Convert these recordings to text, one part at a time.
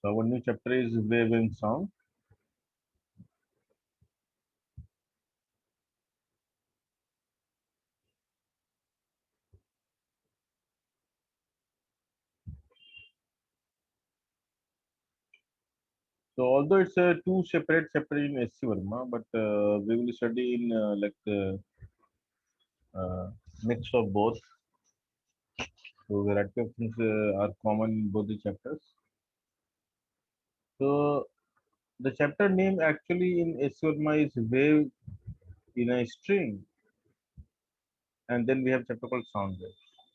So our new chapter is Wave and Sound. So although it's two separate chapter in SC Verma, but we will study in uh, mix of both. So variety of things are common in both the chapters. So the chapter name actually in SC Verma is Wave in a String, and then we have chapter called Sound Wave.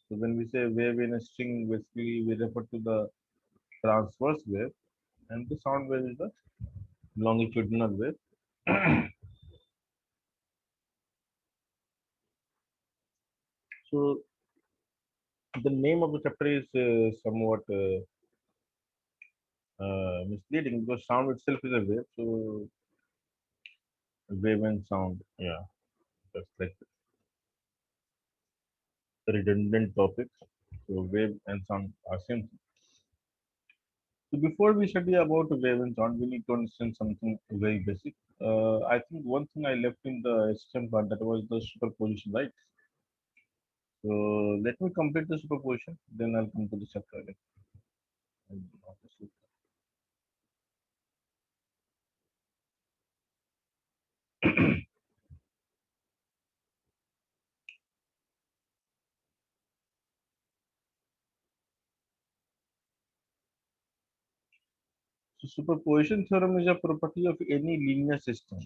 So when we say wave in a string, basically we refer to the transverse wave, and the sound wave is the longitudinal wave. So the name of the chapter is somewhat misleading because sound itself is a wave. So wave and sound, yeah, that's like a redundant topic. So wave and sound are same thing. So before we study about wave and sound, we need to understand something very basic. I think one thing I left in the system part that was the superposition, right? So let me complete the superposition, then I'll come to the chapter again. So superposition theorem is a property of any linear system,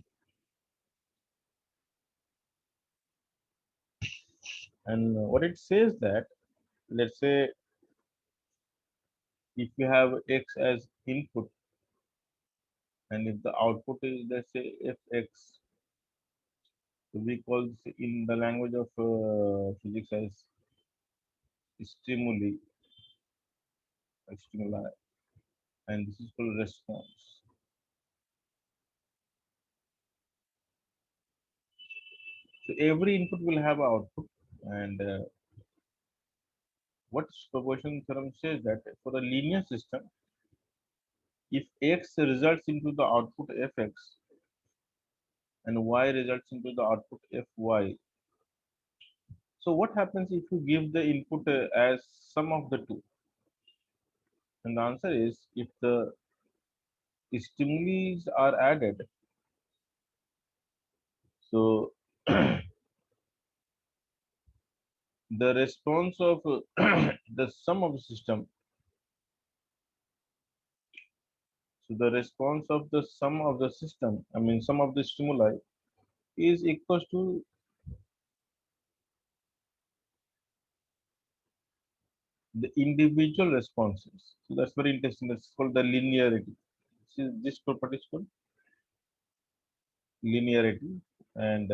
and what it says that, let's say, if you have x as input, and if the output is, let's say, fx, so we call this in the language of physics as stimuli, stimuli, and this is called response. So every input will have output, and what superposition theorem says that for a linear system, if x results into the output fx and y results into the output fy, so what happens if you give the input as sum of the two? And the answer is, if the stimuli are added, so the response of the sum of the system, so the response of the sum of the system, I mean sum of the stimuli, is equals to the individual responses. So that's very interesting. That's called the linearity. This property is called linearity, and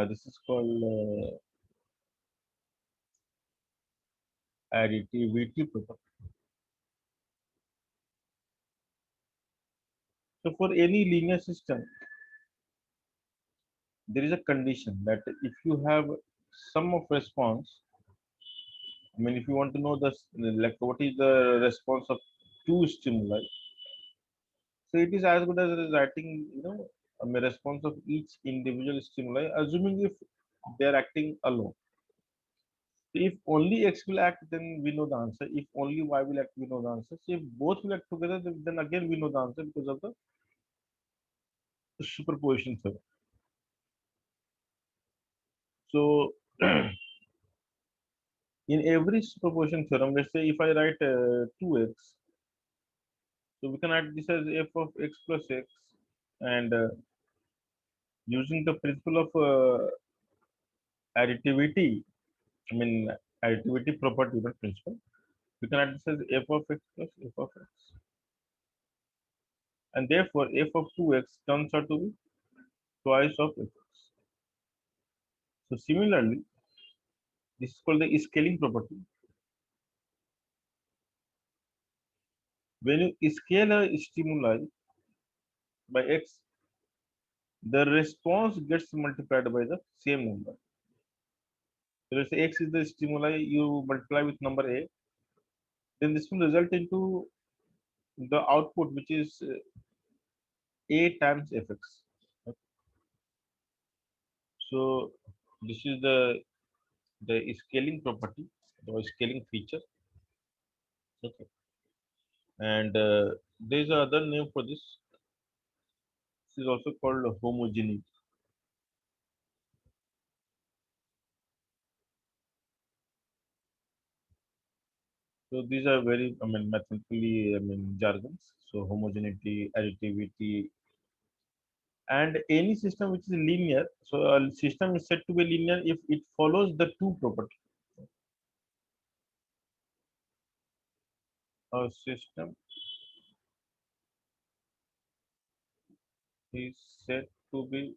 this is called additivity property. So for any linear system, there is a condition that if you have sum of response, I mean, if you want to know the like what is the response of two stimuli, so it is as good as writing, I mean, response of each individual stimuli, assuming if they are acting alone. If only X will act, then we know the answer. If only Y will act, we know the answer. So if both will act together, then again we know the answer because of the superposition theorem. So in every superposition theorem, let's say if I write 2x, so we can write this as f of x plus x, and using the principle of additivity, I mean additivity property, not principle, we can write this as f of x plus f of x, and therefore f of 2x turns out to be twice of f. So similarly, this is called the scaling property. When you scale a stimuli by x, the response gets multiplied by the same number. So let's say x is the stimuli, you multiply with number a, then this will result into the output, which is A times Fx. So this is the scaling property, the scaling feature. Okay, and there is another name for this. This is also called homogeneity. So these are very, I mean, mathematically, I mean, jargons. So homogeneity, additivity, and any system which is linear. So a system is said to be linear if it follows the two properties. A system is said to be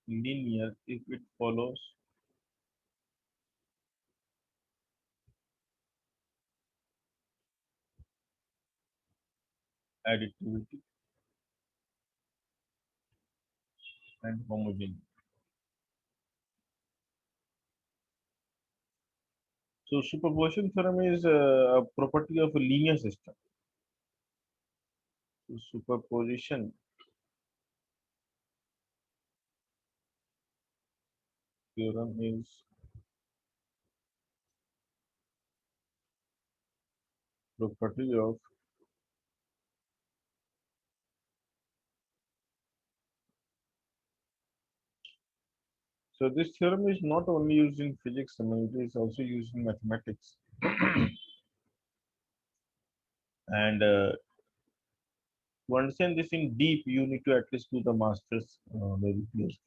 linear if it follows additivity and homogeneity. So superposition theorem is a property of a linear system. So superposition theorem is property of. So this theorem is not only used in physics, I mean, it is also used in mathematics. And to understand this in deep, you need to at least do the masters very close.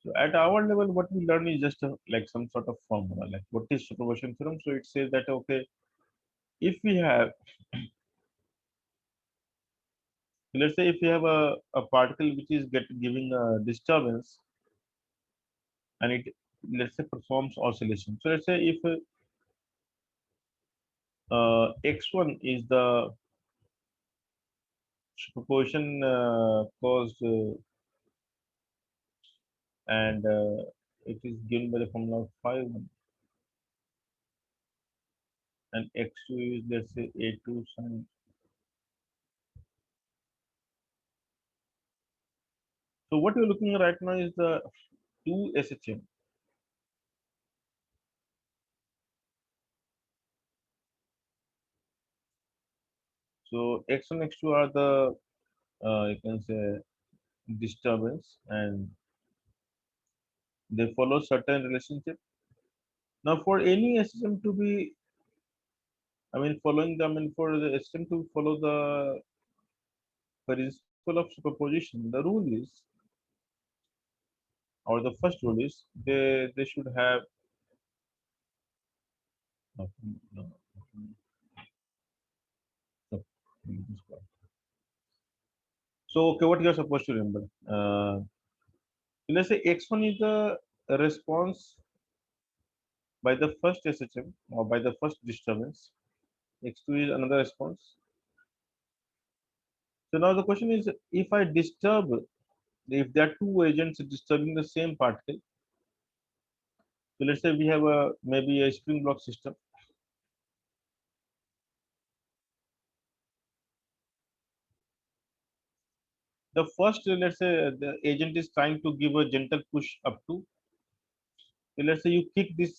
So at our level, what we learn is just like some sort of formula, like what is superposition theorem. So it says that okay, if we have, let's say, if we have a particle which is giving a disturbance, and it, let's say, performs oscillation. So let's say if x1 is the superposition caused, and it is given by the formula of 5, and x2 is, let's say, a2 sin. So what you're looking at right now is the 2 SHM. So x1, x2 are the you can say disturbance, and they follow certain relationship. Now for any SHM to be, I mean, following them, and for the SHM to follow the principle of superposition, the rule is, or the first rule is, they should have, no, no, no, no. So okay, what you are supposed to remember? Let's say x1 is the response by the first SHM or by the first disturbance. X2 is another response. So now the question is, if I disturb, if there are two agents disturbing the same particle, so let's say we have a maybe a spring block system. The first, let's say, the agent is trying to give a gentle push up to. So let's say you kick this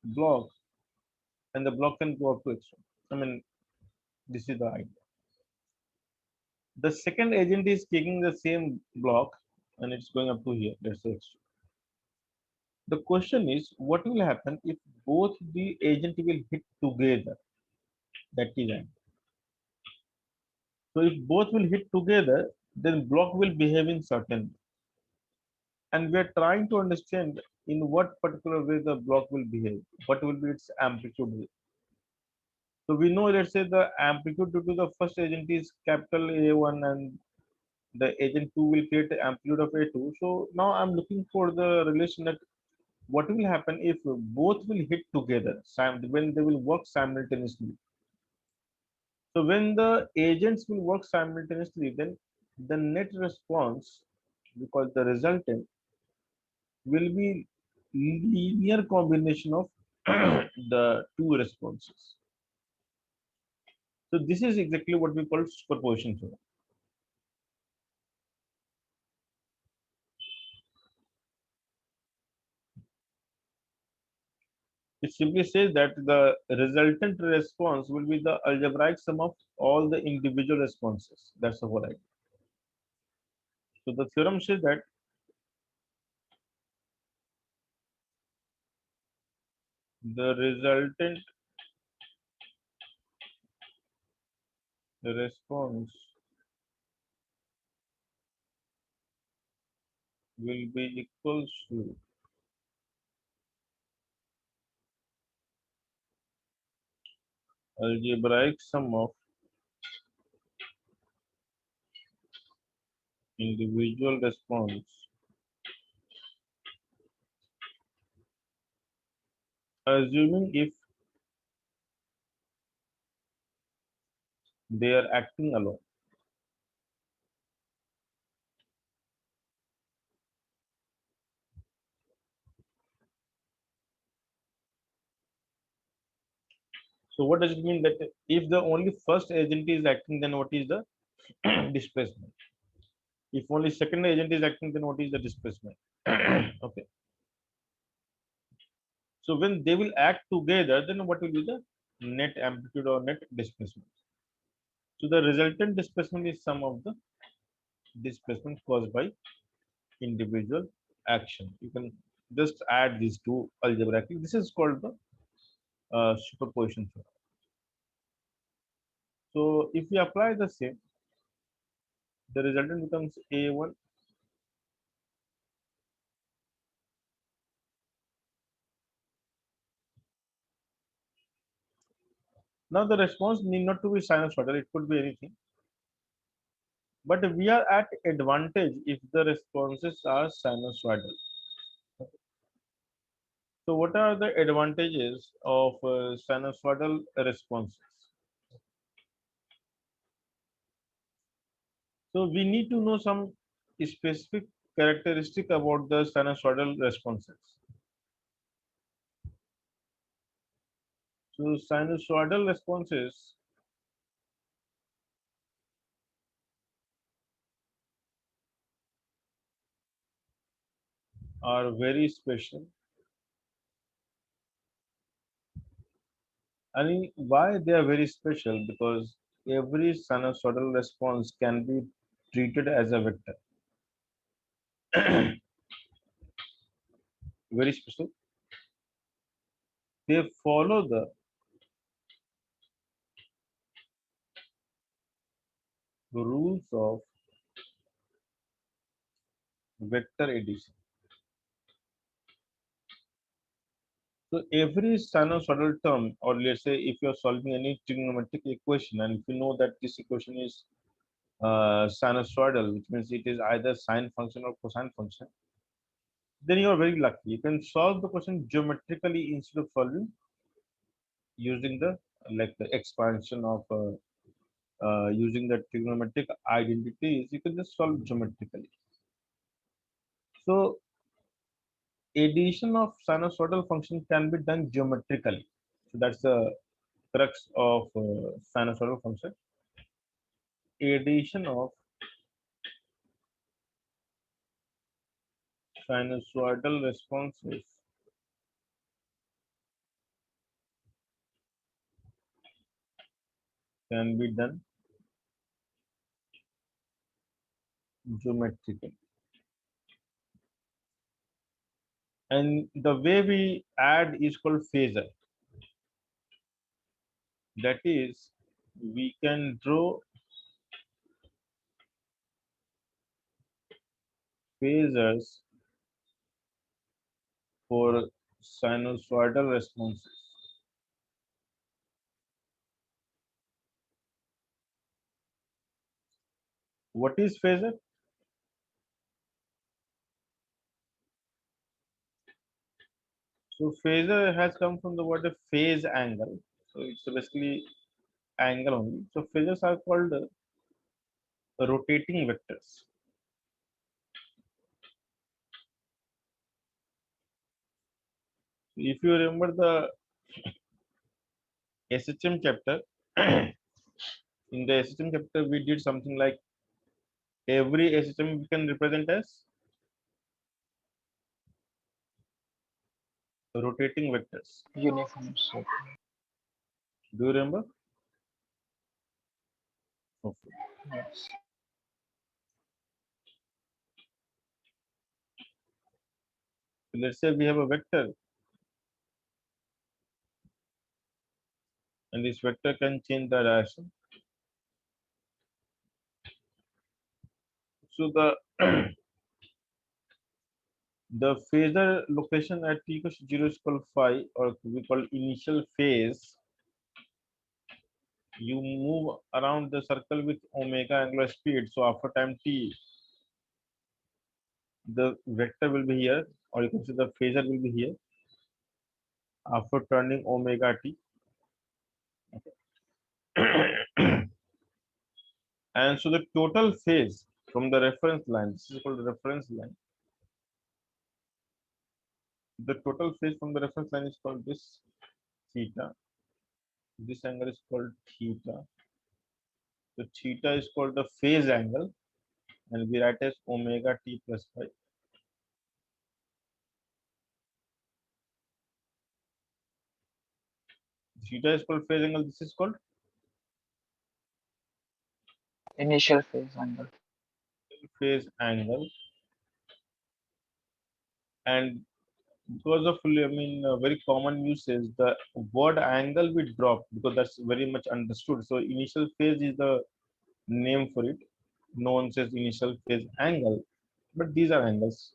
block, and the block can go up to x1. I mean, this is the idea. The second agent is taking the same block, and it's going up to here, let's say x2. The question is, what will happen if both the agent will hit together? That is it. So if both will hit together, then block will behave in certain way. And we are trying to understand in what particular way the block will behave. What will be its amplitude? So we know, let's say, the amplitude due to the first agent is capital A1, and the agent 2 will create the amplitude of A2. So now I'm looking for the relation that what will happen if both will hit together when they will work simultaneously. So when the agents will work simultaneously, then the net response, because the resultant will be linear combination of the two responses. So this is exactly what we call superposition theorem. It simply says that the resultant response will be the algebraic sum of all the individual responses. That's the whole idea. So the theorem says that the resultant response will be equals to algebraic sum of individual response, assuming if they are acting alone. So what does it mean that if the only first agent is acting, then what is the displacement? If only second agent is acting, then what is the displacement? Okay. So when they will act together, then what will be the net amplitude or net displacement? So the resultant displacement is sum of the displacement caused by individual action. You can just add these two algebraically. This is called the superposition theorem. So if we apply the same, the resultant becomes A1 Now the response need not to be sinusoidal, it could be anything. But we are at advantage if the responses are sinusoidal. So what are the advantages of sinusoidal responses? So we need to know some specific characteristic about the sinusoidal responses. So sinusoidal responses are very special. And why they are very special? Because every sinusoidal response can be treated as a vector. Very special. They follow the rules of vector addition. So every sinusoidal term, or let's say if you're solving any trigonometric equation, and if you know that this equation is sinusoidal, which means it is either sine function or cosine function, then you are very lucky. You can solve the question geometrically instead of solving using the the expansion of using the trigonometric identities. You can just solve geometrically. So addition of sinusoidal function can be done geometrically. So that's the crux of sinusoidal function. Addition of sinusoidal responses can be done geometrically. And the way we add is called phasor. That is, we can draw phasors for sinusoidal responses. What is phasor? So phasor has come from the word phase angle. So it's basically angle only. So phasors are called rotating vectors. If you remember the SHM chapter, in the SHM chapter, we did something like every SHM we can represent as rotating vectors. Uniform shape. Do you remember? Okay. Yes. So let's say we have a vector, and this vector can change the direction. So the phasor location at t equals to 0 is called phi, or we call initial phase. You move around the circle with omega angular speed. So after time t, the vector will be here, or you can say the phasor will be here after turning omega t. And so the total phase from the reference line, this is called the reference line. The total phase from the reference line is called this theta. This angle is called theta. So theta is called the phase angle, and we write as omega t plus phi. Theta is called phase angle. This is called Initial phase angle. phase angle. And because of very common usage, the word angle we drop because that's very much understood. So initial phase is the name for it. No one says initial phase angle, but these are angles.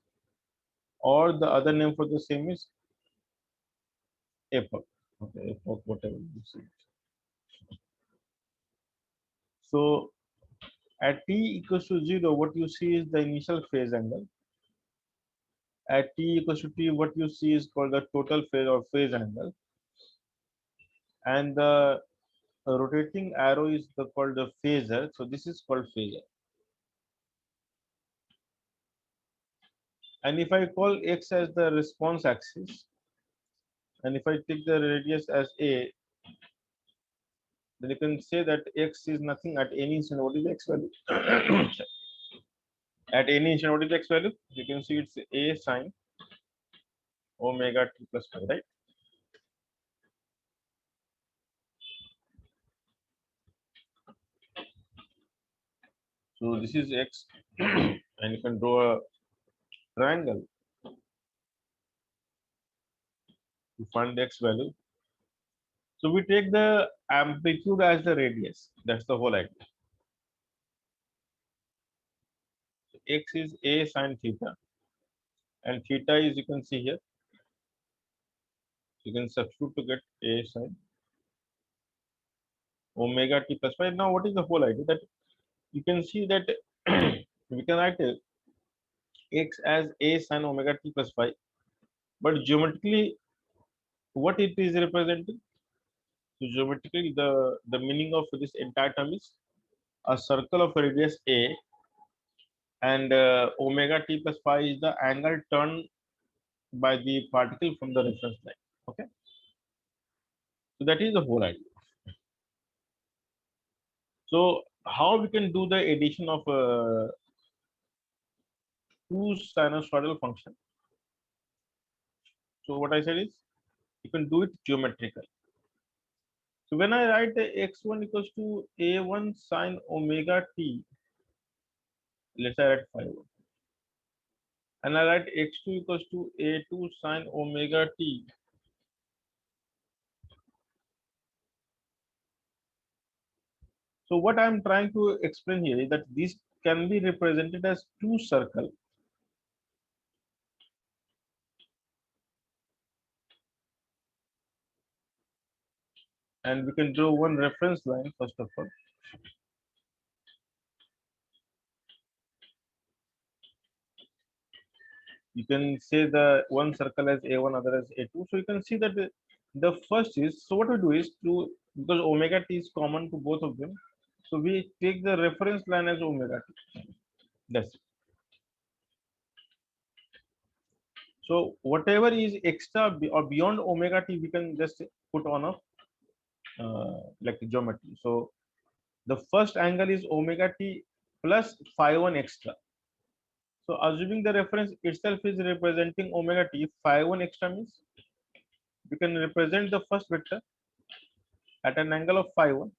Or the other name for the same is epoch. Okay, epoch, whatever you see. So at t equals to 0, what you see is the initial phase angle. At t equals to t, what you see is called the total phase or phase angle. And the rotating arrow is called the phasor. So this is called phasor. And if I call x as the response axis, and if I take the radius as a, then you can say that x is nothing at any instant. What is the x value? At any instant, what is the x value? You can see it's a sine omega t plus phi, right? So this is x, and you can draw a triangle to find the x value. So we take the amplitude as the radius. That's the whole idea. X is a sine theta, and theta is, you can see here. You can substitute to get a sine omega t plus phi. Now, what is the whole idea? That you can see that we can write x as a sine omega t plus phi, but geometrically, what it is representing? So geometrically, the meaning of this entire term is a circle of radius a, and omega t plus phi is the angle turned by the particle from the reference line. Okay, so that is the whole idea. So how we can do the addition of two sinusoidal function? So what I said is you can do it geometrically. So when I write the x1 equals to a1 sine omega t, let's say I write 5, and I write x2 equals to a2 sine omega t. So what I'm trying to explain here is that this can be represented as two circles, and we can draw one reference line first of all. You can say the one circle as a1, other as a2. So you can see that the first is, so what we do is to, because omega t is common to both of them, so we take the reference line as omega t. That's it. So whatever is extra or beyond omega t, we can just put on a like geometry. So the first angle is omega t plus phi 1 extra. So assuming the reference itself is representing omega t, phi 1 extra means we can represent the first vector at an angle of phi 1,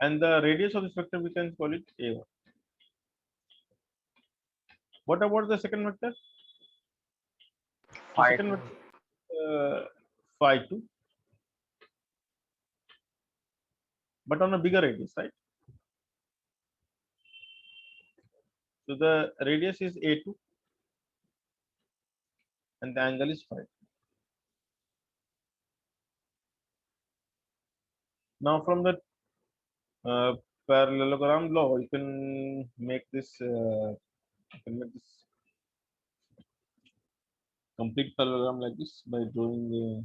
and the radius of this vector we can call it a1. What about the second vector? So Phi second 2. vector phi 2, but on a bigger radius, right? So the radius is a2 and the angle is phi. Now from the uh, parallelogram law, you can make this complete parallelogram like this by drawing the.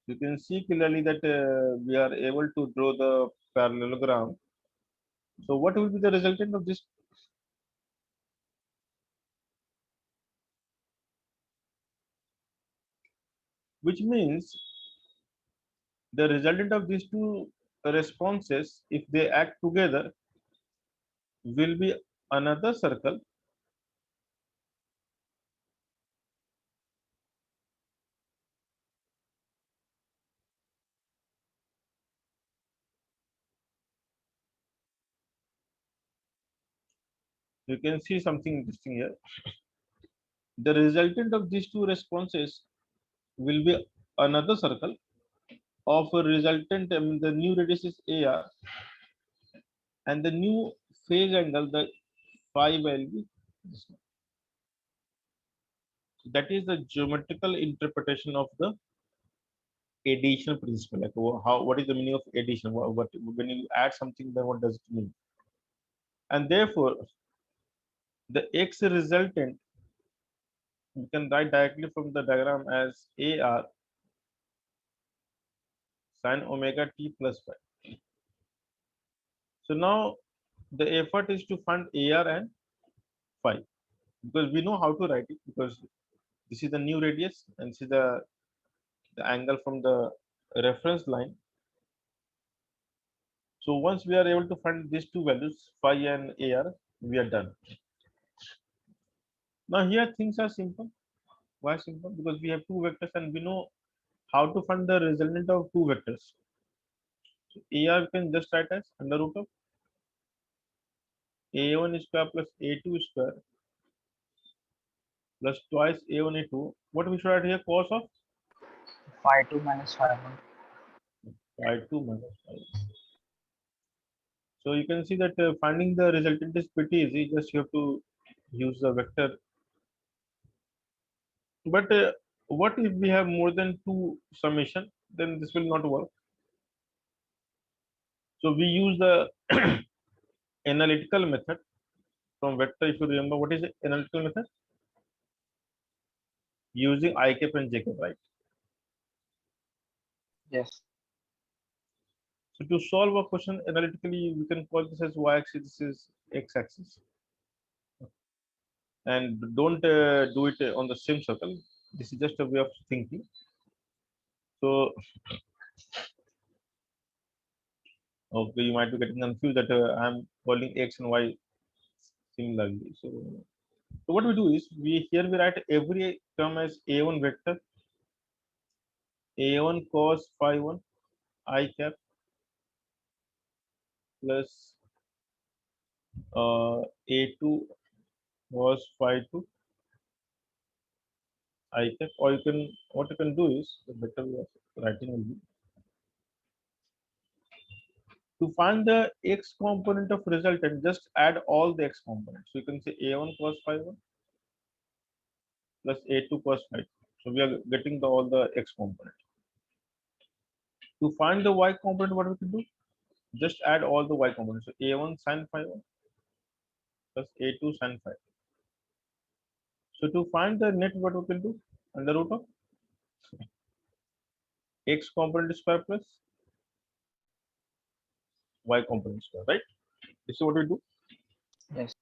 You can see clearly that we are able to draw the parallelogram. So what will be the resultant of this? Which means the resultant of these two responses, if they act together, will be another circle you can see something interesting here. The resultant of these two responses will be another circle of a resultant, the new radius is AR, and the new phase angle, the phi will be this one. That is the geometrical interpretation of the addition principle. Like how, what is the meaning of addition? What when you add something, then what does it mean? And therefore, the x resultant we can write directly from the diagram as AR sin omega t plus phi. So now the effort is to find AR and phi, because we know how to write it, because this is the new radius and this is the angle from the reference line. So once we are able to find these two values, phi and AR, we are done. Now here things are simple. Why simple? Because we have two vectors and we know how to find the resultant of two vectors. So AR we can just write as under root of A1 square plus A2 square plus twice A1 A2. What we should write here? Cos of Phi 2 minus phi 1. phi 2 minus phi 1. So you can see that finding the resultant is pretty easy. Just you have to use the vector. But what if we have more than two summation? Then this will not work. So we use the analytical method from vector. If you remember, what is the analytical method? Using I cap and j cap, right? Yes. So to solve a question analytically, we can call this as y-axis. This is x-axis, and don't do it on the same circle. This is just a way of thinking. So okay, you might be getting confused that I'm calling x and y similarly. So what we do is we write every term as a1 vector, a1 cos phi 1 I cap plus a2 cos phi 2 I cap. Or you can, what you can do is, the better way of writing will be to find the x component of resultant, just add all the x components. So you can say a1 cos phi 1 plus a2 cos phi 2. So we are getting all the x component. To find the y component, what we can do? Just add all the y components. So a1 sin phi 1 plus a2 sin phi. So to find the net, what we can do? Under root of x component square plus y component square, right? This is what we do. Yes.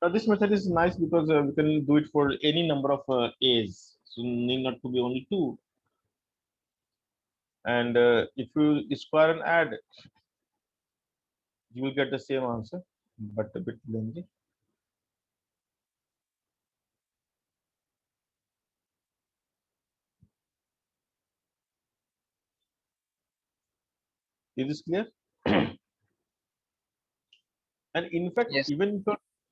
Now this method is nice because we can do it for any number of a's. So need not to be only two. And if you square and add, you will get the same answer, but a bit lengthy. Is this clear? And in fact, Yes. even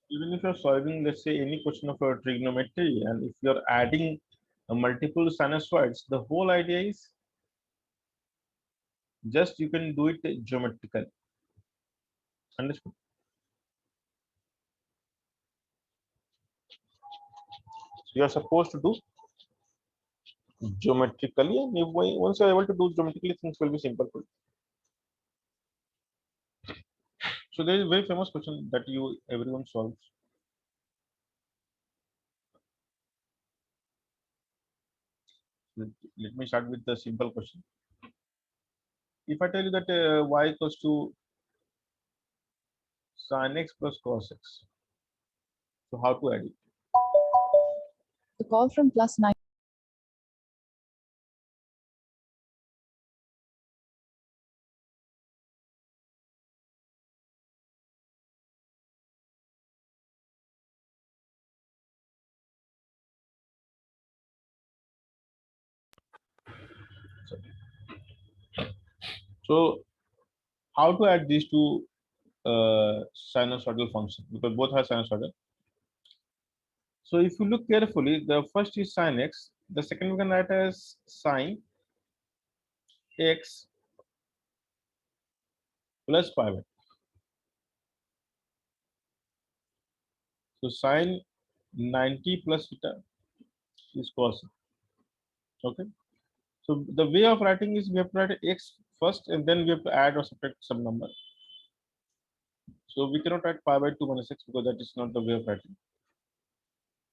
if you're solving, let's say, any question of a trigonometry, and if you're adding multiple sinusoids, the whole idea is just you can do it geometrically. Understood? So you're supposed to do geometrically, and once you're able to do geometrically, things will be simple for you. So there is a very famous question that everyone solves. Let me start with the simple question. If I tell you that y equals to sin x plus cos x, so how to add it? The call from +9. So how to add these two sinusoidal functions, because both are sinusoidal. So if you look carefully, the first is sin x, the second we can write as sin x plus pi by. So sin 90 plus theta is cos. Okay. So the way of writing is we have to write x first and then we have to add or subtract some number. So we cannot write pi by 2 minus x because that is not the way of writing.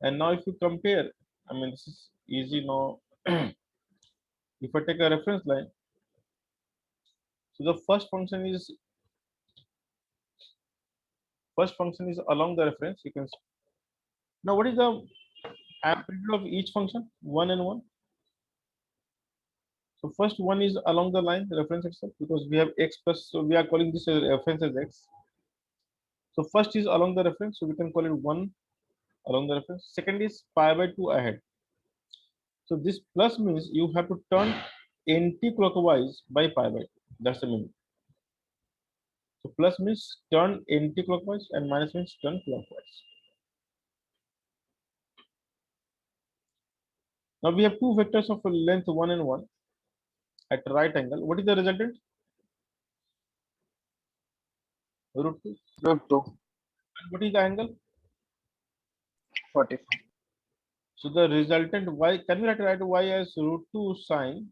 And now if you compare, I mean, this is easy now. If I take a reference line, so the first function is along the reference. You can now what is the amplitude of each function? 1 and 1. So first one is along the line, the reference itself, because we have x plus, so we are calling this as reference as x. So first is along the reference, so we can call it 1 along the reference. Second is pi by 2 ahead. So this plus means you have to turn anti-clockwise by pi by 2. That's the meaning. So plus means turn anti-clockwise and minus means turn clockwise. Now we have two vectors of length 1 and 1 at right angle. What is the resultant? Root 2. Root 2. And what is the angle? 45. So the resultant y, can we write y as root 2 sine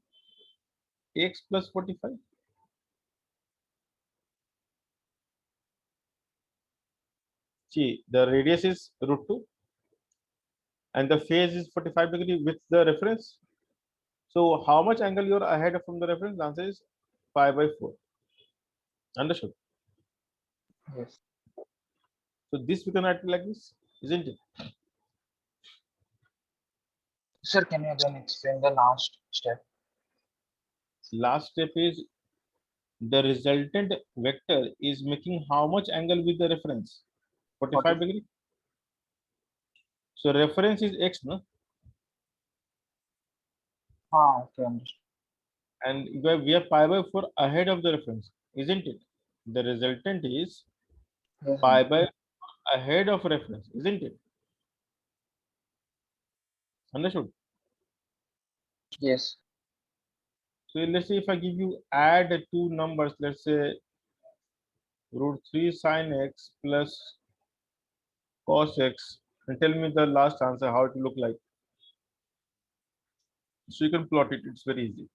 x plus 45? See, the radius is root 2 and the phase is 45 degree with the reference. So how much angle you're ahead from the reference? The answer is pi by 4. Understood? Yes. So this we can write like this, isn't it? Sir, can you again explain the last step? Last step is the resultant vector is making how much angle with the reference? 45 degree. So reference is x, no? Ah, okay, understood. And we have pi by 4 ahead of the reference, isn't it? The resultant is Yes, pi by ahead of reference, isn't it? Understood? yes, So let's say if I give you add two numbers, let's say root 3 sine x plus cos x, and tell me the last answer, how it look like. So you can plot it, it's very easy.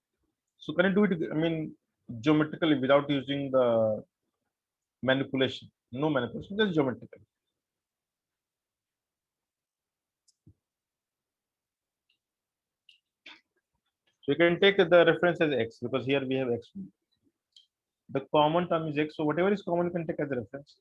So can you do it, I mean, geometrically without using the manipulation? No manipulation, just geometrically. So you can take the reference as x because here we have x. The common term is x, so whatever is common you can take as a reference.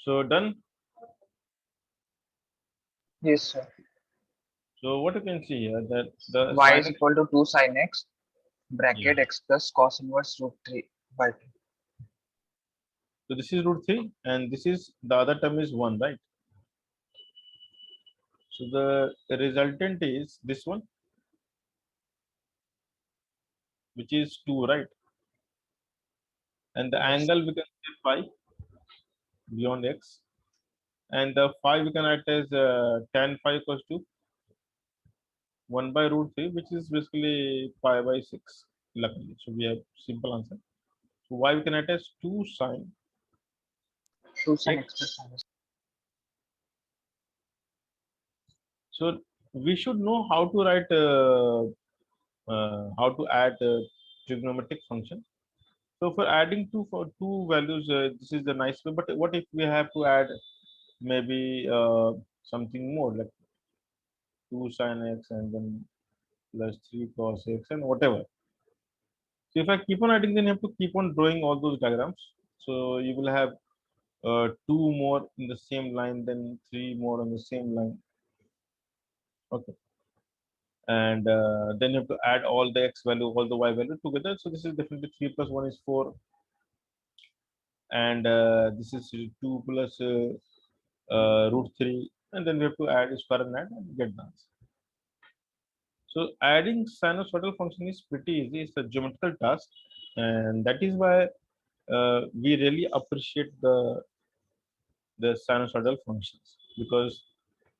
So done. Yes, sir. So what you can see here that the Y sin is equal to 2 sin x yeah. bracket x plus cos inverse root 3 by 2. So this is root 3 and this is the other term is 1, right? So the resultant is this one, which is 2, right? And the Yes. angle we can say phi beyond x, and the phi we can write as tan phi equals to 1 by root 3, which is basically pi by 6, luckily. So we have simple answer. So y we can write as 2 sine 2 sin x. x plus sin x. So we should know how to write how to add trigonometric function. So for adding two values, this is the nice way. But what if we have to add maybe something more like 2 sin x and then plus 3 cos x and whatever. So if I keep on adding, then you have to keep on drawing all those diagrams. So you will have two more in the same line, then three more on the same line. Okay, and then you have to add all the x value, all the y value together. So this is definitely 3 plus 1 is 4, and this is 2 plus root 3, and then we have to add square and add and get the answer. So adding sinusoidal function is pretty easy. It's a geometrical task, and that is why we really appreciate the sinusoidal functions because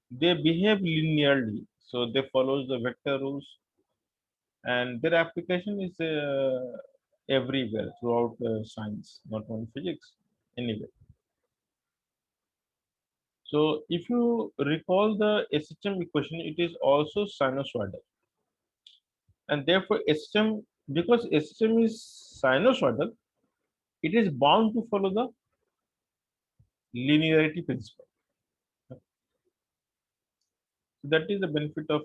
they behave linearly. So they follows the vector rules, and their application is everywhere throughout science, not only physics, anyway. So if you recall the SHM equation, it is also sinusoidal, and therefore SHM, because SHM is sinusoidal, it is bound to follow the linearity principle. So that is the benefit of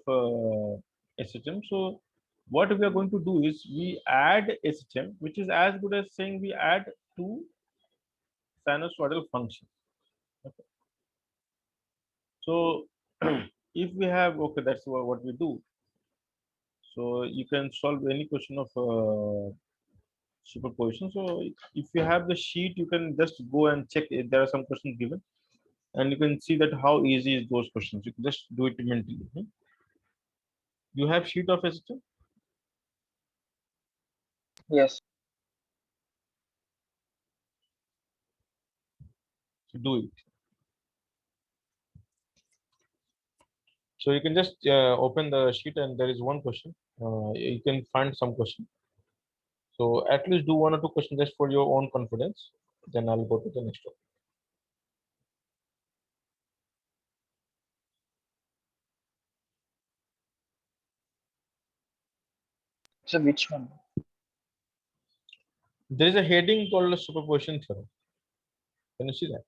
SHM. So what we are going to do is we add SHM, which is as good as saying we add two sinusoidal functions. Okay. So if we have, okay, that's what we do. So you can solve any question of superposition. So if you have the sheet, you can just go and check if there are some questions given, and you can see that how easy is those questions. You can just do it mentally. You have sheet of SHM. Yes. So do it. So you can just open the sheet and there is one question. You can find some question. So at least do one or two questions just for your own confidence. Then I'll go to the next one. So which one? There is a heading called Superposition Theorem. Can you see that?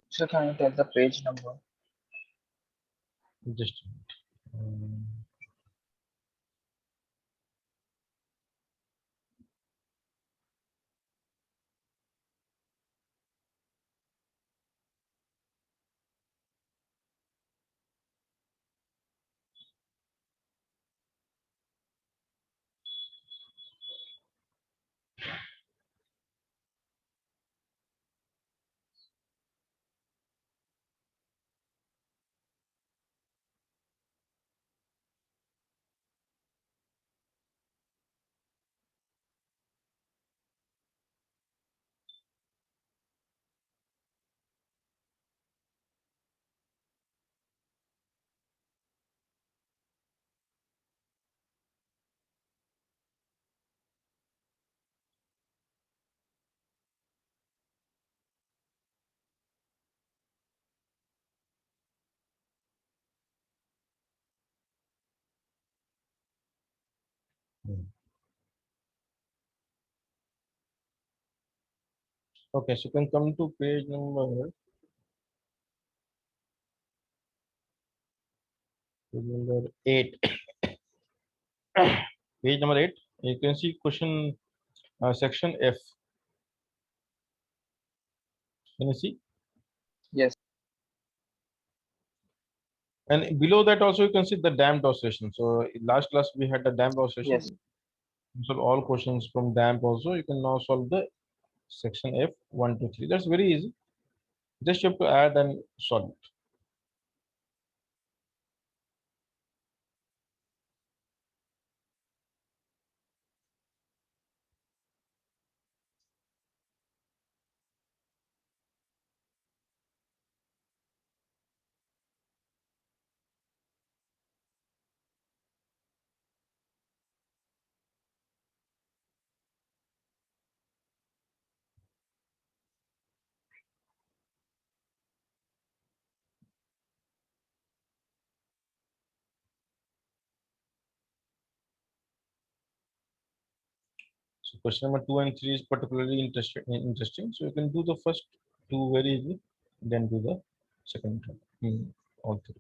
So can you tell the page number? Just a minute. Okay, so you can come to page number 8. Page number 8. You can see question section F. Can you see? Yes. And below that also you can see the damped oscillation. So in last class we had the damped oscillation. Yes. So all questions from damp also you can now solve the section F 1 to 3. That's very easy. Just you have to add and solve it. So question number 2 and 3 is particularly interesting. So you can do the first two very easily, then do the second one. All three.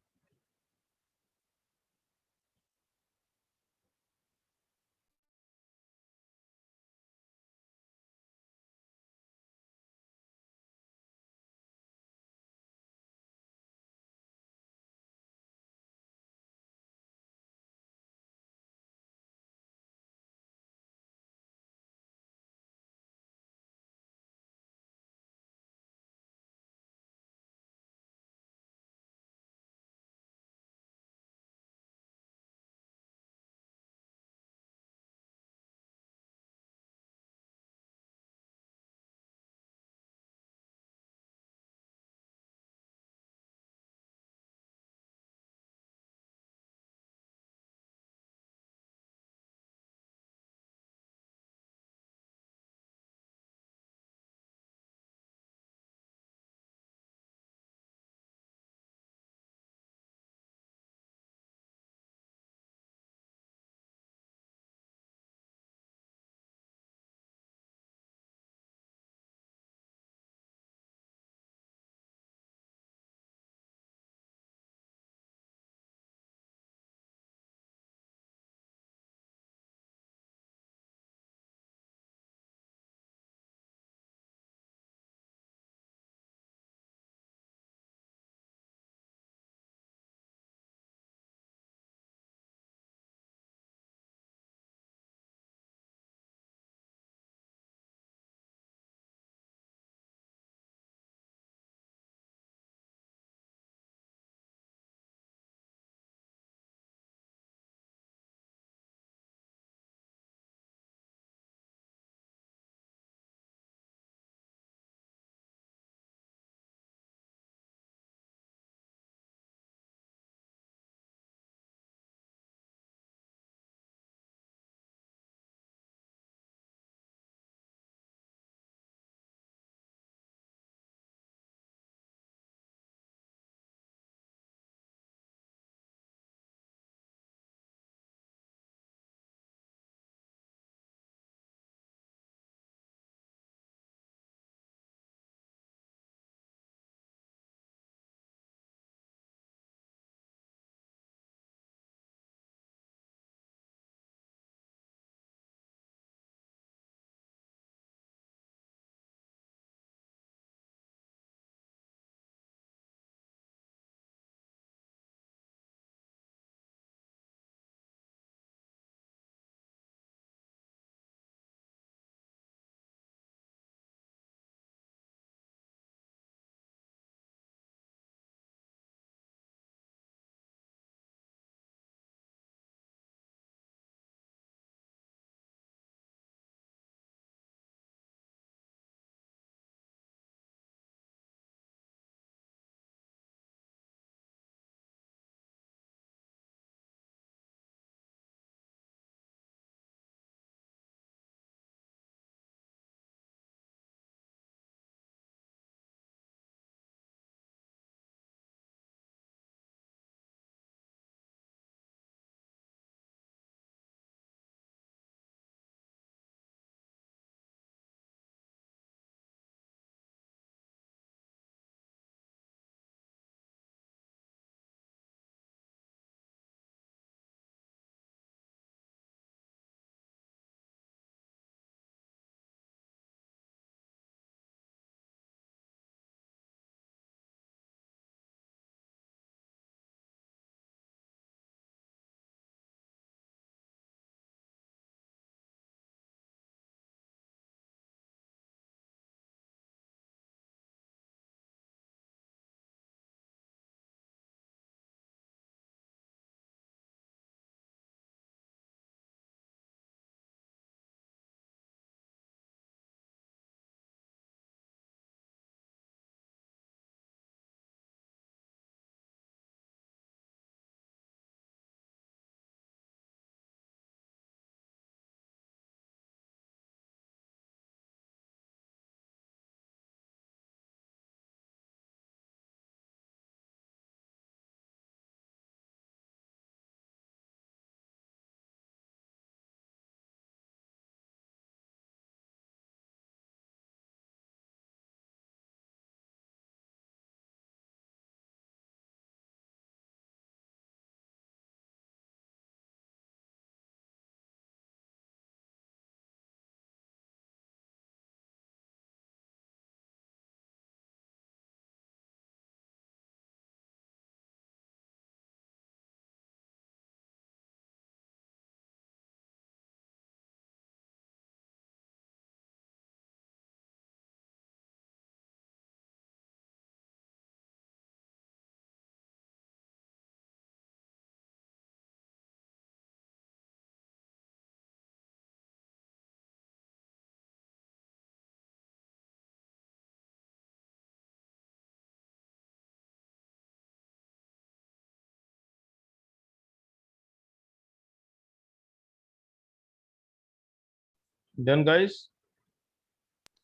Done, guys?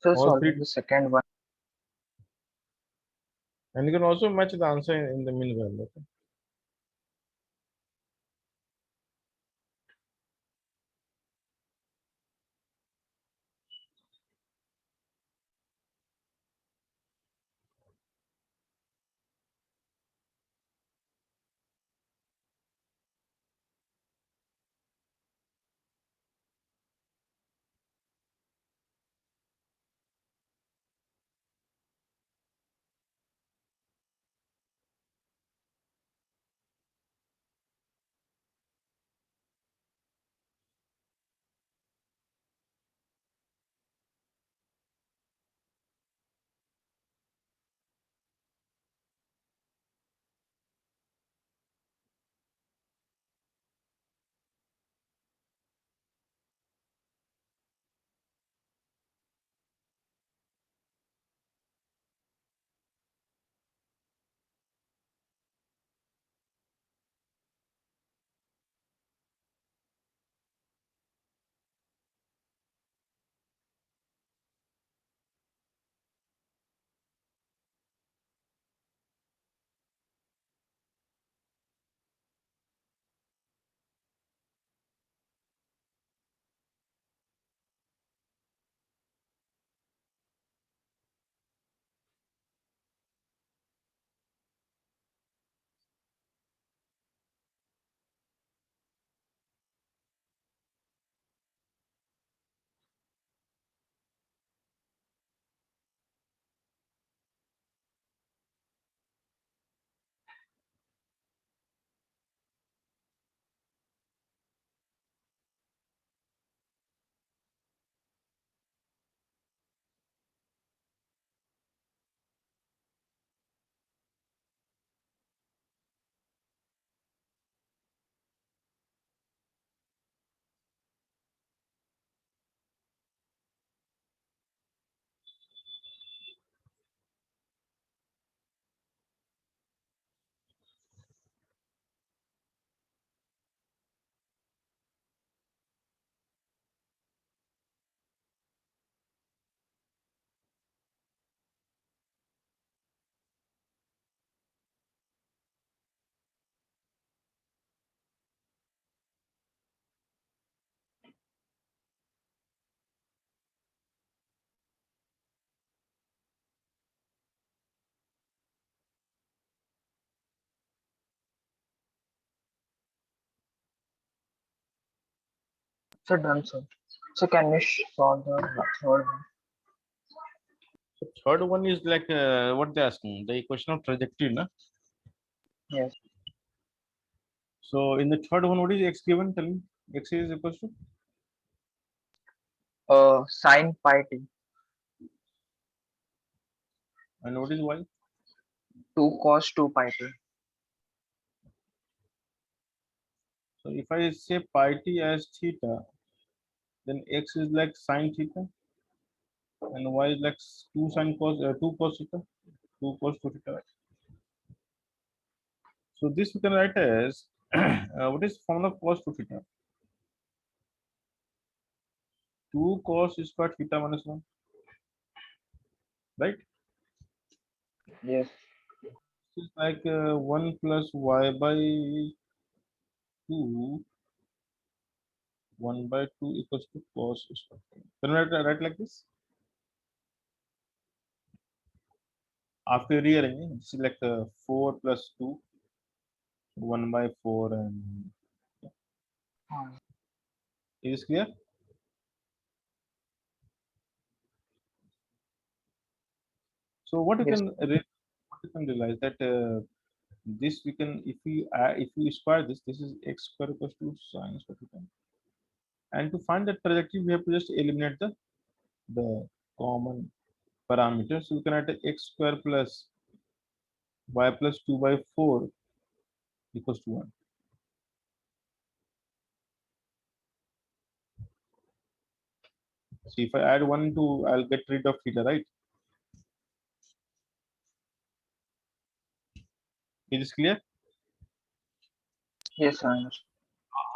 So All solving three. the second one. And you can also match the answer in the meanwhile. Okay? So done, sir. So can we solve the third one? So third one is like what they're asking, the equation of trajectory, na? Yes. So in the third one, what is x given? Tell me. X is equals to, Sine pi t, and what is y? 2 cos 2 pi t. So if I say pi t as theta, then x is like sine theta, and y is like 2 sine cos 2 cos theta, 2 cos 2 theta. Right? So this we can write as what is formula of cos 2 theta? 2 cos square theta minus 1, right? Yes. This is like 1 plus y by 2, 1 by 2 equals to cos square. Can we write like this? After rearranging, this is like 4 plus 2, 1 by 4, and is this clear? So what you Yes. can realize that this we can, if we square this is x square equals to sine square theta. And to find the trajectory, we have to just eliminate the common parameter. So we can write x square plus y plus 2 by 4 equals to 1. So if I add 1 to, I'll get rid of theta, right? Is this clear? Yes, I understand.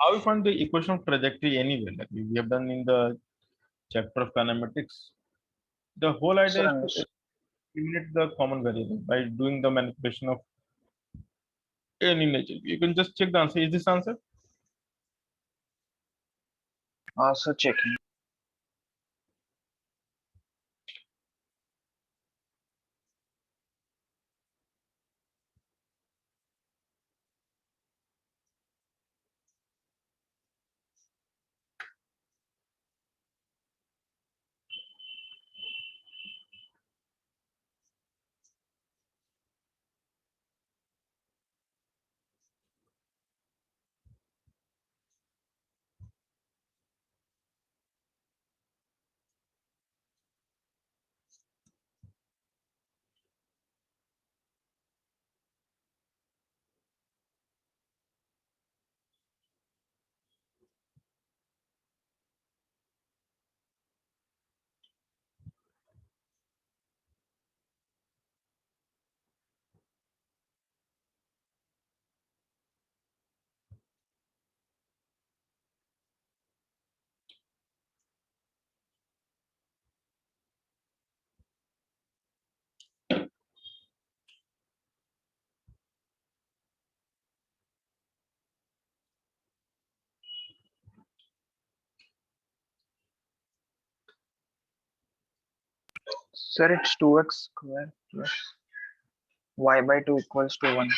How we find the equation of trajectory anyway? Like we have done in the chapter of kinematics. The whole idea Sir, is to eliminate the common variable by doing the manipulation of any nature. You can just check the answer. Is this answer? also checking. Sir, it's 2x square plus y by 2 equals to 1.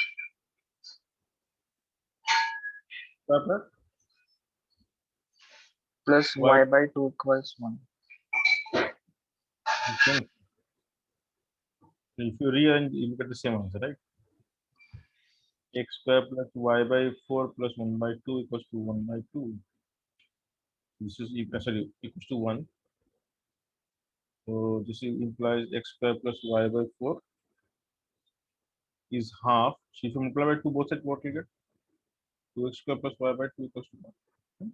Pepper? Plus Why? y by 2 equals 1. Then if you rearrange, you get the same answer, right? X square plus y by 4 plus 1 by 2 equals to 1 by 2. This is sorry, equals to 1. So this implies x square plus y by 4 is half. So if you multiply by 2 both sides, what you get? 2x square plus y by 2 equals to 1.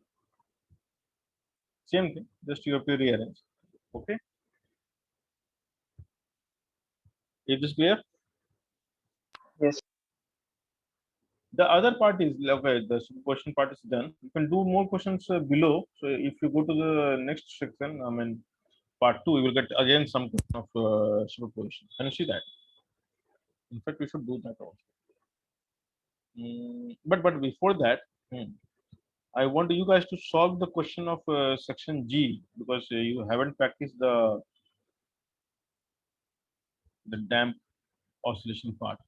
Same thing, just you have to rearrange. Okay, is this clear? Yes. The other part is okay, the question part is done. You can do more questions below. So if you go to the next section, I mean part 2, you will get again some question of superposition. Can you see that? In fact, we should do that also. But before that, I want you guys to solve the question of section G because you haven't practiced the damp oscillation part.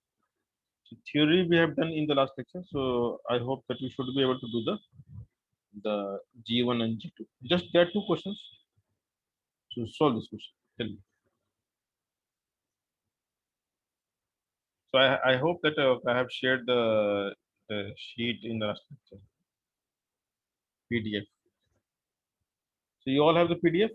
So theory we have done in the last lecture. So I hope that you should be able to do the G1 and G2. Just there are two questions to solve this question. Tell me. So I hope that I have shared the sheet in the last lecture. PDF. So you all have the PDF.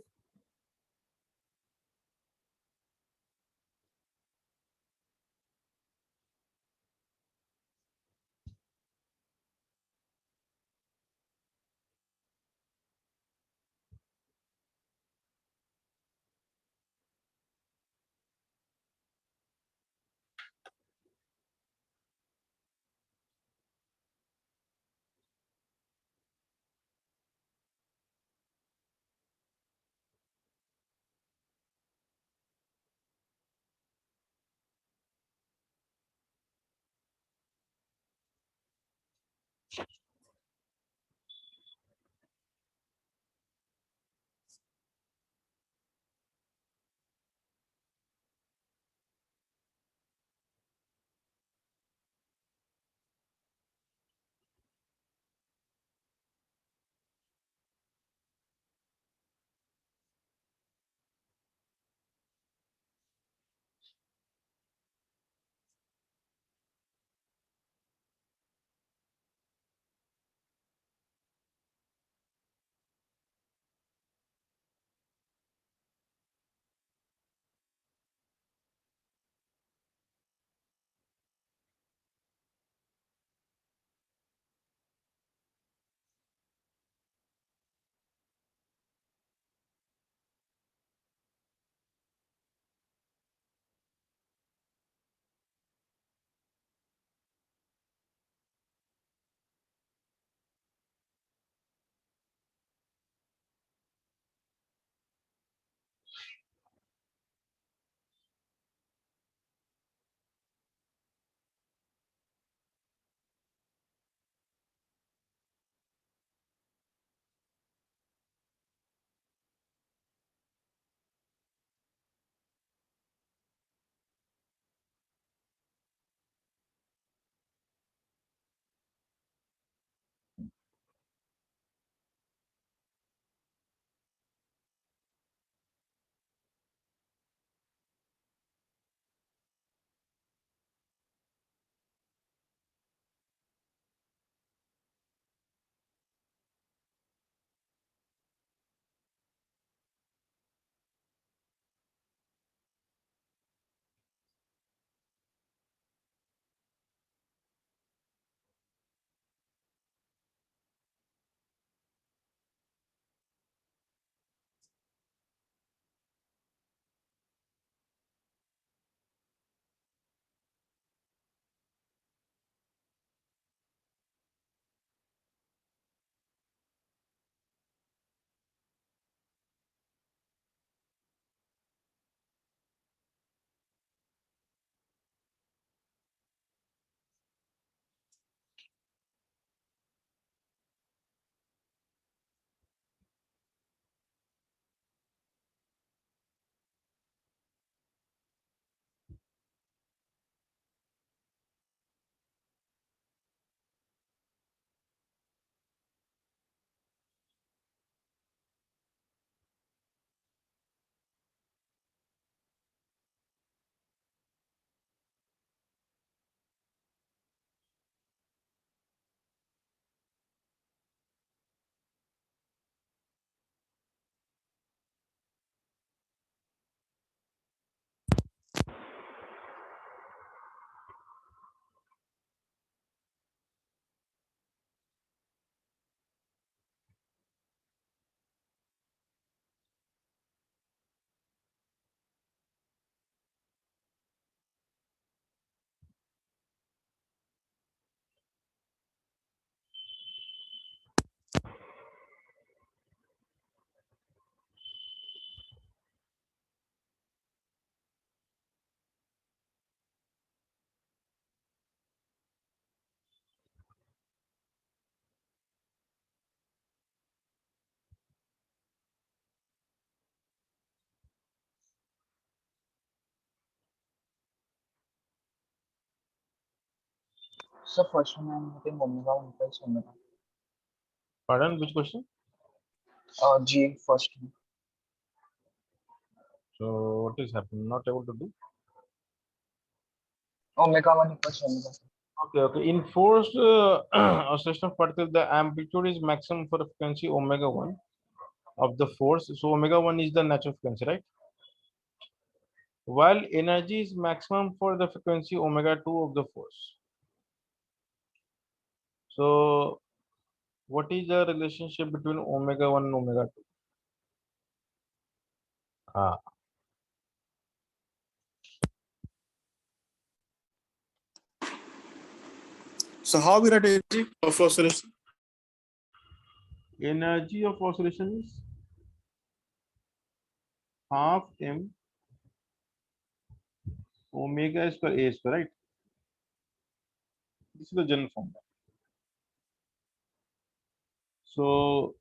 So first one I'm getting omega 1 equals omega. Pardon, which question? G first one. So what is happening? Not able to do. Omega 1 equals omega 2. Okay, okay. In forced oscillation of particle, the amplitude is maximum for frequency omega 1 of the force. So omega 1 is the natural frequency, right? While energy is maximum for the frequency omega 2 of the force. So what is the relationship between omega 1 and omega 2? Ah, So how we write energy of oscillation? energy of oscillation is half m omega square a square, right? This is the general formula. So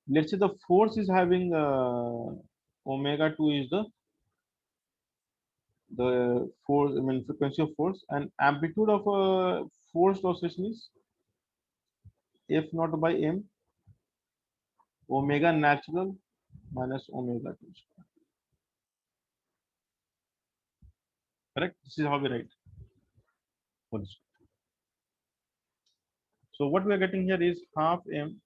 let's say the force is having omega 2 is the force, I mean frequency of force, and amplitude of a forced oscillation is f naught by m omega natural minus omega 2 square. Correct? This is how we write for this. So what we are getting here is half m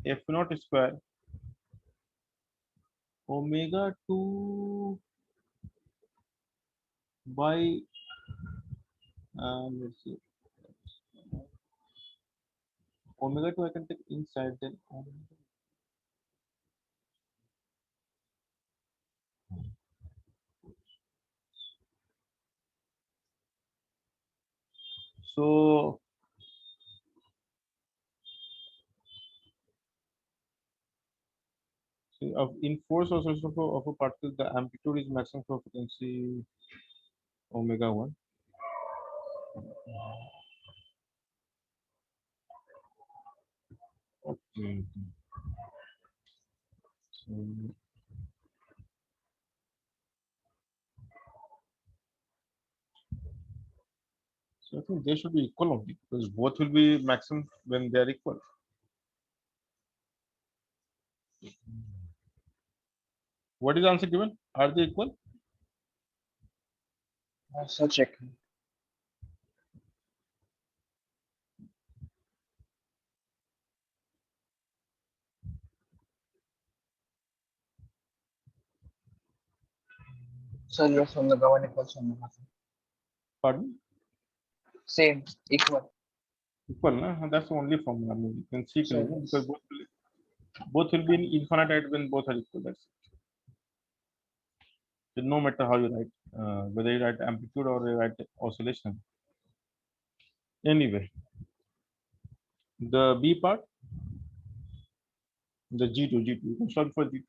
f naught square omega 2 by let's see, omega 2 I can take inside, then so see, in force oscillation of a particle, the amplitude is maximum for frequency omega 1. Okay. So, so I think they should be equal only because both will be maximum when they are equal. What is the answer given? Are they equal? So check. So yes, omega 1 equals omega 2. Pardon? Same, equal. Equal, na? That's the only formula. I mean, you can see So clearly yes. because both will be in infinite when both are equal. That's it. So no matter how you write, whether you write amplitude or you write oscillation. Anyway, the B part, the G2, G2. You can solve for G2.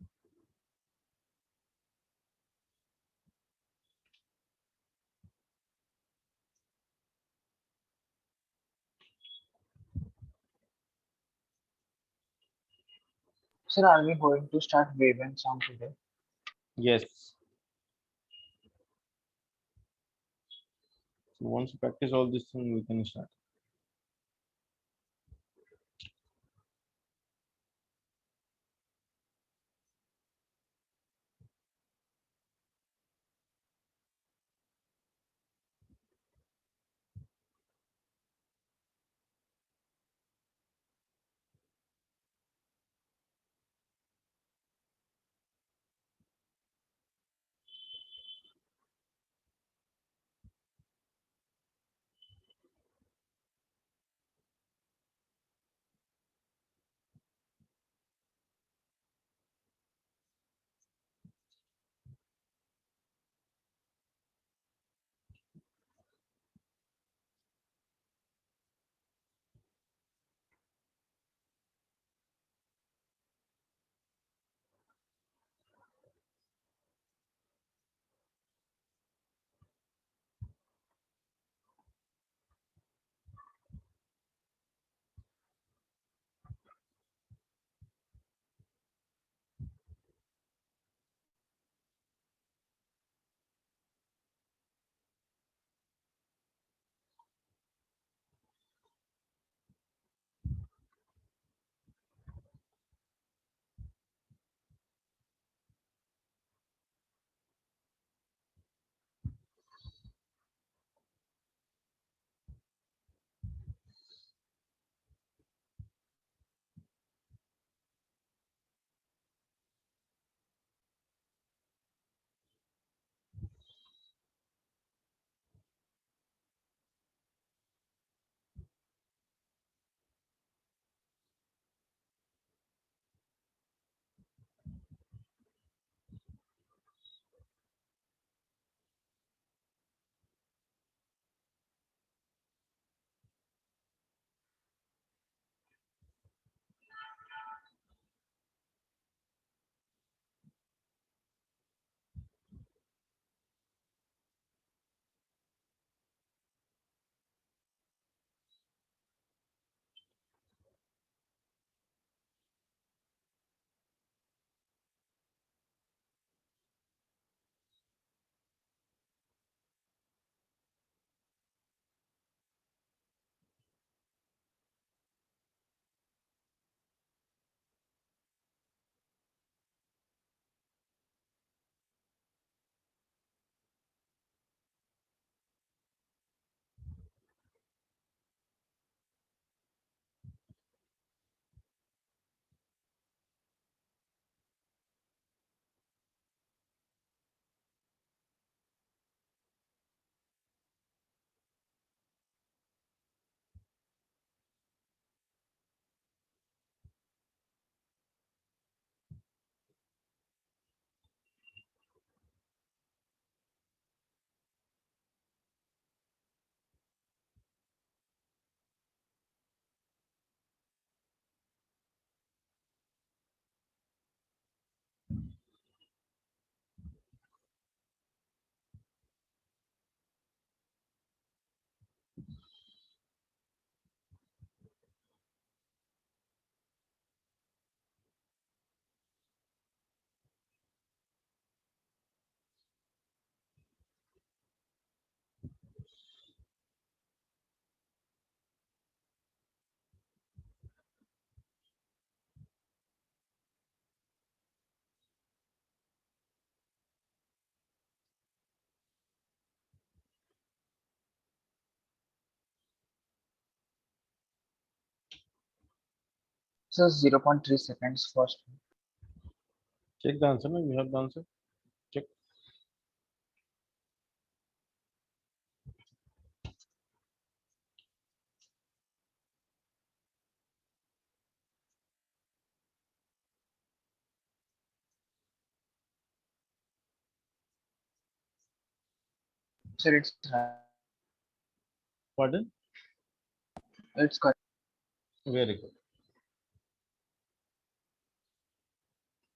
Sir, are we going to start wave and sound today? Yes. So once you practice all this thing, we can start. So 0.3 seconds first. Check the answer. No, you have the answer. Check. So it's right. Pardon? It's correct. Very good.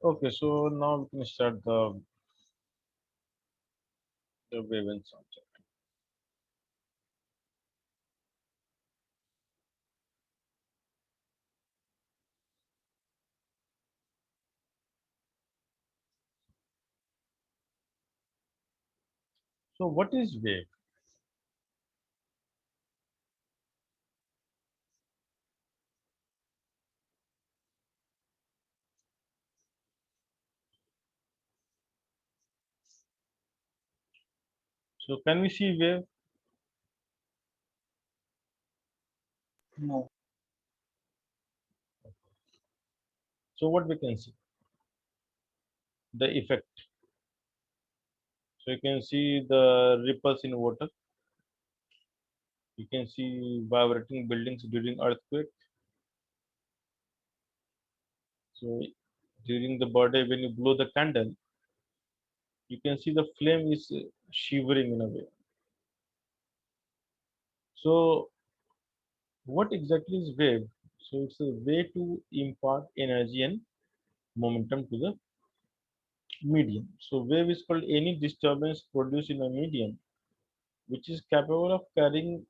Okay, so now we can start the wave and sound check. So what is wave? So can we see wave? No. So what we can see? The effect. So you can see the ripples in water. You can see vibrating buildings during earthquake. So during the birthday, when you blow the candle, you can see the flame is shivering in a way. So what exactly is wave? So it's a way to impart energy and momentum to the medium. So wave is called any disturbance produced in a medium which is capable of carrying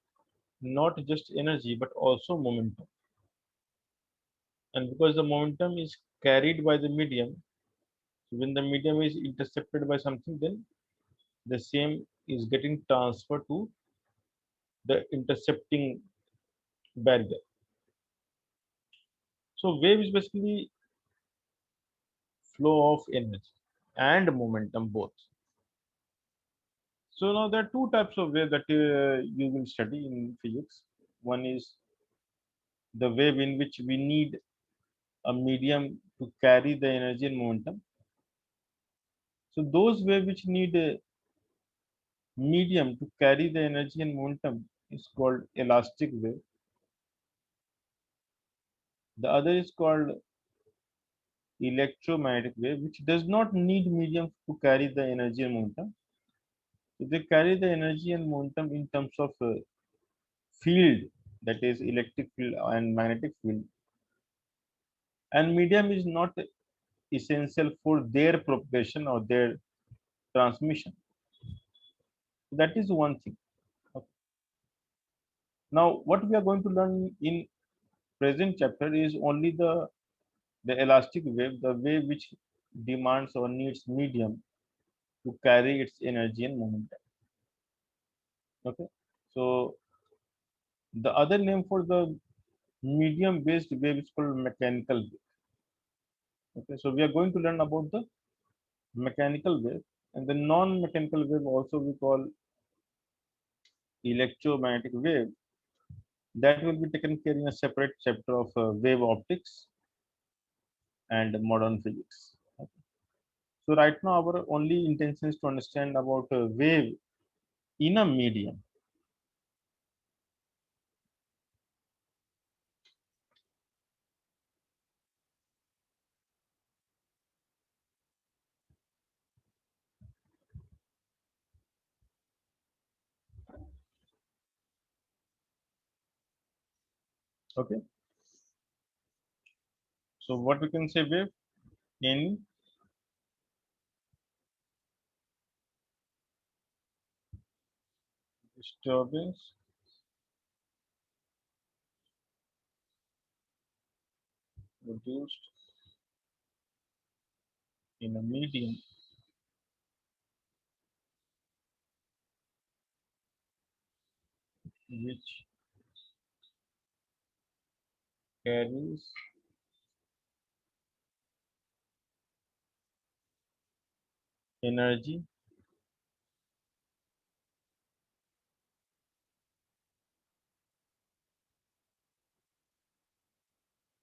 not just energy but also momentum. And because the momentum is carried by the medium, so when the medium is intercepted by something, then the same is getting transferred to the intercepting barrier. So wave is basically flow of energy and momentum both. So now there are two types of wave that you will study in physics. One is the wave in which we need a medium to carry the energy and momentum. So those wave which need a medium to carry the energy and momentum is called elastic wave. The other is called electromagnetic wave, which does not need medium to carry the energy and momentum. So they carry the energy and momentum in terms of field, that is electric field and magnetic field. And medium is not essential for their propagation or their transmission. That is one thing. Okay. Now, what we are going to learn in present chapter is only the elastic wave, the wave which demands or needs medium to carry its energy and momentum. Okay. So the other name for the medium based wave is called mechanical wave. Okay. So we are going to learn about the mechanical wave, and the non-mechanical wave also we call electromagnetic wave. That will be taken care in a separate chapter of wave optics and modern physics. Okay. So right now our only intention is to understand about a wave in a medium. Okay. So what we can say wave in disturbance produced in a medium which carries energy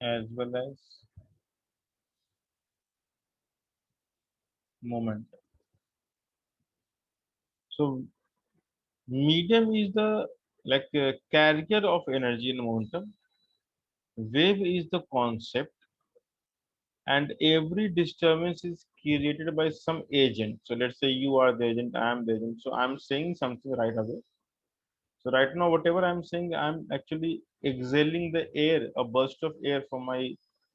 as well as moment. So medium is the carrier of energy and momentum. Wave is the concept, and every disturbance is created by some agent. So let's say you are the agent, I am the agent. So I'm saying something right away. So right now, whatever I'm saying, I'm actually exhaling the air, a burst of air from my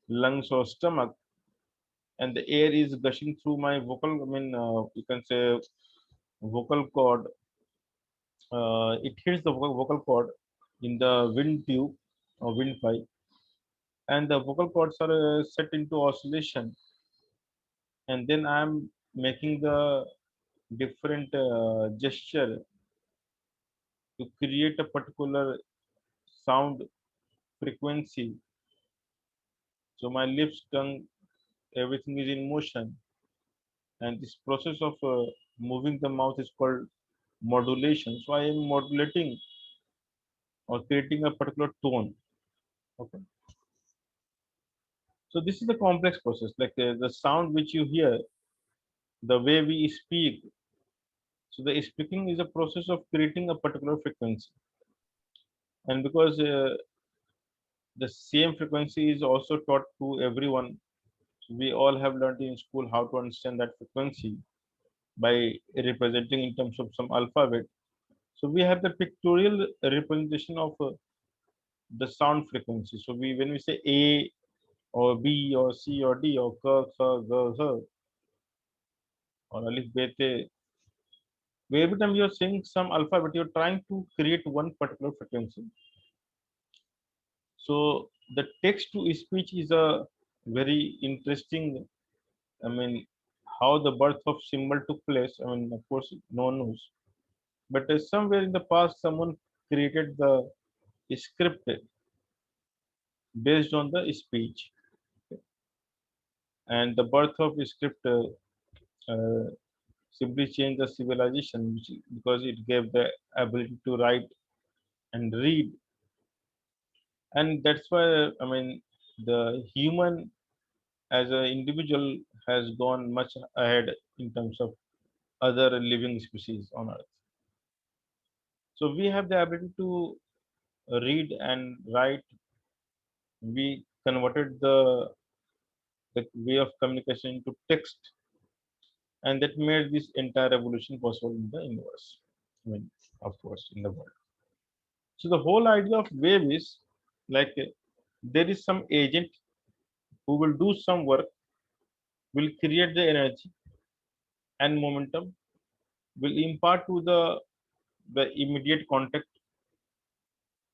lungs or stomach, and the air is gushing through my vocal. I mean, you can say vocal cord. It hits the vocal cord in the wind tube or windpipe, and the vocal cords are set into oscillation, and then I'm making the different gesture to create a particular sound frequency. So my lips, tongue, everything is in motion, and this process of moving the mouth is called modulation. So I am modulating or creating a particular tone. Okay. So this is the complex process. Like the sound which you hear, the way we speak. So the speaking is a process of creating a particular frequency, and because the same frequency is also taught to everyone, we all have learned in school how to understand that frequency by representing in terms of some alphabet. So we have the pictorial representation of the sound frequency. So we when we say A or B or C or D or K, K, G, H or Alif, Bete, every time you're saying some alphabet, you're trying to create one particular frequency. So the text to speech is a very interesting. I mean, how the birth of symbol took place. I mean, of course, no one knows. But somewhere in the past, someone created the script based on the speech, and the birth of script uh, simply changed the civilization because it gave the ability to write and read, and that's why I mean the human as an individual has gone much ahead in terms of other living species on Earth. So we have the ability to read and write. We converted the way of communication into text, and that made this entire revolution possible in the universe. I mean, of course, in the world. So the whole idea of wave is like there is some agent who will do some work, will create the energy and momentum, will impart to the immediate contact.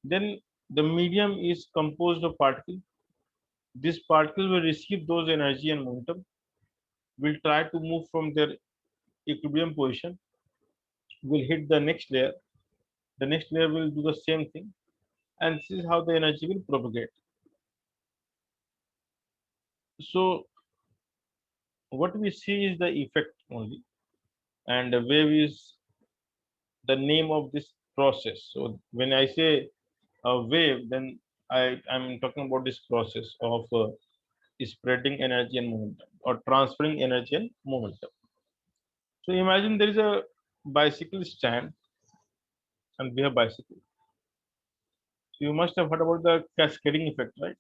Then the medium is composed of particles. These particles will receive those energy and momentum, will try to move from their equilibrium position, will hit the next layer. The next layer will do the same thing, and this is how the energy will propagate. So what we see is the effect only, and the wave is the name of this process. So when I say a wave, then I'm talking about this process of spreading energy and momentum or transferring energy and momentum. So imagine there is a bicycle stand and we have bicycle. So you must have heard about the cascading effect, right?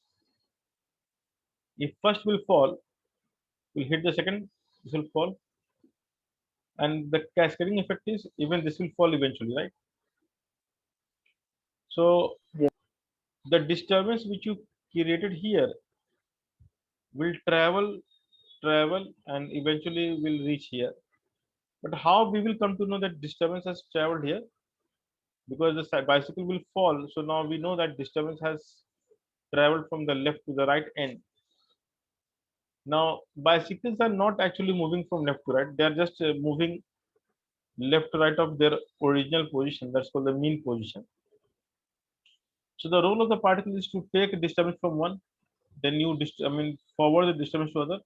If first will fall, will hit the second, this will fall, and the cascading effect is even this will fall eventually, right? So Yeah. the disturbance which you created here will travel, and eventually will reach here. But how we will come to know that disturbance has traveled here? Because the bicycle will fall. So now we know that disturbance has traveled from the left to the right end. Now bicycles are not actually moving from left to right. They are just moving left to right of their original position. That's called the mean position. So the role of the particle is to take a disturbance from one, then you forward the disturbance to other,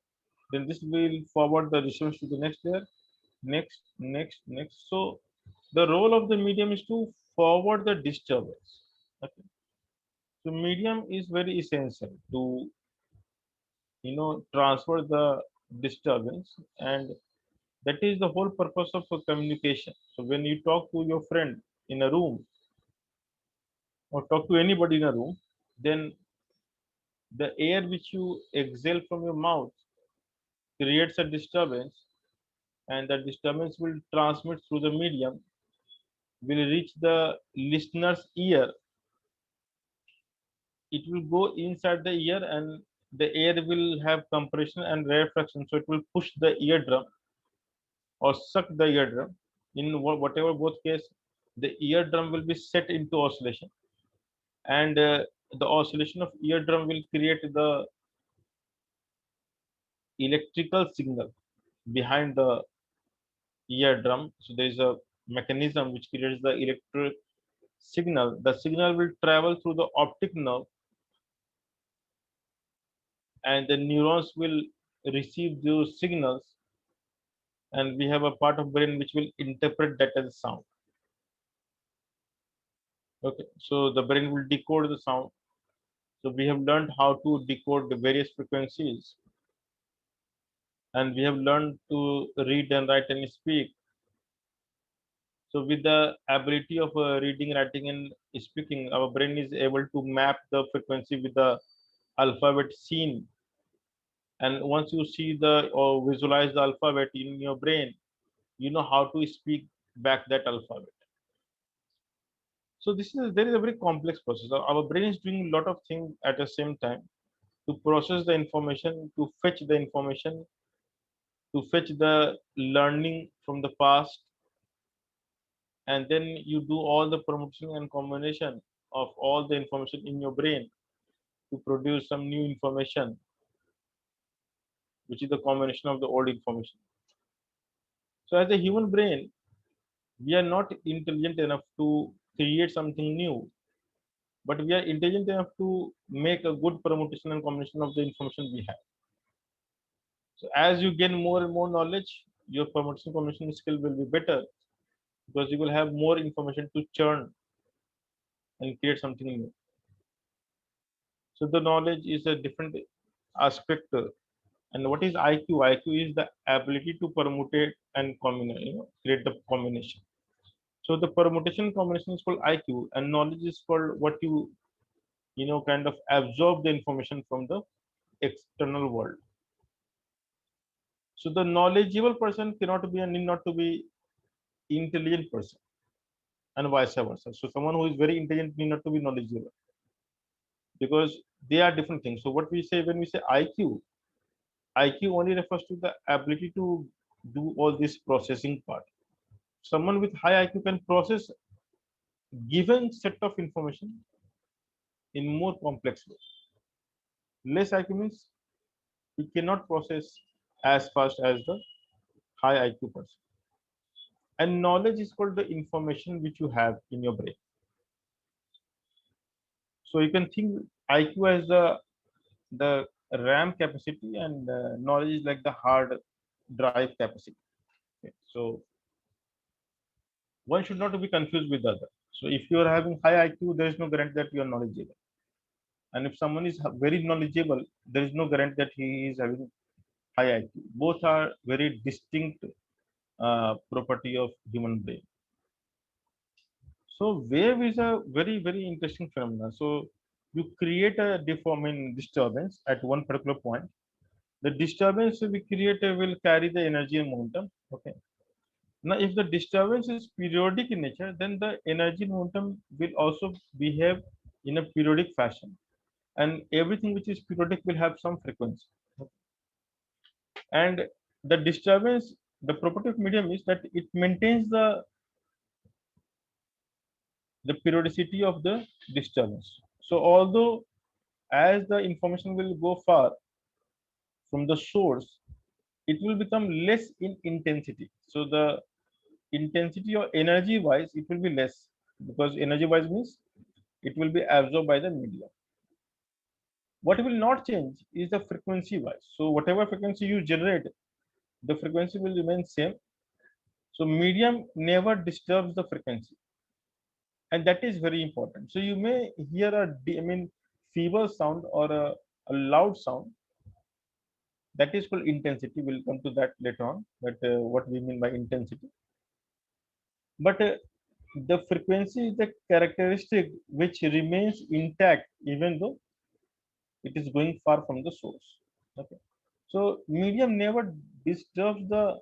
then this will forward the disturbance to the next layer, next. So the role of the medium is to forward the disturbance. Okay. So medium is very essential to transfer the disturbance, and that is the whole purpose of a communication. So when you talk to your friend in a room or talk to anybody in a room, then the air which you exhale from your mouth creates a disturbance, and that disturbance will transmit through the medium, will reach the listener's ear. It will go inside the ear, and the air will have compression and rarefaction, so it will push the eardrum or suck the eardrum. In whatever both case, the eardrum will be set into oscillation, and the oscillation of eardrum will create the electrical signal behind the eardrum. So there is a mechanism which creates the electric signal. The signal will travel through the optic nerve, and the neurons will receive those signals, and we have a part of brain which will interpret that as sound. Okay, so the brain will decode the sound. So we have learned how to decode the various frequencies, and we have learned to read and write and speak. So with the ability of reading, writing, and speaking, our brain is able to map the frequency with the alphabet seen. And once you see the or visualize the alphabet in your brain, you know how to speak back that alphabet. So this is there is a very complex process. Our brain is doing a lot of things at the same time to process the information, to fetch the information, to fetch the learning from the past, and then you do all the permutation and combination of all the information in your brain to produce some new information, which is the combination of the old information. So as a human brain, we are not intelligent enough to create something new, but we are intelligent enough to make a good permutation and combination of the information we have. So as you gain more and more knowledge, your permutation combination skill will be better, because you will have more information to churn and create something new. So the knowledge is a different aspect. And what is IQ? IQ is the ability to permutate and combine, create the combination. So the permutation combination is called IQ, and knowledge is called what you kind of absorb the information from the external world. So the knowledgeable person cannot be and need not to be intelligent person, and vice versa. So someone who is very intelligent need not to be knowledgeable, because they are different things. So what we say when we say IQ only refers to the ability to do all this processing part. Someone with high IQ can process given set of information in more complex way. Less IQ means he cannot process as fast as the high IQ person. And knowledge is called the information which you have in your brain. So you can think IQ as the RAM capacity, and knowledge is like the hard drive capacity. Okay. So one should not be confused with the other. So if you are having high IQ, there is no guarantee that you are knowledgeable. And if someone is very knowledgeable, there is no guarantee that he is having high IQ. Both are very distinct property of human brain. So wave is a very, very interesting phenomenon. So you create a deforming disturbance at one particular point. The disturbance we create will carry the energy and momentum. Okay. Now, if the disturbance is periodic in nature, then the energy and momentum will also behave in a periodic fashion. And everything which is periodic will have some frequency. And the disturbance, the property of medium is that it maintains the periodicity of the disturbance. So although as the information will go far from the source, it will become less in intensity. So the intensity or energy wise, it will be less, because energy wise means it will be absorbed by the medium. What will not change is the frequency wise. So whatever frequency you generate, the frequency will remain same. So medium never disturbs the frequency. and that is very important. So you may hear feeble sound or a loud sound. That is called intensity. We'll come to that later on. But what we mean by intensity. But the frequency is the characteristic which remains intact even though it is going far from the source. Okay. So medium never disturbs the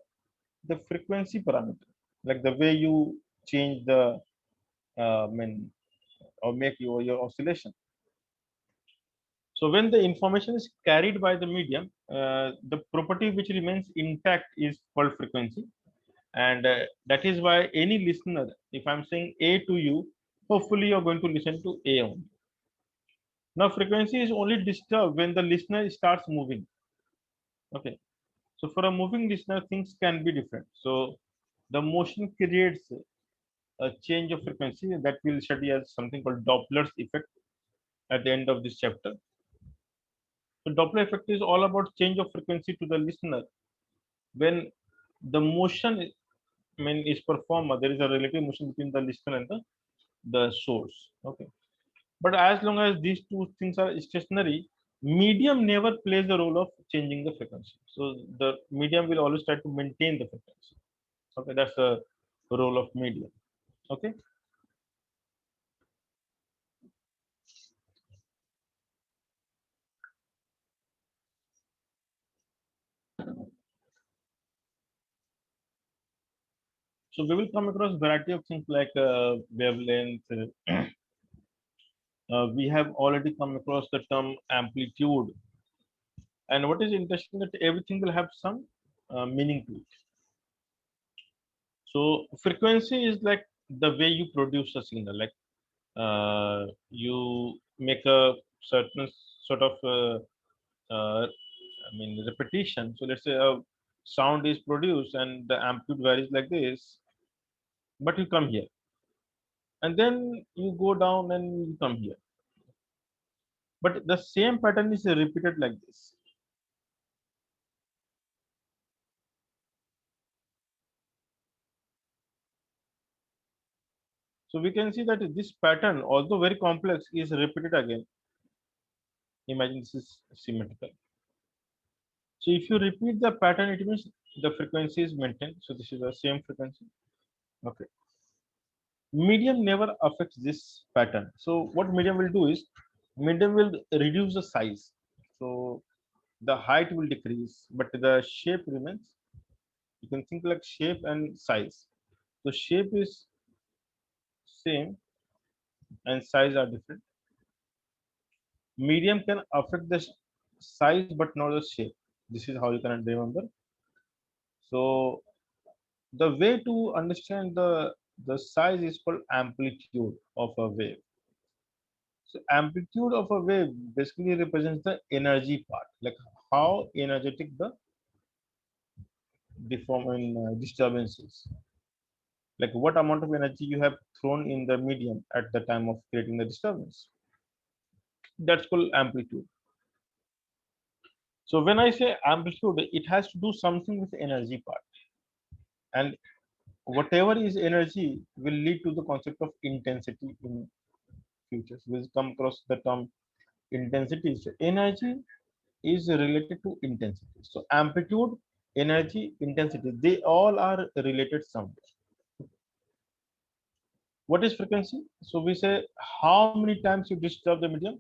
frequency parameter, like the way you change the or make your oscillation. So when the information is carried by the medium, the property which remains intact is called frequency. And that is why any listener, if I'm saying A to you, hopefully you're going to listen to A only. Now frequency is only disturbed when the listener starts moving. Okay. So for a moving listener, things can be different. So the motion creates a change of frequency that we'll study as something called Doppler's effect at the end of this chapter. So Doppler effect is all about change of frequency to the listener when the motion is performed. There is a relative motion between the listener and the source. Okay. But as long as these two things are stationary, medium never plays the role of changing the frequency. So the medium will always try to maintain the frequency. Okay, that's the role of medium. Okay. So we will come across variety of things like wavelength. We have already come across the term amplitude. And what is interesting that everything will have some meaning to it. So frequency is like the way you produce a signal. Like you make a certain sort of repetition. So let's say a sound is produced and the amplitude varies like this, but you come here and then you go down and you come here, but the same pattern is repeated like this. So we can see that this pattern, although very complex, is repeated again. Imagine this is symmetrical. So if you repeat the pattern, it means the frequency is maintained. So this is the same frequency. Okay. Medium never affects this pattern. So what medium will do is, medium will reduce the size. So the height will decrease, but the shape remains. You can think like shape and size. So shape is same and size are different. Medium can affect the size but not the shape. This is how you can remember. So the way to understand the size is called amplitude of a wave. So amplitude of a wave basically represents the energy part, like how energetic the disturbance is, like what amount of energy you have thrown in the medium at the time of creating the disturbance. That's called amplitude. So when I say amplitude, it has to do something with the energy part, and whatever is energy will lead to the concept of intensity in futures. We'll come across the term intensity. So energy is related to intensity. So amplitude, energy, intensity, they all are related somewhere. What is frequency? So we say how many times you disturb the medium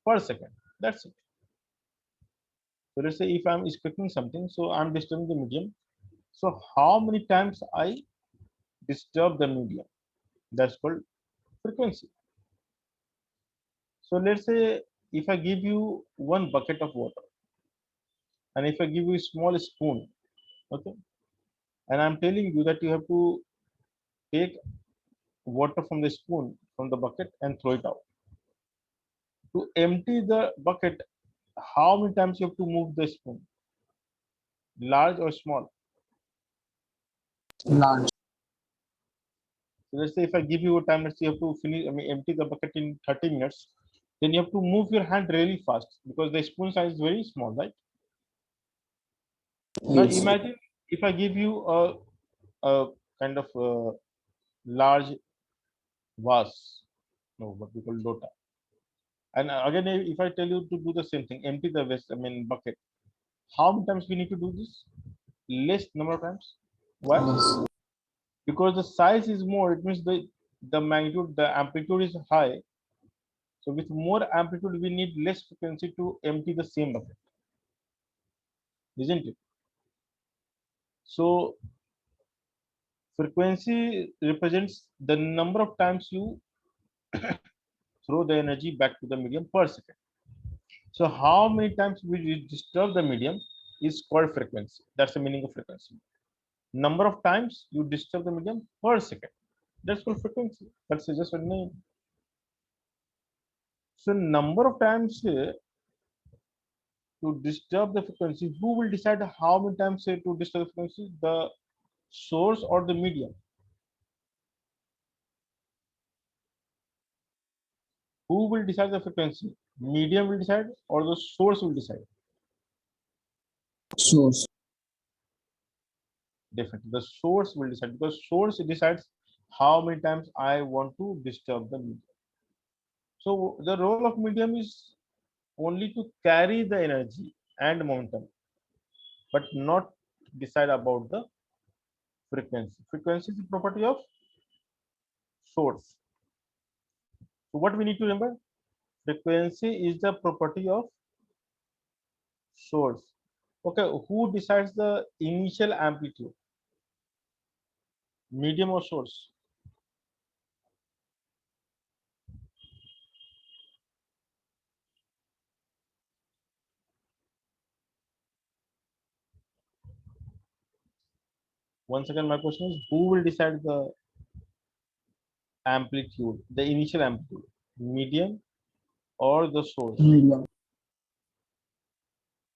per second. That's it. So let's say if I'm expecting something, so I'm disturbing the medium. So how many times I disturb the medium? That's called frequency. So let's say if I give you one bucket of water, and if I give you a small spoon, okay, and I'm telling you that you have to take water from the spoon from the bucket and throw it out. To empty the bucket, how many times you have to move the spoon? Large or small? Large. So let's say if I give you a time, let's say you have to finish, empty the bucket in 30 minutes, then you have to move your hand really fast because the spoon size is very small, right? Now Yes. imagine if I give you a kind of large vase, no, what we call lota. And again, if I tell you to do the same thing, empty the vase, I mean bucket, how many times we need to do this? Less number of times. Why? Yes. Because the size is more, it means the magnitude, the amplitude is high. So with more amplitude, we need less frequency to empty the same bucket, isn't it? So frequency represents the number of times you throw the energy back to the medium per second. So how many times we disturb the medium is called frequency. That's the meaning of frequency. Number of times you disturb the medium per second. That's called frequency. That's just a name. So number of times to disturb the frequency, who will decide how many times to disturb the frequency? The source or the medium? Who will decide the frequency? Medium will decide or the source will decide? Source. Definitely, the source will decide because source decides how many times I want to disturb the medium. So the role of medium is only to carry the energy and momentum, but not decide about the frequency. Frequency is a property of source. So what we need to remember? Frequency is the property of source. Okay, who decides the initial amplitude? Medium or source? Once again, my question is who will decide the amplitude, the initial amplitude? Medium or the source? Medium.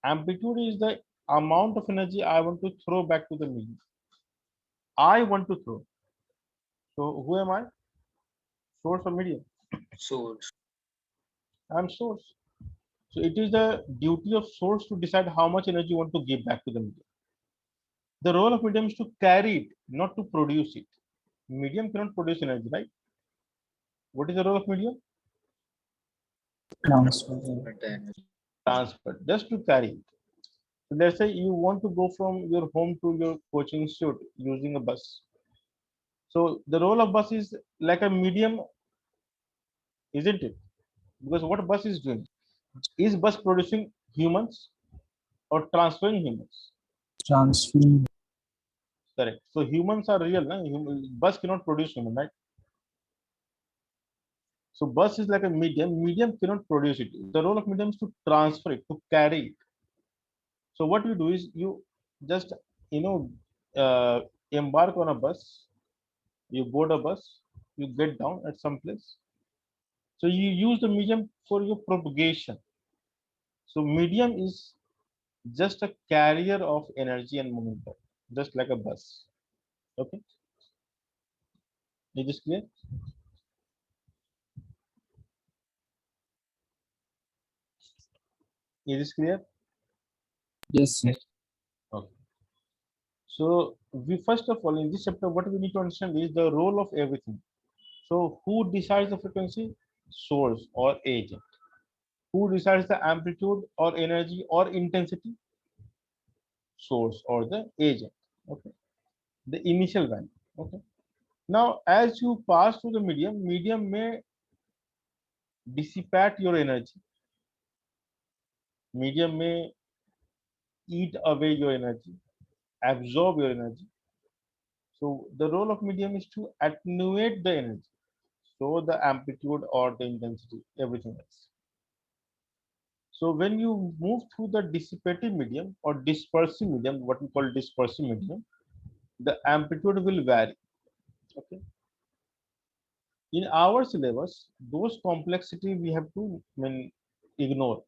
Amplitude is the amount of energy I want to throw back to the medium. I want to throw. So who am I? Source or medium? Source. I'm source. So it is the duty of source to decide how much energy you want to give back to the medium. The role of medium is to carry it, not to produce it. Medium cannot produce energy, right? What is the role of medium? Transfer. Transfer, just to carry it. So let's say you want to go from your home to your coaching institute using a bus. So the role of bus is like a medium, isn't it? Because what bus is doing? Is bus producing humans or transferring humans? Transfer. Correct. So humans are real. Na? Bus cannot produce human, right? So bus is like a medium. Medium cannot produce it. The role of medium is to transfer it, to carry it. So what you do is you just you know embark on a bus. You board a bus. You get down at some place. So you use the medium for your propagation. So medium is just a carrier of energy and momentum, just like a bus. Okay, is this clear? Is this clear? Yes, sir. Okay. So we first of all in this chapter, what we need to understand is the role of everything. So who decides the frequency? Source or agent. Who decides the amplitude or energy or intensity? Source or the agent. Okay. The initial value. Okay. Now, as you pass through the medium, medium may dissipate your energy. Medium may eat away your energy, absorb your energy. So the role of medium is to attenuate the energy. So the amplitude or the intensity, everything else. So when you move through the dissipative medium or dispersive medium, what we call dispersive medium, the amplitude will vary. Okay. In our syllabus, those complexity we have to ignore.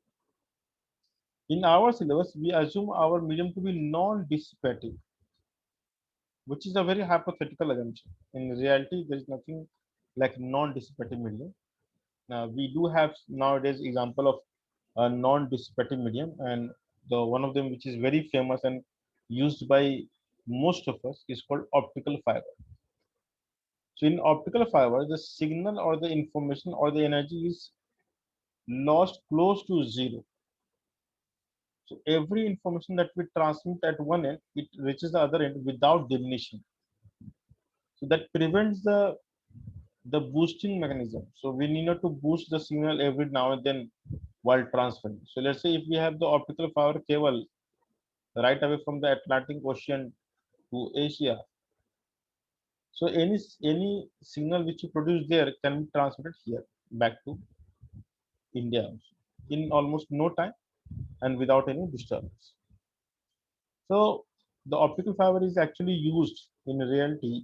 In our syllabus, we assume our medium to be non-dissipative, which is a very hypothetical assumption. In reality, there is nothing like non-dissipative medium. Now, we do have nowadays example of a non-dissipative medium, and the one of them which is very famous and used by most of us is called optical fiber. So in optical fiber, the signal or the information or the energy is lost close to zero. So every information that we transmit at one end, it reaches the other end without diminishing. So that prevents the boosting mechanism. So we need not to boost the signal every now and then while transferring. So let's say if we have the optical fiber cable right away from the Atlantic Ocean to Asia, so any signal which you produce there can be transmitted here back to India also, in almost no time and without any disturbance. So the optical fiber is actually used in reality.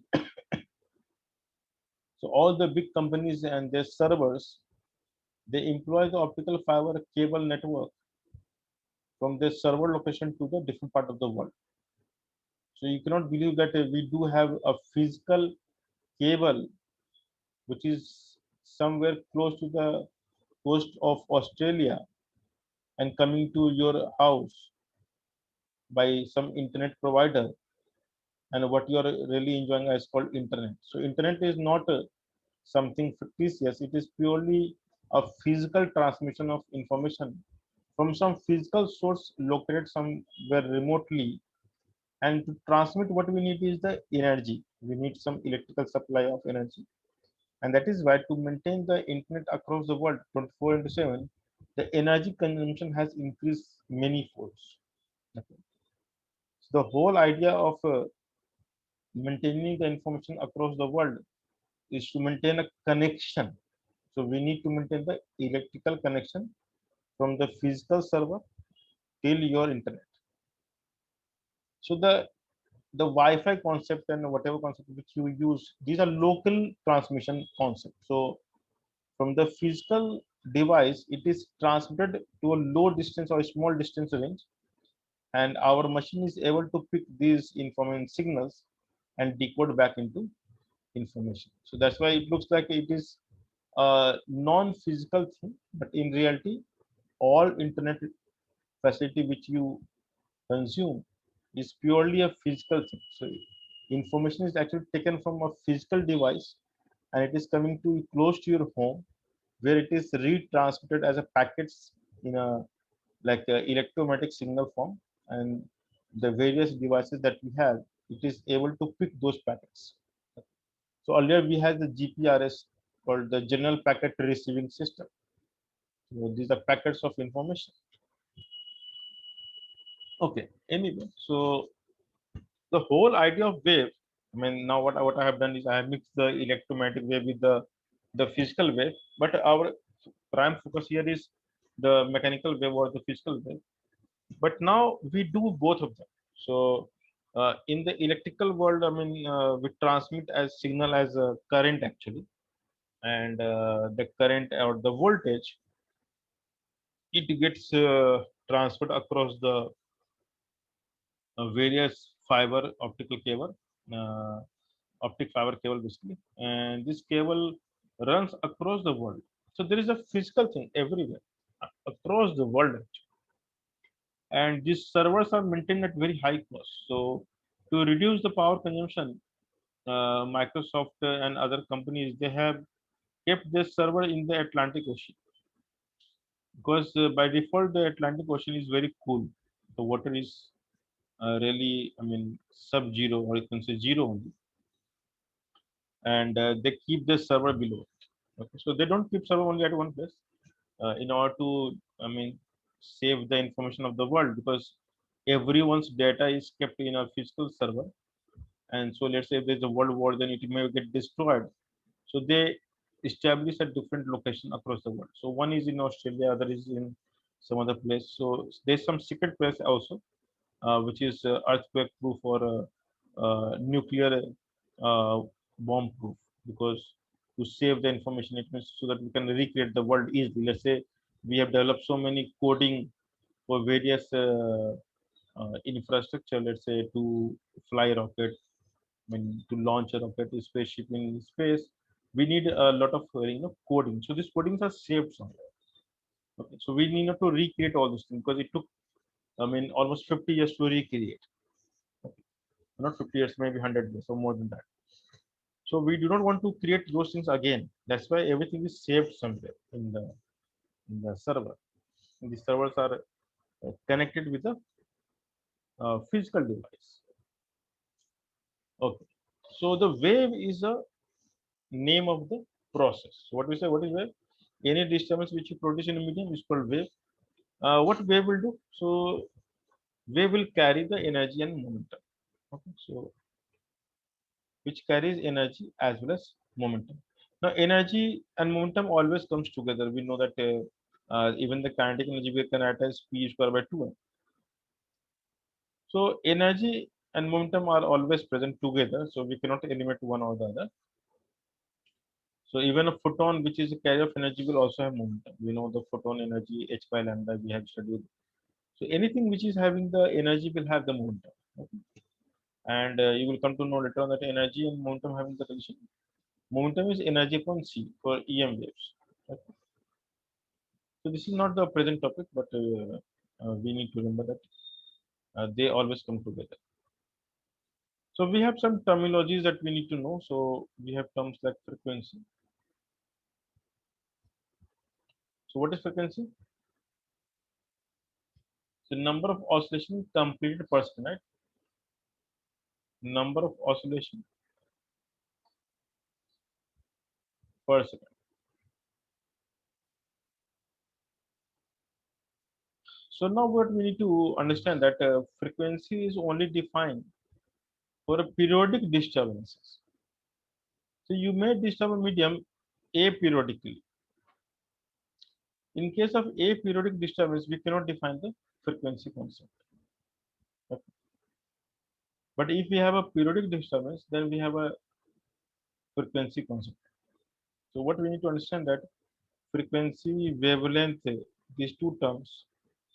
So all the big companies and their servers, they employ the optical fiber cable network from their server location to the different part of the world. So you cannot believe that we do have a physical cable which is somewhere close to the coast of Australia and coming to your house by some internet provider, and what you are really enjoying is called internet. So internet is not something fictitious, it is purely a physical transmission of information from some physical source located somewhere remotely. And to transmit, what we need is the energy. We need some electrical supply of energy. And that is why to maintain the internet across the world 24 into 7, the energy consumption has increased many folds. Okay. So the whole idea of maintaining the information across the world is to maintain a connection. So we need to maintain the electrical connection from the physical server till your internet. So the Wi-Fi concept and whatever concept which you use, these are local transmission concepts. So from the physical device, it is transmitted to a low distance or a small distance range, and our machine is able to pick these information signals and decode back into information. So that's why it looks like it is a non-physical thing, but in reality, all internet facility which you consume is purely a physical thing. So information is actually taken from a physical device and it is coming to close to your home, where it is retransmitted as a packets in a like a electromagnetic signal form, and the various devices that we have, it is able to pick those packets. So earlier we had the GPRS, called the General Packet Receiving System. So these are packets of information. Okay. Anyway, so the whole idea of wave, I mean, now what I have done is I have mixed the electromagnetic wave with the physical wave, but our prime focus here is the mechanical wave or the physical wave. But now we do both of them. So in the electrical world, I mean, we transmit as signal as a current actually, and the current or the voltage, it gets transferred across the various fiber optical cable, uh, optic fiber cable basically, and this cable runs across the world. So there is a physical thing everywhere across the world actually. And these servers are maintained at very high cost. So to reduce the power consumption, Microsoft and other companies, they have kept their server in the Atlantic Ocean, because by default the Atlantic Ocean is very cool. The water is really, I mean, sub-zero, or you can say zero only, and they keep the server below it. Okay, so they don't keep server only at one place in order to, I mean, save the information of the world, because everyone's data is kept in a physical server, and so let's say if there's a world war, then it may get destroyed. So they establish a different location across the world. So one is in Australia, other is in some other place. So there's some secret place also, which is earthquake proof or nuclear uh, bomb proof, because to save the information, it means so that we can recreate the world easily. Let's say we have developed so many coding for various infrastructure, let's say to fly a rocket, I mean, to launch a rocket, a spaceship in space, we need a lot of coding. So these codings are saved somewhere. Okay, so we need not to recreate all this thing, because it took, I mean, almost 50 years to recreate. Okay. Not 50 years, maybe 100 years or more than that. So we do not want to create those things again. That's why everything is saved somewhere in the server. And the servers are connected with a physical device. Okay. So the wave is a name of the process. So what we say, what is wave? Any disturbance which you produce in a medium is called wave. What wave will do? So wave will carry the energy and momentum. Okay. So which carries energy as well as momentum. Now energy and momentum always comes together. We know that even the kinetic energy we can write as p square by 2m. So energy and momentum are always present together. So we cannot eliminate one or the other. So even a photon which is a carrier of energy will also have momentum. We know the photon energy h by lambda we have studied. So anything which is having the energy will have the momentum. Okay. And you will come to know later on that energy and momentum having the relation. Momentum is energy upon c for EM waves. Okay. So this is not the present topic, but we need to remember that they always come together. So we have some terminologies that we need to know. So we have terms like frequency. So what is frequency? So number of oscillations completed per second, right? Number of oscillation per second. So now what we need to understand that frequency is only defined for a periodic disturbances. So you may disturb a medium aperiodically. In case of aperiodic disturbance, we cannot define the frequency concept. Okay. But if we have a periodic disturbance, then we have a frequency concept. So what we need to understand that frequency, wavelength, these two terms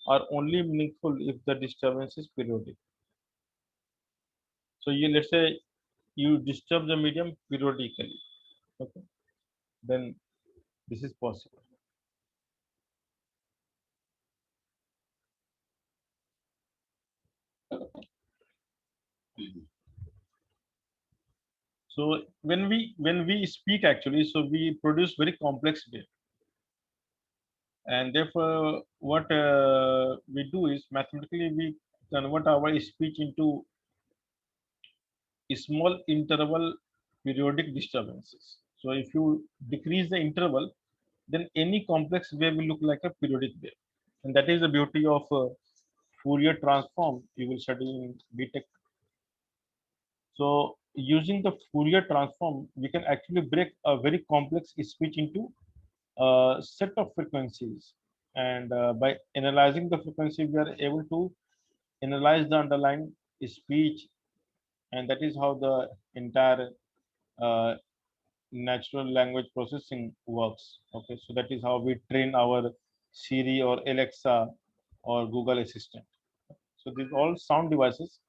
are only meaningful if the disturbance is periodic. So you let's say you disturb the medium periodically, okay, then this is possible. So when we speak actually, so we produce very complex wave, and therefore what we do is mathematically we convert our speech into small interval periodic disturbances. So if you decrease the interval, then any complex wave will look like a periodic wave, and that is the beauty of Fourier transform you will study in BTech. So using the Fourier transform, we can actually break a very complex speech into a set of frequencies, and by analyzing the frequency, we are able to analyze the underlying speech, and that is how the entire uh, natural language processing works. Okay, so that is how we train our Siri or Alexa or Google Assistant. So these all sound devices,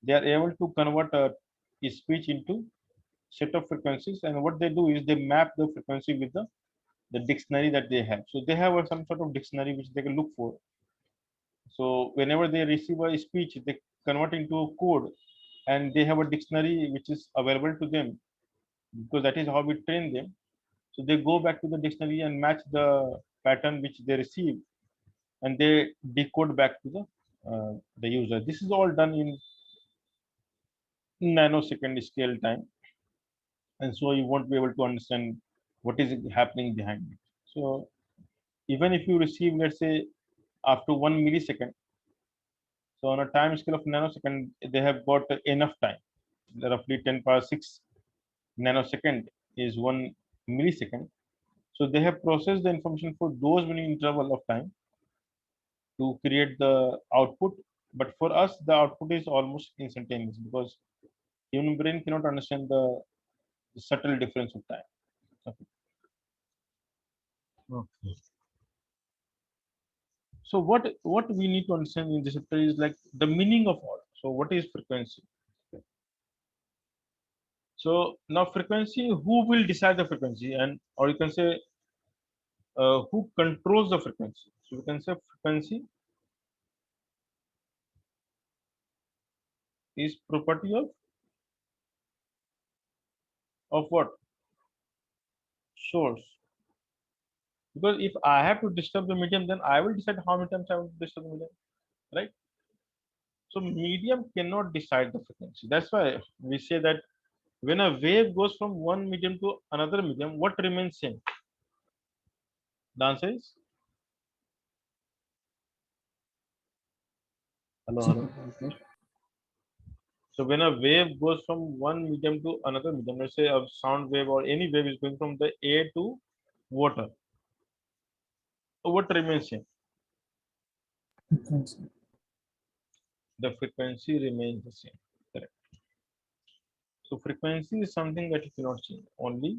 they are able to convert a speech into set of frequencies, and what they do is they map the frequency with the dictionary that they have. So they have some sort of dictionary which they can look for. So whenever they receive a speech, they convert into a code, and they have a dictionary which is available to them, because that is how we train them. So they go back to the dictionary and match the pattern which they receive, and they decode back to the user. This is all done in nanosecond scale time, and so you won't be able to understand what is happening behind it. So even if you receive, let's say, after 1 millisecond, so on a time scale of nanosecond, they have got enough time. Roughly 10 power 6 nanosecond is 1 millisecond. So they have processed the information for those many interval of time to create the output. But for us, the output is almost instantaneous, because human brain cannot understand the subtle difference of time. Okay. Okay. So what we need to understand in this chapter is like the meaning of all. So what is frequency? So now frequency, who will decide the frequency, and or you can say who controls the frequency? So we can say frequency is property of of what? Source. Because if I have to disturb the medium, then I will decide how many times I want to disturb the medium, right? So medium cannot decide the frequency. That's why we say that when a wave goes from one medium to another medium, what remains same? The answer is hello, hello. So when a wave goes from one medium to another medium, let's say a sound wave or any wave is going from the air to water, so what remains same? Frequency. The frequency remains the same. Correct. So frequency is something that you cannot change. Only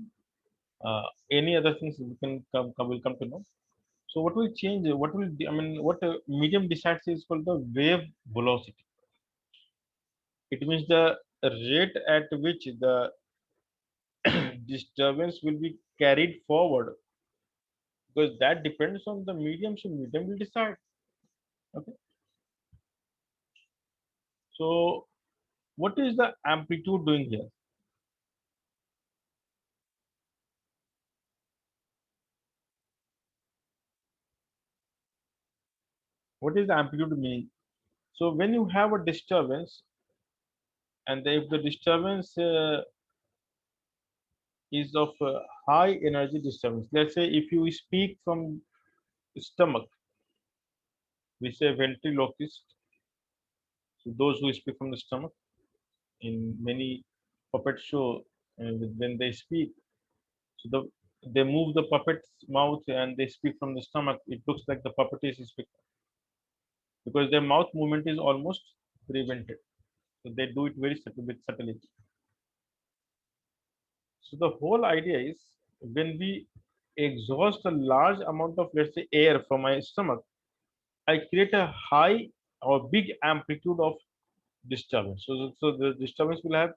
any other things we can will come to know. So what will change? What will I mean? What medium decides is called the wave velocity. It means the rate at which the disturbance will be carried forward, because that depends on the medium. So medium will decide. Okay. So what is the amplitude doing here? What is the amplitude mean? So when you have a disturbance, and if the disturbance is of high energy disturbance, let's say if you speak from stomach, we say ventriloquist. So those who speak from the stomach in many puppet show, when they speak, so they move the puppet's mouth and they speak from the stomach. It looks like the puppet is speaking because their mouth movement is almost prevented. So they do it very subtle, with subtlety. So the whole idea is when we exhaust a large amount of, let's say, air from my stomach, I create a high or big amplitude of disturbance. So the disturbance will have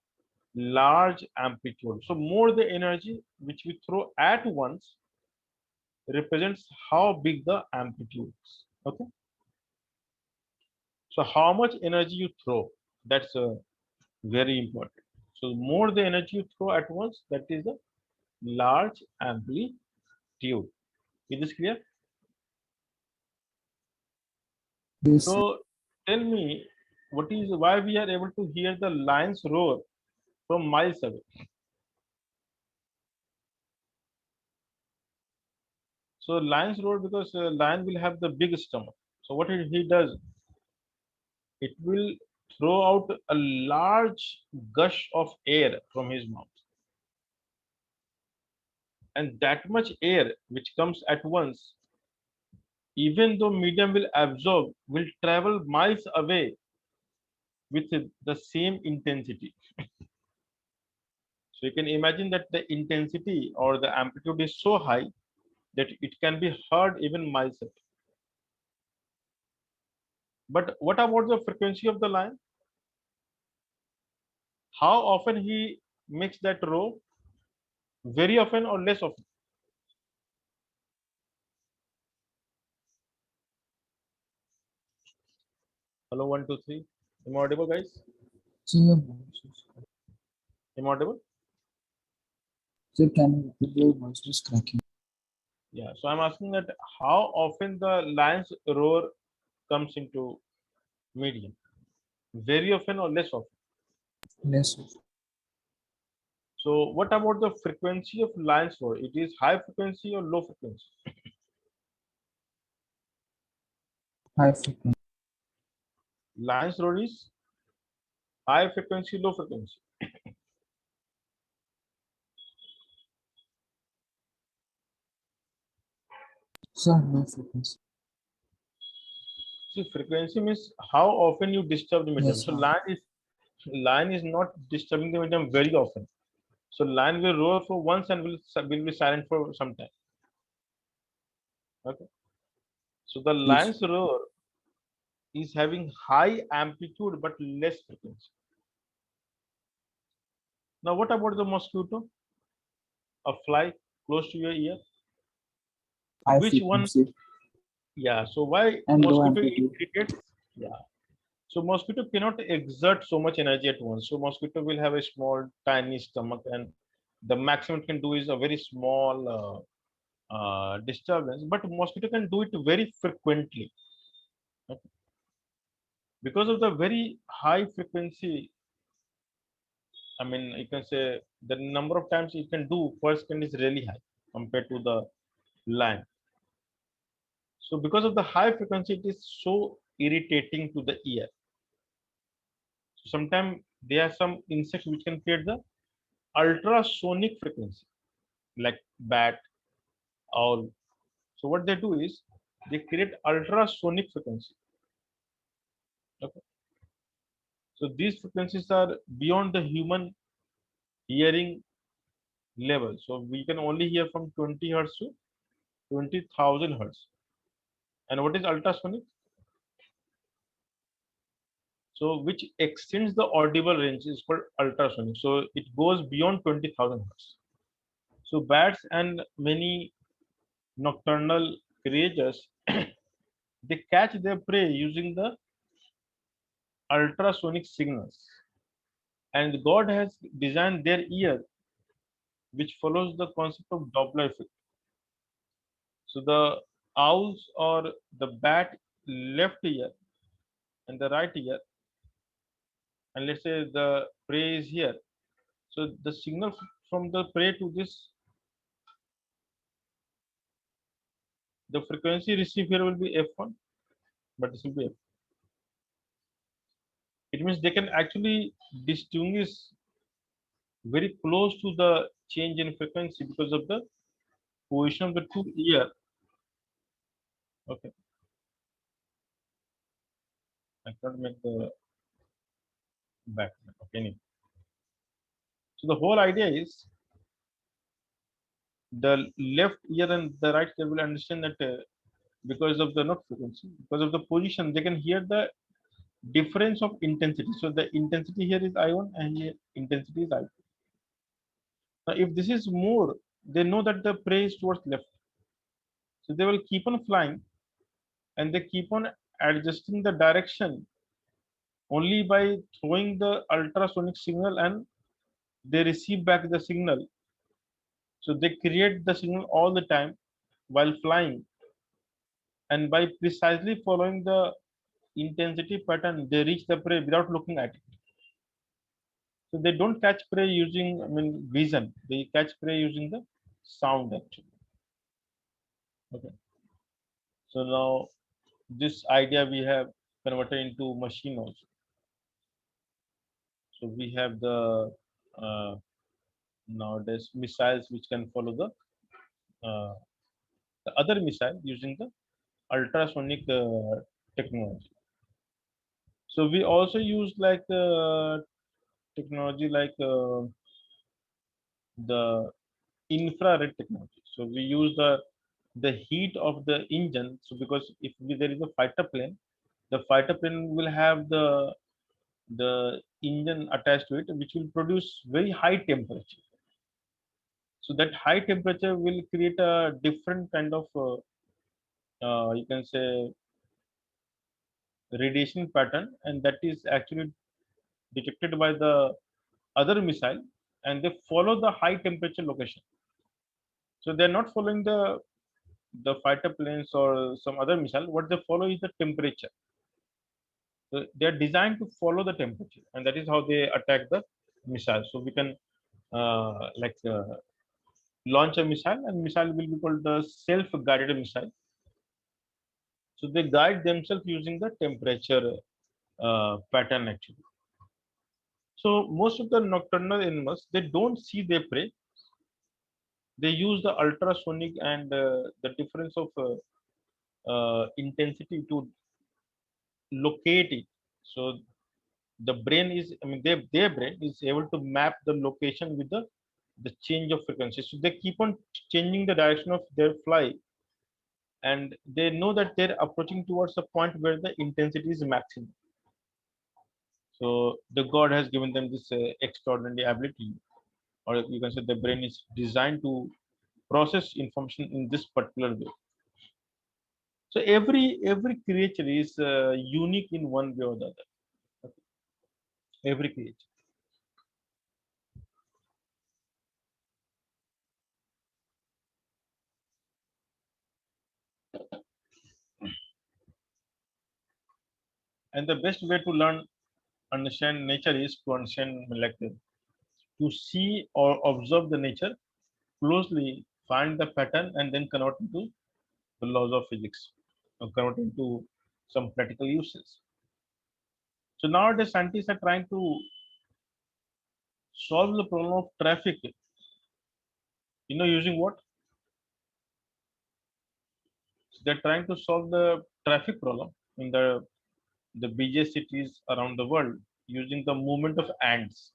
large amplitude. So more the energy which we throw at once represents how big the amplitude is. Okay. So how much energy you throw, that's very important. So more the energy you throw at once, that is the large amplitude. Is this clear? Yes, sir. So tell me, what is why we are able to hear the lions roar from miles away? So lions roar because lion will have the big stomach. So what he does, it will throw out a large gush of air from his mouth. And that much air which comes at once, even though medium will absorb, will travel miles away with the same intensity. So you can imagine that the intensity or the amplitude is so high that it can be heard even miles away. But what about the frequency of the lion? How often he makes that roar? Very often or less often? Hello, 1, 2, 3. Am I audible, guys? So your voice is, Am I audible? so can you repeat, your voice is cracking? Yeah. So I'm asking that how often the lion's roar comes into medium? Very often or less often? Yes, sir. So what about the frequency of lion's roar? It is high frequency or low frequency? High frequency. Lion's roar is high frequency, low frequency. Sir, low frequency. See, frequency means how often you disturb the medium. Yes, So sir. lion is not disturbing the medium very often. So lion will roar for once and will be silent for some time. Okay. So the Yes. lion's roar is having high amplitude but less frequency. Now what about the mosquito? A fly close to your ear? High Which one? frequency Yeah. So why and low mosquito amplitude. irritates? Yeah. So mosquito cannot exert so much energy at once. So mosquito will have a small, tiny stomach, and The maximum it can do is a very small disturbance, but mosquito can do it very frequently. Okay. Because of the very high frequency, I mean, you can say the number of times you can do per second is really high compared to the line. So because of the high frequency, it is so irritating to the ear. So sometimes there are some insects which can create the ultrasonic frequency, like bat, owl. So what they do is they create ultrasonic frequency. Okay. So these frequencies are beyond the human hearing level. So we can only hear from 20 hertz to 20,000 hertz. And what is ultrasonic? So which extends the audible range is called ultrasonic. So it goes beyond 20,000 hertz. So bats and many nocturnal creatures they catch their prey using the ultrasonic signals. And God has designed their ear which follows the concept of Doppler effect. So the owls or the bat left ear and the right ear, and let's say the prey is here. So the signal from the prey to this, the frequency received here will be F1, but this will be F. It means they can actually distinguish very close to the change in frequency because of the position of the two ear. Okay, I can't make the back. Okay, anyway. So the whole idea is the left ear and the right ear will understand that because of the not frequency, because of the position, they can hear the difference of intensity. So the intensity here is I1 and here intensity is I2. Now if this is more, they know that the prey is towards left. So they will keep on flying and they keep on adjusting the direction only by throwing the ultrasonic signal and they receive back the signal. So they create the signal all the time while flying, and by precisely following the intensity pattern, they reach the prey without looking at it. So they don't catch prey using, I mean, vision. They catch prey using the sound actually. Okay. So now this idea we have converted into machine also. So we have uh, nowadays missiles which can follow uh, the other missile using the ultrasonic technology. So we also use like technology like the infrared technology. So we use the heat of the engine. So because if there is a fighter plane, the fighter plane will have the engine attached to it, which will produce very high temperature. So that high temperature will create a different kind of you can say radiation pattern, and that is actually detected by the other missile, and they follow the high temperature location. So they're not following the fighter planes or some other missile. What they follow is the temperature. So they're designed to follow the temperature, and that is how they attack the missile. So we can launch a missile, and missile will be called the self-guided missile. So they guide themselves using the temperature pattern actually. So most of the nocturnal animals they don't see their prey. They use the ultrasonic and the difference of intensity to locate it. So the brain is, I mean, their brain is able to map the location with the change of frequency. So they keep on changing the direction of their fly, and they know that they're approaching towards a point where the intensity is maximum. So the God has given them this extraordinary ability, or you can say the brain is designed to process information in this particular way. So every creature is unique in one way or the other. Every creature. And the best way to learn understand nature is to understand like to see or observe the nature closely, find the pattern, and then convert into the laws of physics, or convert into some practical uses. So nowadays, scientists are trying to solve the problem of traffic. Using what? So they're trying to solve the traffic problem in the busiest cities around the world using the movement of ants,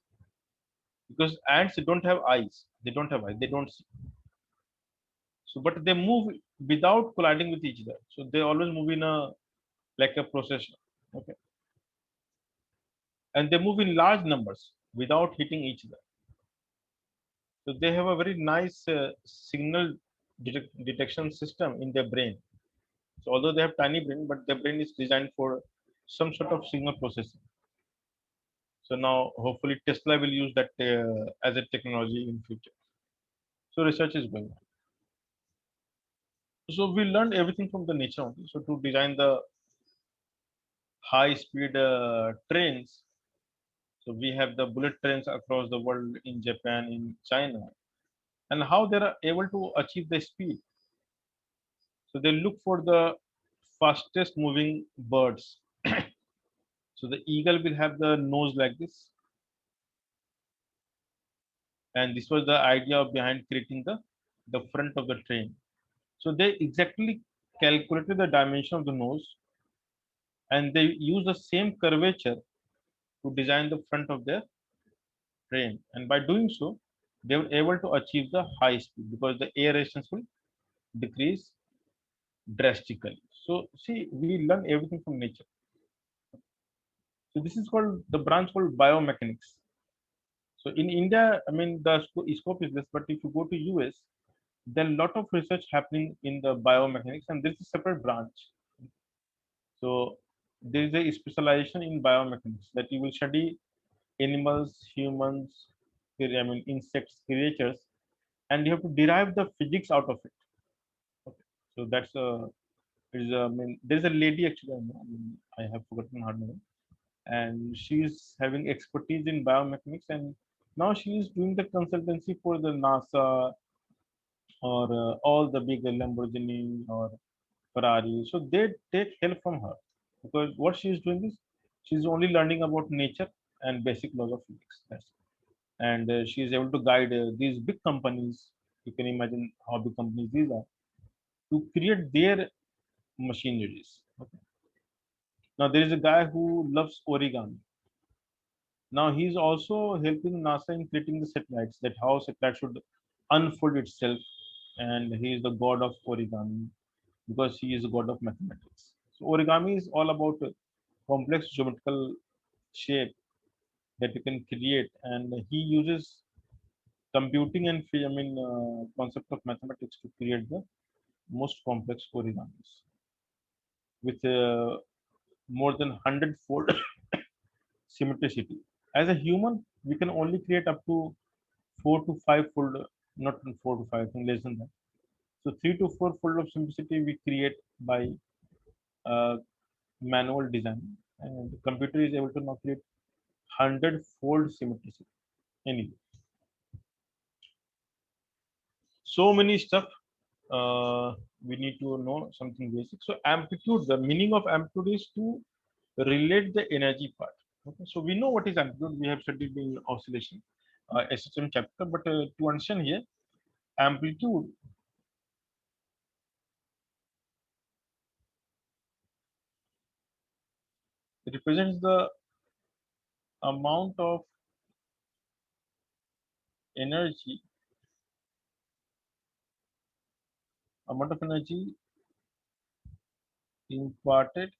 because ants don't have eyes. They don't have eyes. They don't see. So, but they move without colliding with each other. So they always move in a like a procession. Okay, and they move in large numbers without hitting each other. So they have a very nice signal detection system in their brain. So although they have tiny brain, but their brain is designed for some sort of signal processing. So now hopefully Tesla will use that as a technology in future. So research is going on. So we learned everything from the nature only. So to design the high speed trains, so we have the bullet trains across the world in Japan, in China, and how they are able to achieve the speed. So they look for the fastest moving birds. So the eagle will have the nose like this, and this was the idea behind creating the front of the train. So they exactly calculated the dimension of the nose, and they use the same curvature to design the front of their train. And by doing so, they were able to achieve the high speed because the air resistance will decrease drastically. So see, we learn everything from nature. So this is called the branch called biomechanics. So in India, I mean the scope is less, but if you go to US, there are a lot of research happening in the biomechanics, and this is a separate branch. So there is a specialization in biomechanics that you will study animals, humans, I mean insects, creatures, and you have to derive the physics out of it. Okay. So that's a I mean there's a lady actually I have forgotten her name, and she's having expertise in biomechanics, and now she is doing the consultancy for the NASA or all the big Lamborghini or Ferrari. So they take help from her because what she is doing is she's only learning about nature and basic laws of physics. That's it. And she is able to guide these big companies. You can imagine how big companies these are to create their machineries. Okay. Now there is a guy who loves origami. Now he's also helping NASA in creating the satellites, that how satellite should unfold itself, and he is the god of origami because he is a god of mathematics. So origami is all about complex geometrical shape that you can create, and he uses computing and concept of mathematics to create the most complex origamis with more than 100-fold symmetricity. As a human, we can only create up to 4 to 5-fold, not 4 to 5, I think less than that. So 3 to 4 fold of simplicity we create by uh, manual design, and the computer is able to now create 100-fold symmetricity. Anyway, so many stuff we need to know something basic. So amplitude, the meaning of amplitude is to relate the energy part. Okay, so we know what is amplitude. We have studied in oscillation, SSM chapter. But to understand here, amplitude represents the amount of energy, imparted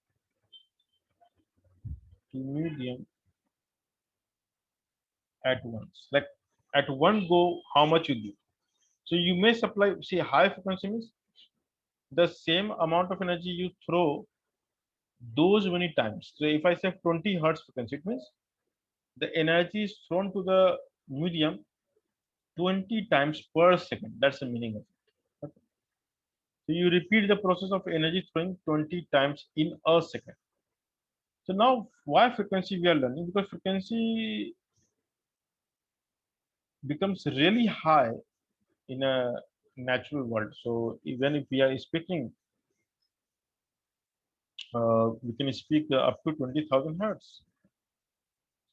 to medium at once. Like at one go, how much you give. So you may supply. See, high frequency means the same amount of energy you throw those many times. So if I say 20 hertz frequency, it means the energy is thrown to the medium 20 times per second. That's the meaning of it. Okay. So you repeat the process of energy throwing 20 times in a second. So now why frequency we are learning? Because frequency becomes really high in a natural world. So even if we are speaking, we can speak up to 20,000 hertz.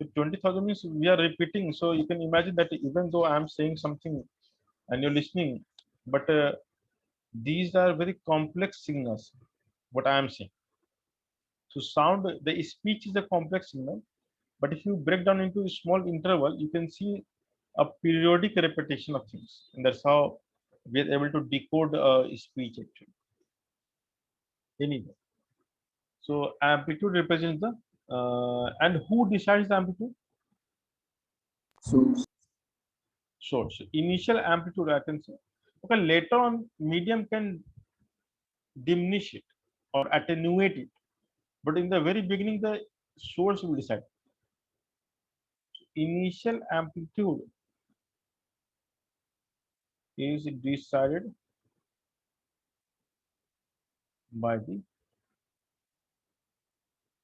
So 20,000 means we are repeating. So you can imagine that even though I am saying something and you're listening, but these are very complex signals, what I am saying. So sound, the speech is a complex signal, but if you break down into a small interval, you can see a periodic repetition of things. And that's how we are able to decode speech actually. Anyway, so amplitude represents the, and who decides the amplitude? So Source. So initial amplitude, I can say. Okay, later on, medium can diminish it or attenuate it. But in the very beginning, the source will decide. Initial amplitude is decided by the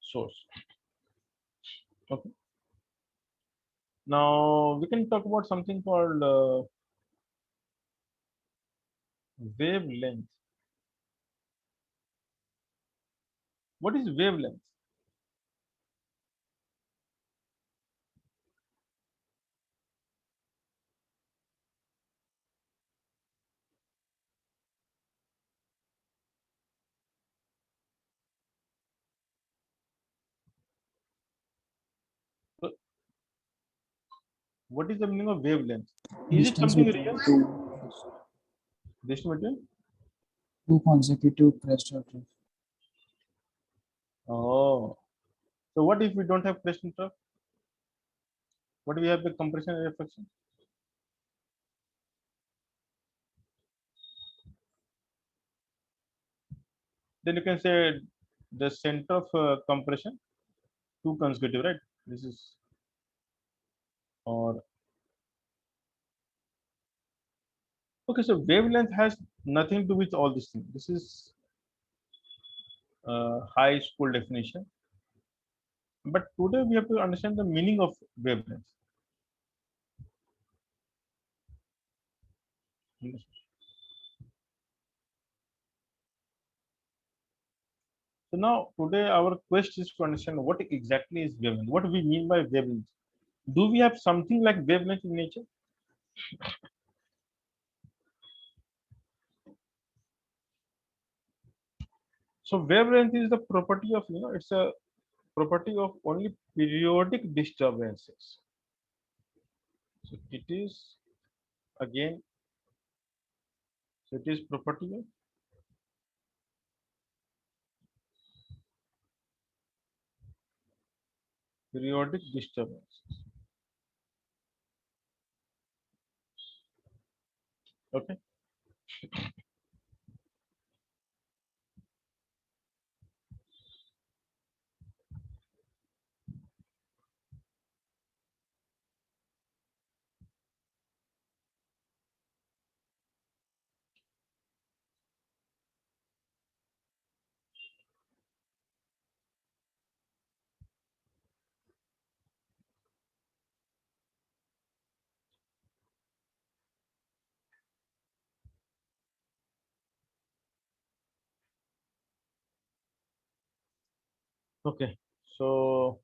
source. Okay. Now we can talk about something called wavelength. What is wavelength? So what is the meaning of wavelength? Is it Distance something between real? Distance between? two consecutive crest or drift. Oh, so what if we don't have crest and trough? What do we have the compression and reflection? Then you can say the center of compression, two consecutive, right? This is, or okay. So wavelength has nothing to do with all these things. This is high school definition. But today we have to understand the meaning of wavelength. So now today our quest is to understand what exactly is wavelength. What do we mean by wavelength? Do we have something like wavelength in nature? So wavelength is the property of, it's a property of only periodic disturbances. So it is again, so it is property of periodic disturbances. Okay. Okay. So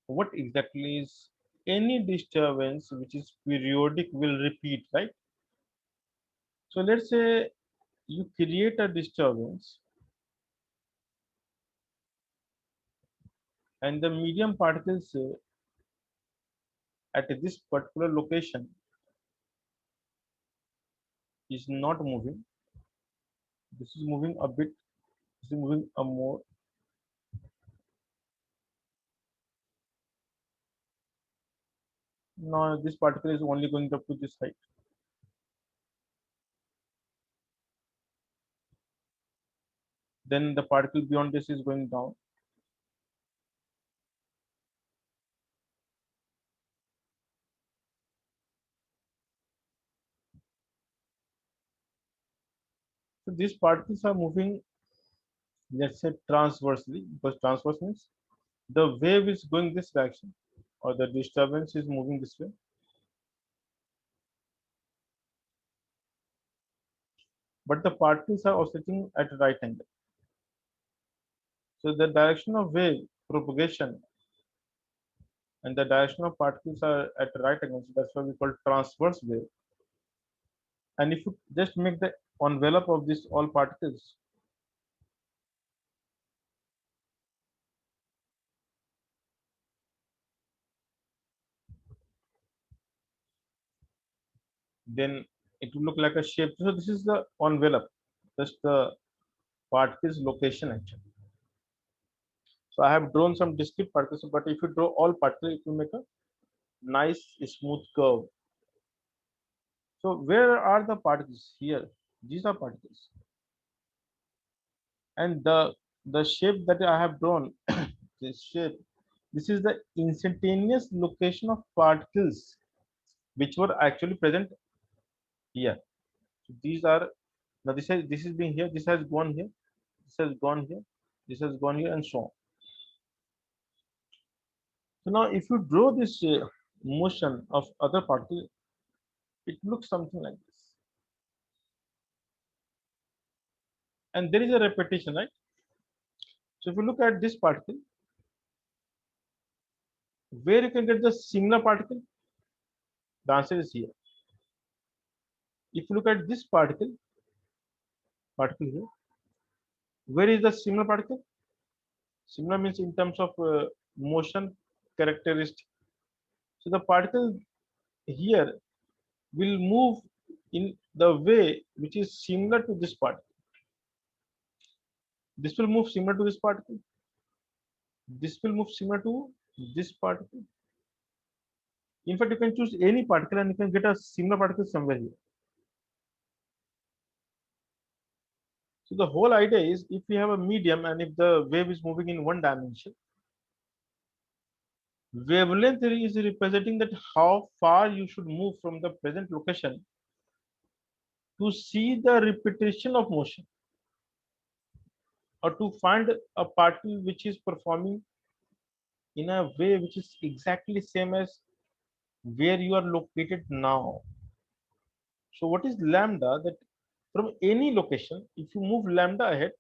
what exactly is any disturbance which is periodic will repeat, right? So let's say you create a disturbance and the medium particles at this particular location is not moving. This is moving a bit, this is moving a more. Now this particle is only going up to this height. Then the particle beyond this is going down. So these particles are moving let's say transversely, because transverse means the wave is going this direction or the disturbance is moving this way. But the particles are oscillating at right angle. So the direction of wave propagation and the direction of particles are at right angle. So that's why we call transverse wave. And if you just make the envelope of this all particles, then it will look like a shape. So this is the envelope, just the particles location actually. So I have drawn some discrete particles, but if you draw all particles, it will make a nice smooth curve. So where are the particles? Here, these are particles, and the shape that I have drawn, this shape, this is the instantaneous location of particles which were actually present here. So these are now this is being here, this has gone here, this has gone here, this has gone here, and so on. So now if you draw this motion of other particle, it looks something like this. And there is a repetition, right? So if you look at this particle, where you can get the similar particle, the answer is here. If you look at this particle here, where is the similar particle? Similar means in terms of motion characteristic. So the particle here will move in the way which is similar to this particle. This will move similar to this particle. This will move similar to this particle. In fact, you can choose any particle and you can get a similar particle somewhere here. So the whole idea is if we have a medium and if the wave is moving in one dimension, wavelength is representing that how far you should move from the present location to see the repetition of motion or to find a particle which is performing in a way which is exactly same as where you are located now. So what is lambda? That from any location, if you move lambda ahead,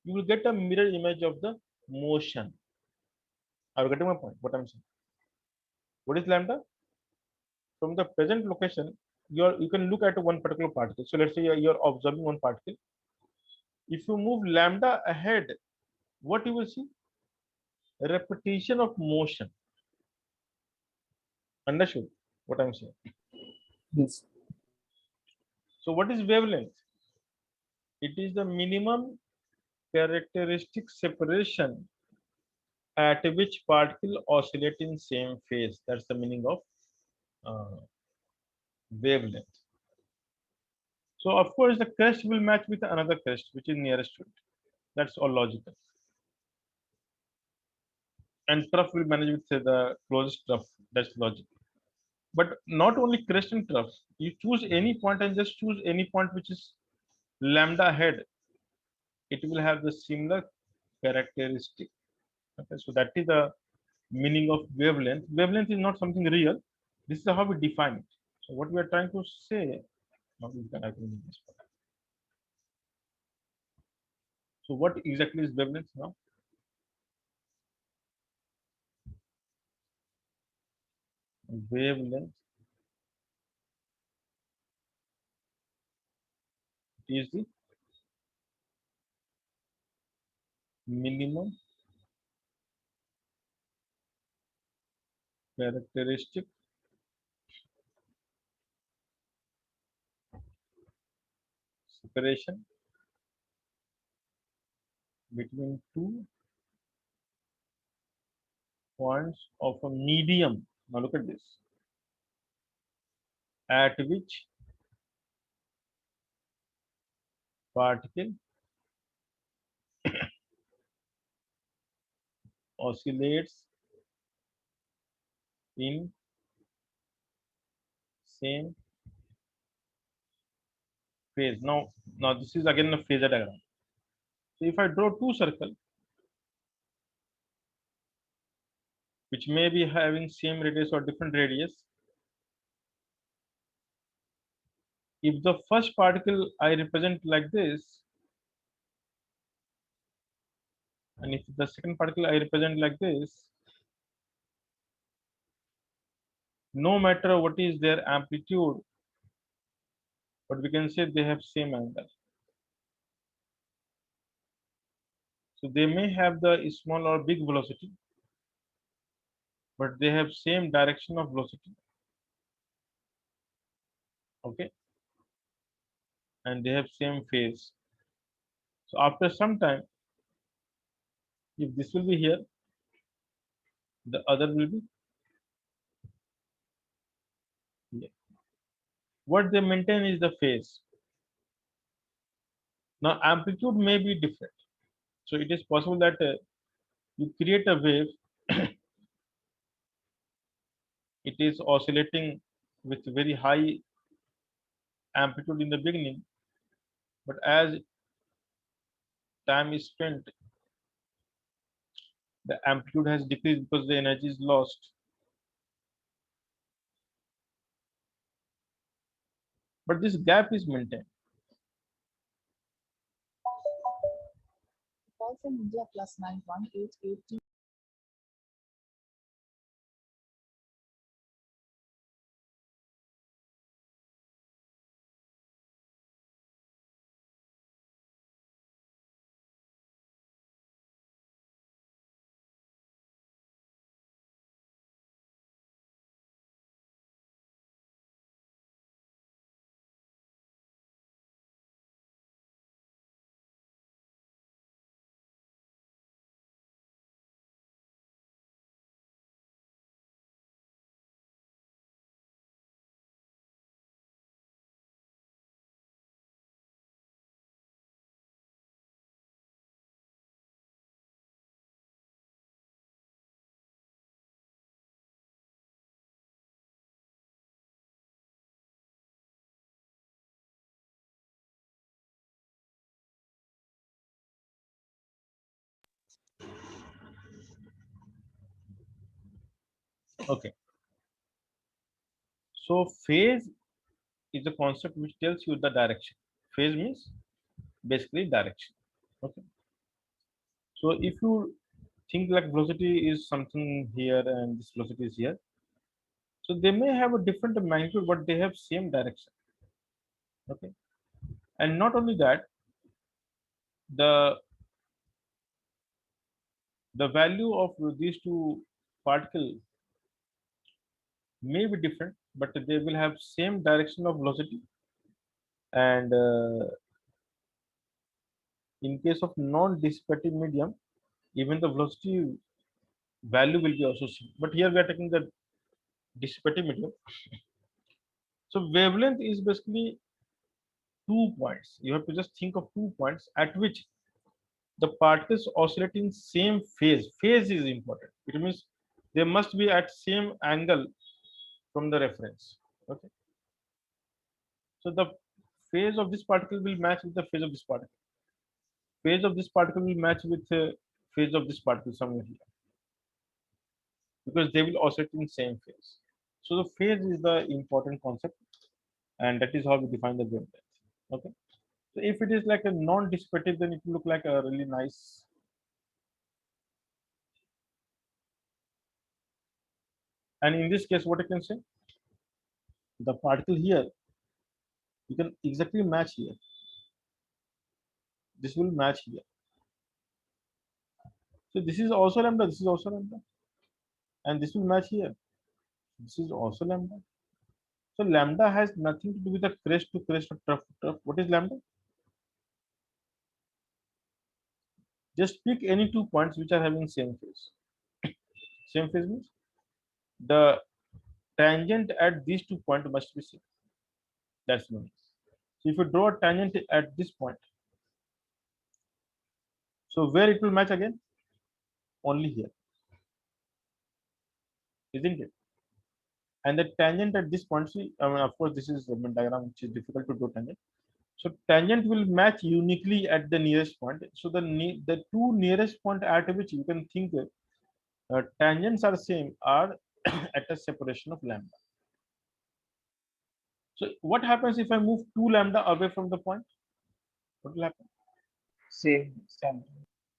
you will get a mirror image of the motion. Are you getting my point? What I'm saying? What is lambda? From the present location, you can look at one particular particle. So let's say you're observing one particle. If you move lambda ahead, what you will see? Repetition of motion. Understood what I'm saying? Yes. So what is wavelength? It is the minimum characteristic separation at which particle oscillate in same phase. That's the meaning of wavelength. So of course the crest will match with another crest which is nearest to it. That's all logical. And trough will manage with the closest trough. That's logic. But not only crest and trough. You choose any point and just choose any point which is lambda ahead. It will have the similar characteristic. Okay, so that is the meaning of wavelength. Wavelength is not something real. This is how we define it. So what we are trying to say. Now we can actually make this. So what exactly is wavelength now? Wavelength is the minimum characteristic separation between two points of a medium. Now look at this. At which particle oscillates in same phase. Now this is again a phasor diagram. So if I draw two circles, which may be having same radius or different radius, if the first particle I represent like this, and if the second particle I represent like this, no matter what is their amplitude, but we can say they have same angle. So they may have the small or big velocity, but they have same direction of velocity. Okay, and they have same phase. So after some time, if this will be here, the other will be here. What they maintain is the phase. Now amplitude may be different. So it is possible that you create a wave, it is oscillating with very high amplitude in the beginning, but as time is spent, the amplitude has decreased because the energy is lost. But this gap is maintained. Call from India +9188. Okay. So phase is a concept which tells you the direction. Phase means basically direction. Okay. So if you think like velocity is something here and this velocity is here, so they may have a different magnitude, but they have same direction. Okay. And not only that, the the value of these two particles may be different, but they will have same direction of velocity. And in case of non-dissipative medium, even the velocity value will be also same. But here we are taking the dissipative medium. So wavelength is basically 2 points. You have to just think of 2 points at which the particles oscillate in same phase. Phase is important. It means they must be at same angle from the reference. Okay. So the phase of this particle will match with the phase of this particle. Phase of this particle will match with the phase of this particle somewhere here, because they will oscillate in same phase. So the phase is the important concept, and that is how we define the wavelength. Okay. So if it is like a non-dissipative, then it will look like a really nice. And in this case, what I can say, the particle here, you can exactly match here. This will match here. So this is also lambda, this is also lambda. And this will match here. This is also lambda. So lambda has nothing to do with the crest to crest or trough to trough. What is lambda? Just pick any 2 points which are having same phase. Same phase means the tangent at these 2 points must be same. That's known. So if you draw a tangent at this point, so where it will match again? Only here, isn't it? And the tangent at this point, see, I mean, of course, this is a diagram which is difficult to draw tangent. So tangent will match uniquely at the nearest point. So the two nearest point at which you can think tangents are same are at a separation of lambda. So what happens if I move 2 lambda away from the point? What will happen? Same.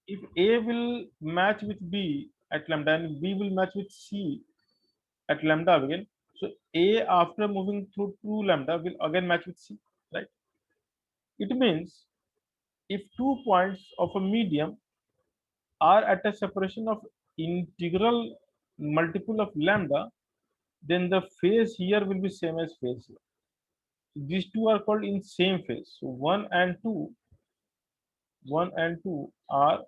If A will match with B at lambda and B will match with C at lambda again, so A after moving through 2 lambda will again match with C, right? It means if 2 points of a medium are at a separation of integral multiple of lambda, then the phase here will be same as phase here. These two are called in same phase. So 1 and 2 are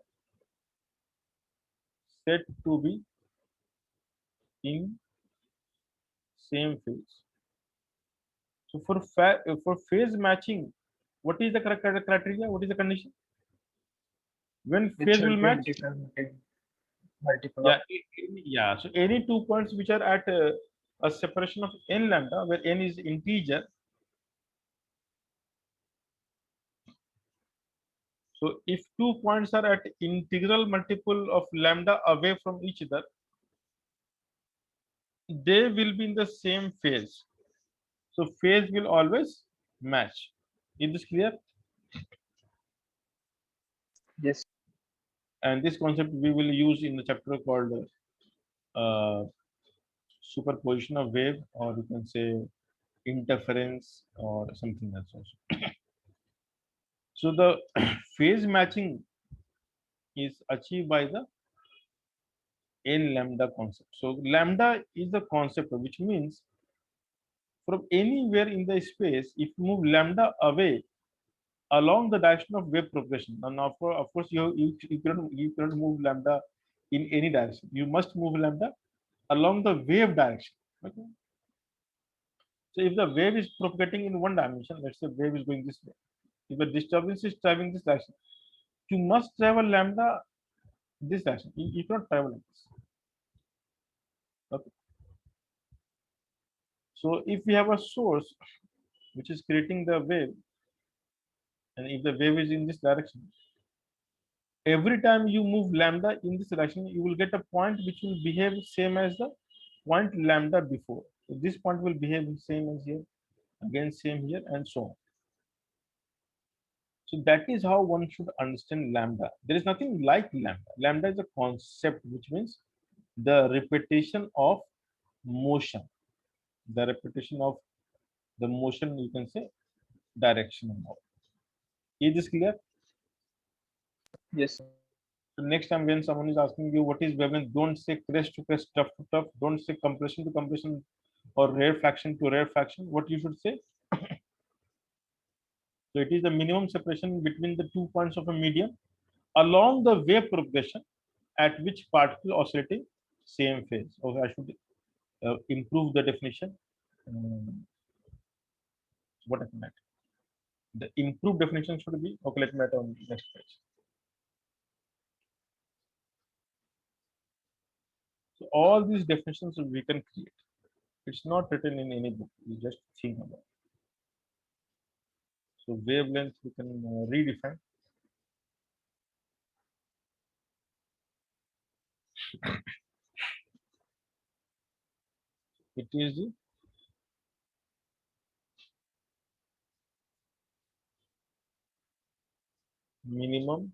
said to be in same phase. So for phase matching, what is the criteria? What is the condition? When It phase will should be match? multiple Yeah, of yeah. So any 2 points which are at a separation of n lambda, where n is integer. So if 2 points are at integral multiple of lambda away from each other, they will be in the same phase. So phase will always match. Is this clear? yes. And this concept we will use in the chapter called uh, superposition of wave, or you can say interference or something else also. So the phase matching is achieved by the n lambda concept. So lambda is the concept, which means from anywhere in the space, if you move lambda away along the direction of wave progression, and of course you cannot move lambda in any direction. You must move lambda along the wave direction. Okay. So if the wave is propagating in one dimension, let's say wave is going this way. If the disturbance is traveling this direction, you must travel lambda this direction. You cannot travel like this. Okay. So if we have a source which is creating the wave, and if the wave is in this direction, every time you move lambda in this direction, you will get a point which will behave same as the point lambda before. So this point will behave same as here, again same here, and so on. So that is how one should understand lambda. There is nothing like lambda. Lambda is a concept, which means the repetition of motion. The repetition of the motion, you can say direction and all. Is this clear? Yes. So next time when someone is asking you what is wavelength, don't say crest to crest, tuft to tuft, don't say compression to compression or rarefaction to rarefaction. What you should say? So it is the minimum separation between the 2 points of a medium along the wave propagation at which particle oscillating same phase. Okay, I should improve the definition. What I meant. The improved definition should be, okay, let me write on next page. So all these definitions we can create. It's not written in any book. You just think about it. So wavelength we can redefine. It is the minimum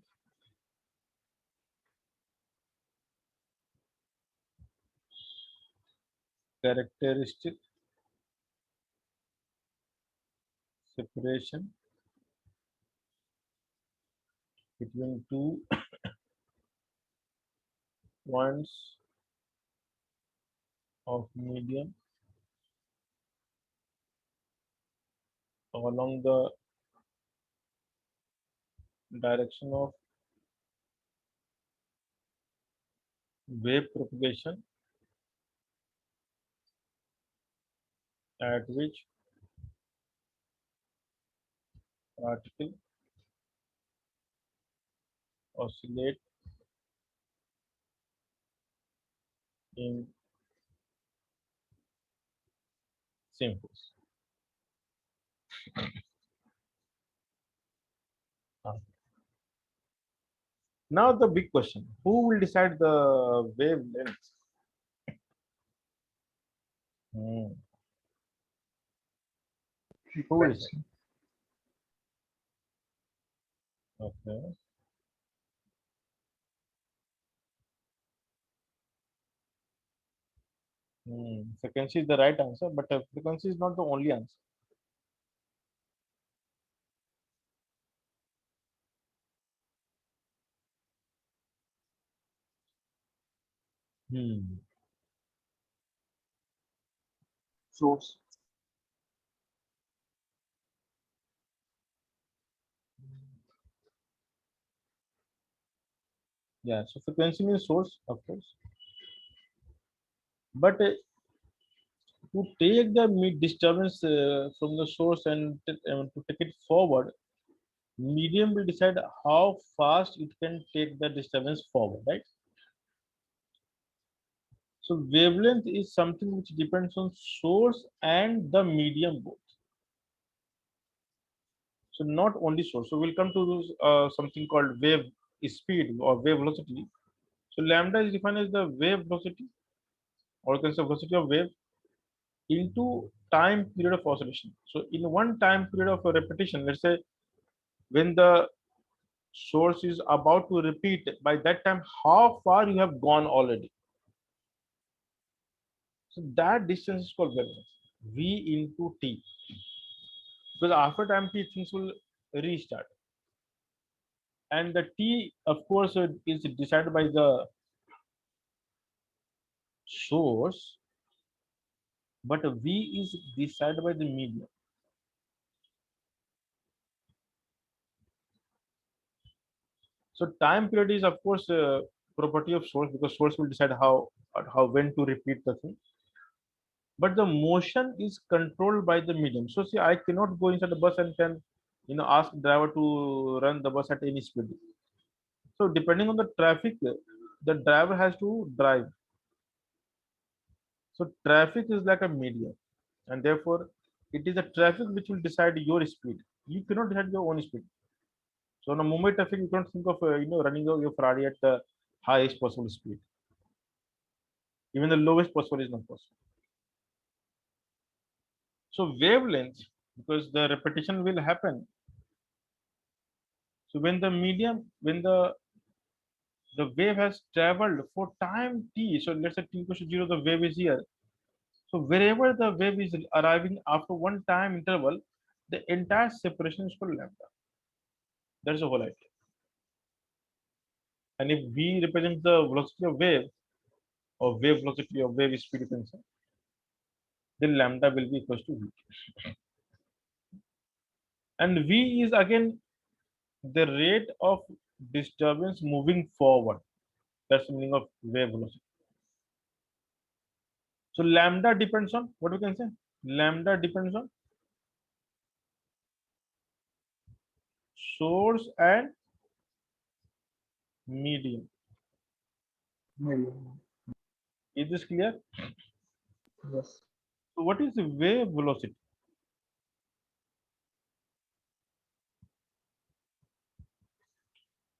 characteristic separation between 2 points of medium along the direction of wave propagation at which particle oscillate in same phase. Now the big question: who will decide the wavelength? Hmm. Who will decide? Frequency. Okay. Frequency is the right answer, but frequency is not the only answer. Hmm. Source. Yeah. So frequency means source, of course, but to take the disturbance from the source and to take it forward, medium will decide how fast it can take the disturbance forward, right? So wavelength is something which depends on source and the medium both. So not only source. So we'll come to something called wave speed or wave velocity. So lambda is defined as the wave velocity, or you can say velocity of wave into time period of oscillation. So in one time period of a repetition, let's say when the source is about to repeat, by that time how far you have gone already. So that distance is called wavelength, v into t, because after time t things will restart, and the t of course is decided by the source, but v is decided by the medium. So time period is of course a property of source, because source will decide how when to repeat the thing, but the motion is controlled by the medium. So see, I cannot go inside the bus and can ask driver to run the bus at any speed. So depending on the traffic, the driver has to drive. So traffic is like a medium, and therefore it is the traffic which will decide your speed. You cannot decide your own speed. So in a Mumbai traffic, you can't think of running your Ferrari at the highest possible speed. Even the lowest possible is not possible. So wavelength, because the repetition will happen. So when the wave has traveled for time t, so let's say t equals to 0, the wave is here. So wherever the wave is arriving after one time interval, the entire separation is called lambda. That's the whole idea. And if v represents the velocity of wave, or wave velocity, or wave speed, you can say, then lambda will be equals to v. And v is again the rate of disturbance moving forward. That's the meaning of wave velocity. So lambda depends on what we can say. Lambda depends on source and medium. Million. Is this clear? Yes. So what is the wave velocity?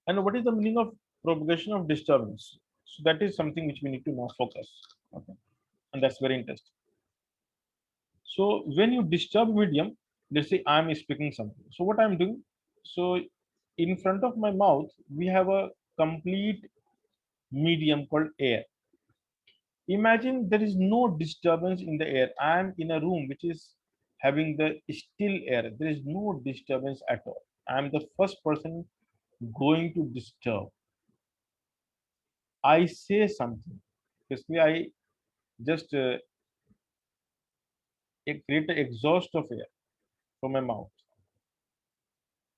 And what is the meaning of propagation of disturbance? So that is something which we need to now focus. Okay. And that's very interesting. So when you disturb medium, let's say I'm speaking something. So what I'm doing, so in front of my mouth, we have a complete medium called air. Imagine there is no disturbance in the air. I'm in a room which is having the still air. There is no disturbance at all. I'm the first person going to disturb. I say something. Basically, I just create an exhaust of air from my mouth.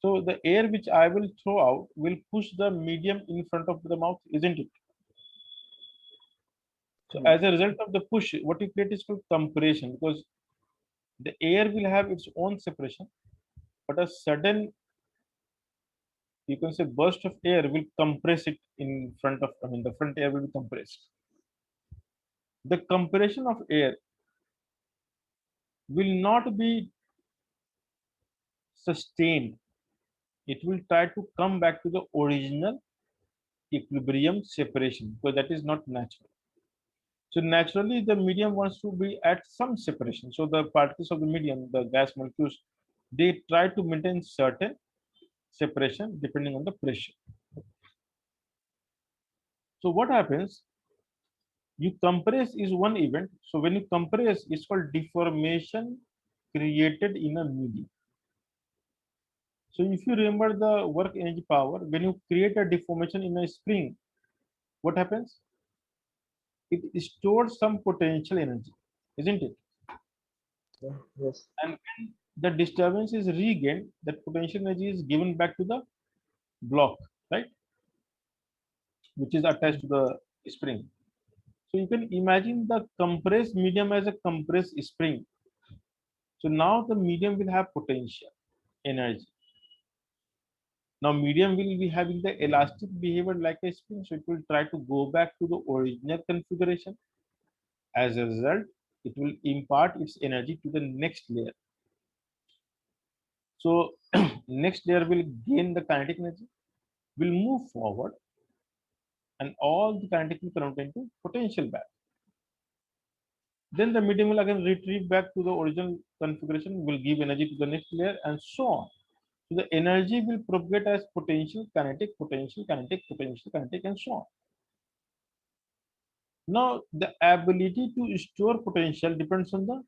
So the air which I will throw out will push the medium in front of the mouth, isn't it? So Hmm. as a result of the push, what you create is called compression, because the air will have its own separation, but a sudden, you can say, burst of air will compress it in front of, I mean, the front air will be compressed. The compression of air will not be sustained. It will try to come back to the original equilibrium separation, because that is not natural. So naturally, the medium wants to be at some separation. So the particles of the medium, the gas molecules, they try to maintain certain separation depending on the pressure. So what happens? You compress is one event. So when you compress, it's called deformation created in a medium. So if you remember the work energy power, when you create a deformation in a spring, what happens? It stores some potential energy, isn't it? Yes. And when the disturbance is regained, that potential energy is given back to the block, right? Which is attached to the spring. So you can imagine the compressed medium as a compressed spring. So now the medium will have potential energy. Now medium will be having the elastic behavior like a spring, so it will try to go back to the original configuration. As a result, it will impart its energy to the next layer. So next layer will gain the kinetic energy, will move forward, and all the kinetic will convert into potential back. Then the medium will again retrieve back to the original configuration, will give energy to the next layer, and so on. So the energy will propagate as potential, kinetic, potential, kinetic, potential, kinetic, and so on. Now, the ability to store potential depends on the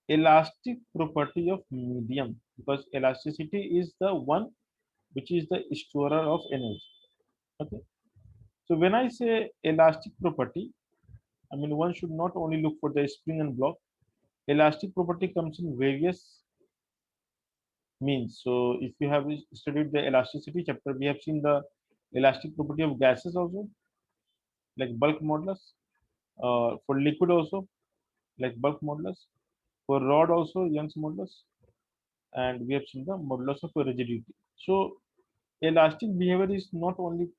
elastic property of medium, because elasticity is the one which is the storer of energy. Okay. So when I say elastic property, I mean one should not only look for the spring and block. Elastic property comes in various means. So if you have studied the elasticity chapter, we have seen the elastic property of gases also, like bulk modulus. For liquid also, like bulk modulus. For rod also, Young's modulus. And we have seen the modulus of rigidity. So elastic behavior is not only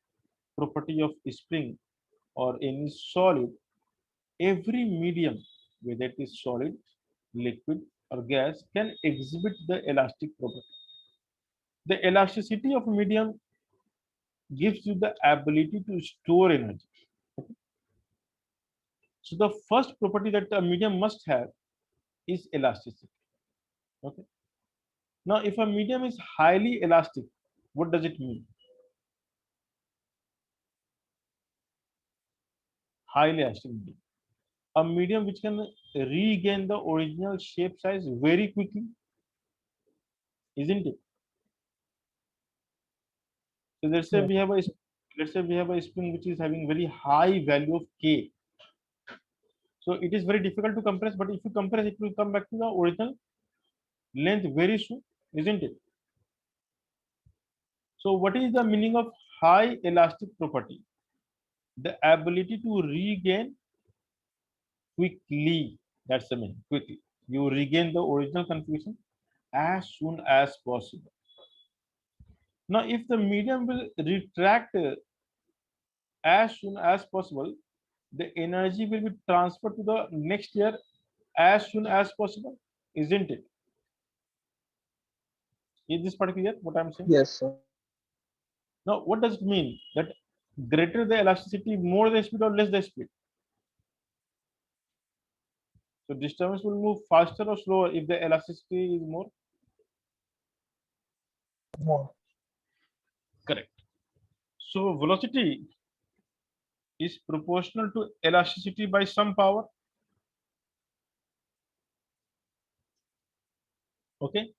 property of spring or any solid. Every medium, whether it is solid, liquid, or gas, can exhibit the elastic property. The elasticity of medium gives you the ability to store energy. Okay. So the first property that a medium must have is elasticity. Okay. Now, if a medium is highly elastic, what does it mean? Highly elastic medium. A medium which can regain the original shape size very quickly, isn't it? So Yeah. let's say we have a spring which is having very high value of K. So it is very difficult to compress, but if you compress, it will come back to the original length very soon, isn't it? So what is the meaning of high elastic property? The ability to regain quickly. That's the meaning. Quickly. You regain the original configuration as soon as possible. Now, if the medium will retract as soon as possible, the energy will be transferred to the next layer as soon as possible, isn't it? Is this part clear? What I'm saying? Yes, sir. Now, what does it mean? That greater the elasticity, more the speed or less the speed? So disturbance will move faster or slower if the elasticity is more? More. Correct. So velocity is proportional to elasticity by some power. Okay.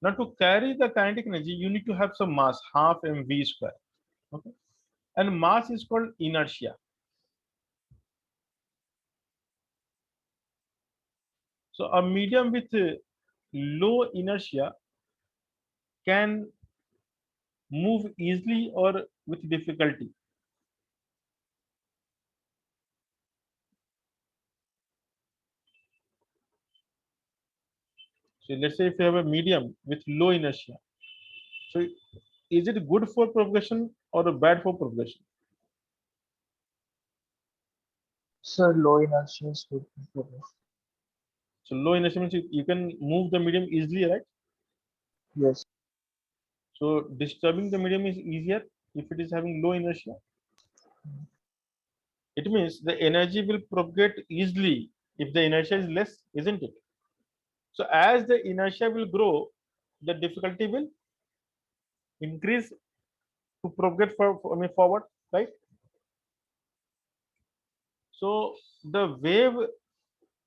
Now to carry the kinetic energy, you need to have some mass, half mv square. Okay. And mass is called inertia. So a medium with low inertia can move easily or with difficulty. So let's say if you have a medium with low inertia, so is it good for propagation or bad for propagation? Sir, low inertia is good for this. So low inertia means you can move the medium easily, right? Yes. So disturbing the medium is easier if it is having low inertia. It means the energy will propagate easily if the inertia is less, isn't it? So as the inertia will grow, the difficulty will increase to propagate forward, right? So the wave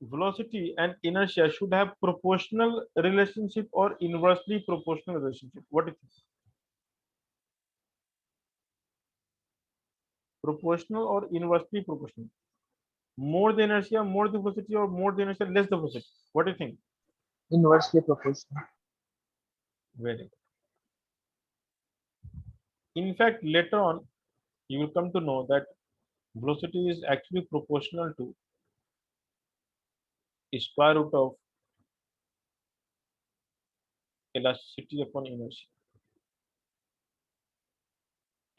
velocity and inertia should have proportional relationship or inversely proportional relationship. What do you think? Proportional or inversely proportional? More the inertia, more the velocity, or more the inertia, less the velocity? What do you think? Inversely proportional. Very good. In fact, later on, you will come to know that velocity is actually proportional to square root of elasticity upon inertia.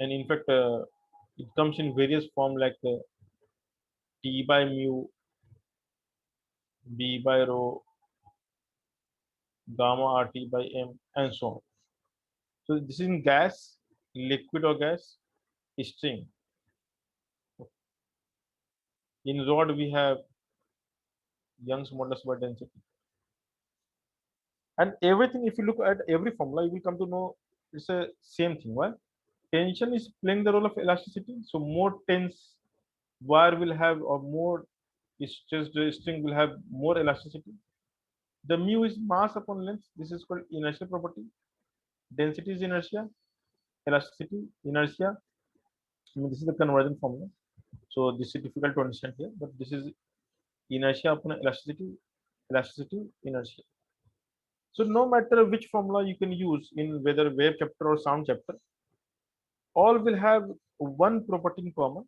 And in fact, it comes in various form like T by mu, B by rho, gamma RT by M, and so on. So this is in gas, liquid or gas, string. In rod, we have Young's modulus by density. And everything, if you look at every formula, you will come to know it's a same thing. Why? Tension is playing the role of elasticity. So more tense wire will have, or more stressed string will have more elasticity. The mu is mass upon length. This is called inertial property. Density is inertia, elasticity, inertia. I mean, this is the conversion formula. So this is difficult to understand here, but this is inertia upon elasticity, elasticity, inertia. So no matter which formula you can use in whether wave chapter or sound chapter, all will have one property in common,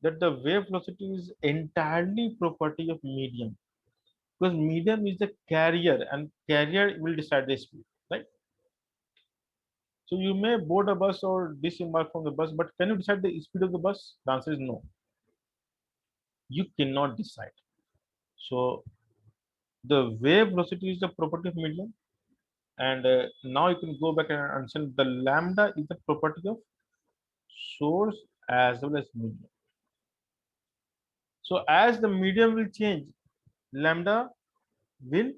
that the wave velocity is entirely property of medium, because medium is the carrier and carrier will decide the speed, right? So you may board a bus or disembark from the bus, but can you decide the speed of the bus? The answer is no. You cannot decide. So the wave velocity is the property of medium, and now you can go back and understand the lambda is the property of source as well as medium. So as the medium will change, lambda will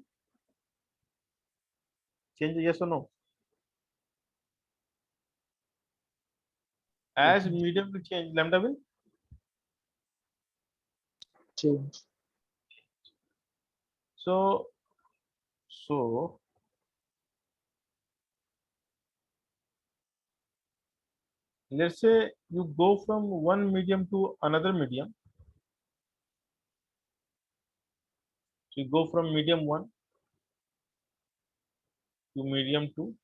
change, yes or no? As medium will change, lambda will. Change. So let's say you go from one medium to another medium. So you go from medium 1 to medium 2.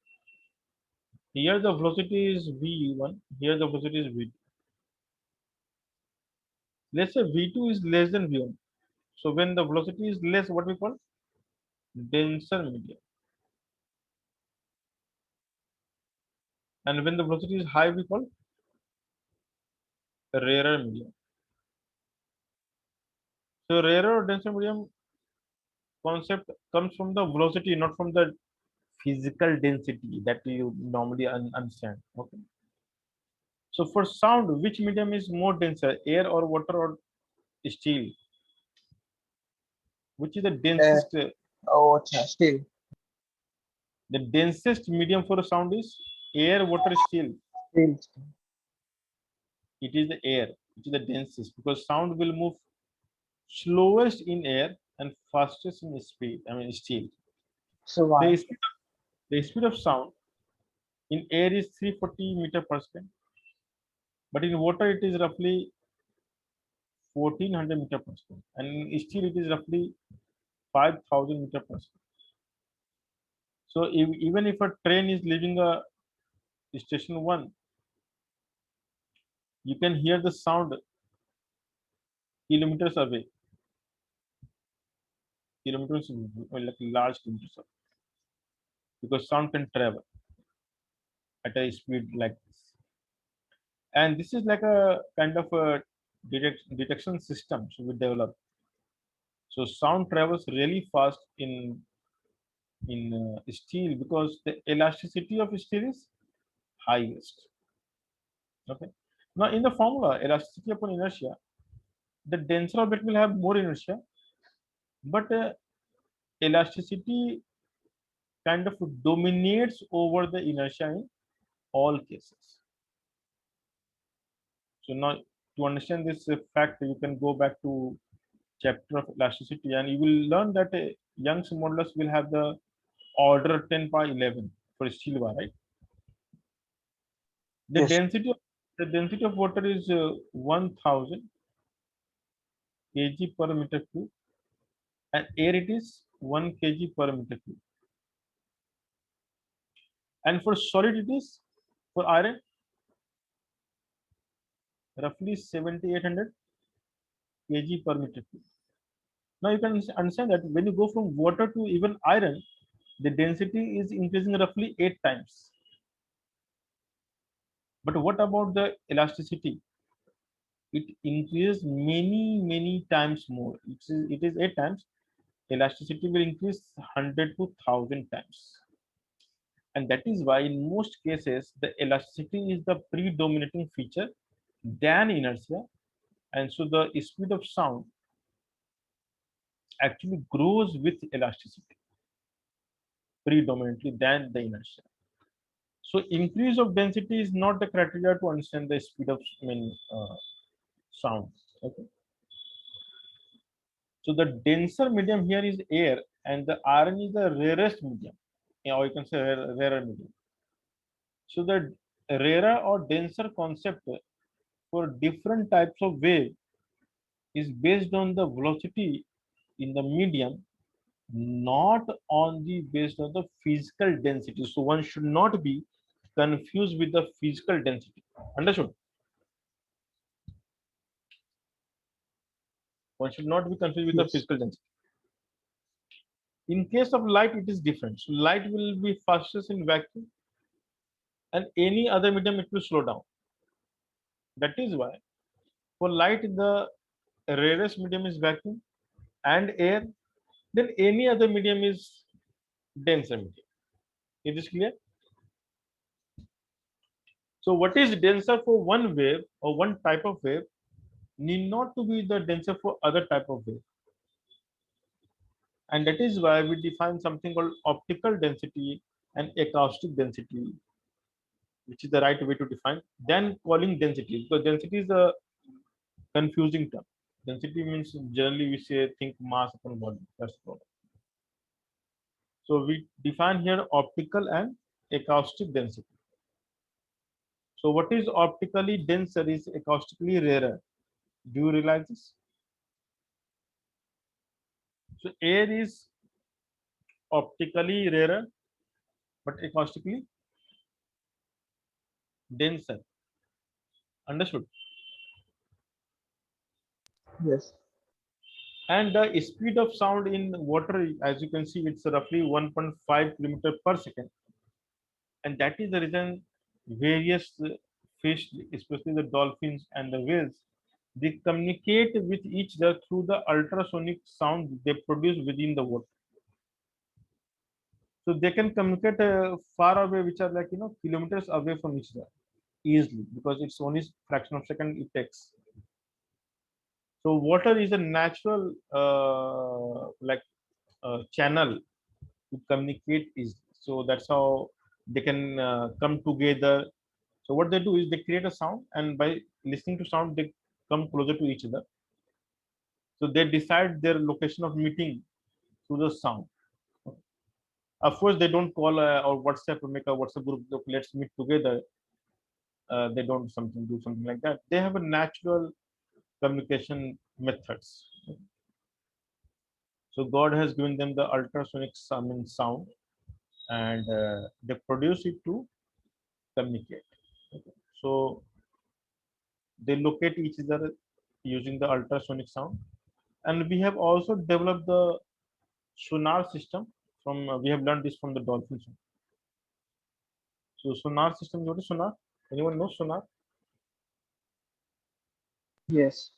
Here the velocity is v1, here the velocity is v2. Let's say v2 is less than v1. So when the velocity is less, what we call denser medium. And when the velocity is high, we call rarer medium. So rarer or denser medium concept comes from the velocity, not from the physical density that you normally understand. Okay. So for sound, which medium is more denser, air or water or steel? Which is the densest? Oh, अच्छा, still. The densest medium for sound is air, water, steel. Still. It is the air, which is the densest, because sound will move slowest in air and fastest in speed. I mean steel. So why? The speed of sound in air is 340 meter per second, but in water it is roughly 1400 meter per second, and in steel it is roughly 5000 meter per second. So even if a train is leaving a station 1, you can hear the sound kilometers away. Kilometers, like large kilometers away, because sound can travel at a speed like this. And this is like a kind of a detection system so we develop. So sound travels really fast in steel, because the elasticity of steel is highest. Okay. Now in the formula, elasticity upon inertia, the denser object will have more inertia, but elasticity kind of dominates over the inertia in all cases. So now to understand this fact, you can go back to chapter of elasticity and you will learn that Young's modulus will have the order 10 by 11 for steel bar, right? The Yes. density of water is 1000 kg per meter cube and air it is 1 kg per meter cube. And for solid it is, for iron, roughly 7800 kg per meter cube. Now you can understand that when you go from water to even iron, the density is increasing roughly 8 times. But what about the elasticity? It increases many times more. It is 8 times. Elasticity will increase 100 to 1000 times. And that is why in most cases the elasticity is the predominating feature than inertia, and so the speed of sound actually grows with elasticity predominantly than the inertia. So increase of density is not the criteria to understand the speed of sound. Okay. So the denser medium here is air, and the iron is the rarest medium, or you can say rarer medium. So the rarer or denser concept for different types of wave is based on the velocity in the medium, not on the based on the physical density. So one should not be confused with the physical density. Understood? One should not be confused with the Yes. physical density. In case of light, it is different. So light will be fastest in vacuum, and any other medium it will slow down. That is why for light the rarest medium is vacuum and air. Then any other medium is denser medium. Is this clear? So what is denser for one wave or one type of wave need not to be the denser for other type of wave. And that is why we define something called optical density and acoustic density, which is the right way to define, than calling density, because density is a confusing term. Density means generally we say think mass upon volume. That's the problem. So we define here optical and acoustic density. So what is optically denser is acoustically rarer. Do you realize this? So air is optically rarer but acoustically denser. Understood? Yes. And the speed of sound in water, as you can see, it's roughly 1.5 kilometer per second. And that is the reason various fish, especially the dolphins and the whales, they communicate with each other through the ultrasonic sound they produce within the water. So they can communicate far away, which are like kilometers away from each other easily, because it's only fraction of second it takes. So water is a natural channel to communicate easily. So that's how they can come together. So what they do is they create a sound, and by listening to sound, they come closer to each other. So they decide their location of meeting through the sound. Of course, they don't call or WhatsApp or make a WhatsApp group. Look, let's meet together. They don't do something like that. They have a natural communication methods. So God has given them the ultrasonic sound, and they produce it to communicate. Okay. So they locate each other using the ultrasonic sound, and we have also developed the sonar system from. We have learned this from the dolphins. So sonar system, what is sonar? Anyone knows sonar? Yes.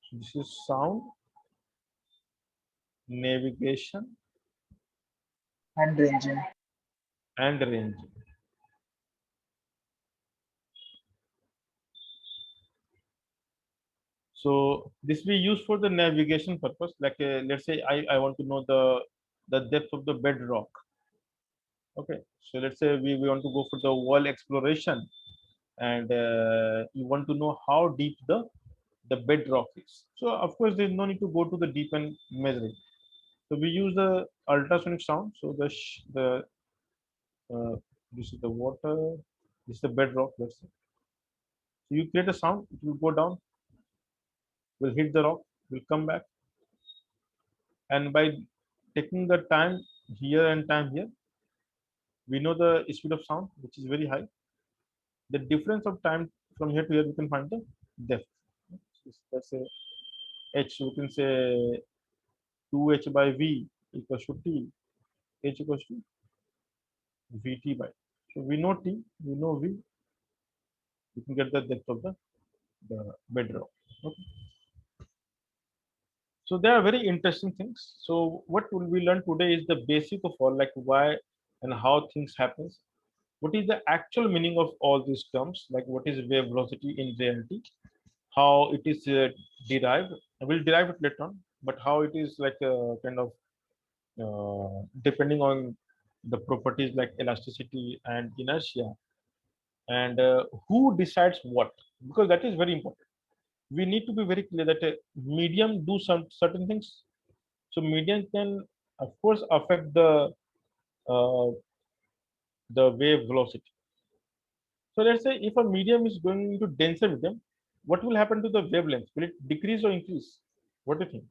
So this is sound navigation And ranging. and ranging. So this we use for the navigation purpose. Like let's say I want to know the depth of the bedrock. Okay, so let's say we want to go for the wall exploration, and you want to know how deep the bedrock is. So of course there's no need to go to the deep and measure it. So we use the ultrasonic sound. So the uh, this is the water, this is the bedrock. Let's say. So you create a sound, it will go down, will hit the rock, will come back, and by taking the time here and time here, we know the speed of sound, which is very high. The difference of time from here to here, we can find the depth. Let's say h, we can say 2h by v equals to t, h equals to vt by. So we know t, we know v, we can get the depth of the bedrock. Okay. So they are very interesting things. So what will we learn today is the basic of all, like why and how things happens. What is the actual meaning of all these terms? Like what is wave velocity in reality? How it is derived? We'll derive it later on, but how it is like kind of depending on the properties like elasticity and inertia, and who decides what? Because that is very important. We need to be very clear that a medium do some certain things. So medium can, of course, affect uh, the wave velocity. So let's say if a medium is going into denser medium, what will happen to the wavelength? Will it decrease or increase? What do you think?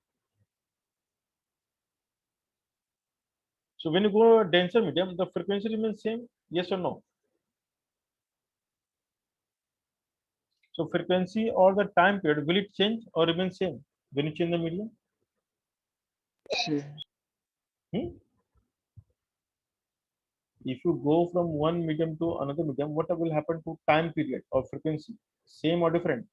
So when you go a denser medium, the frequency remains same, yes or no? So frequency or the time period, will it change or remain same when you change the medium? See, Hmm? If you go from one medium to another medium, what will happen to time period or frequency? Same or different?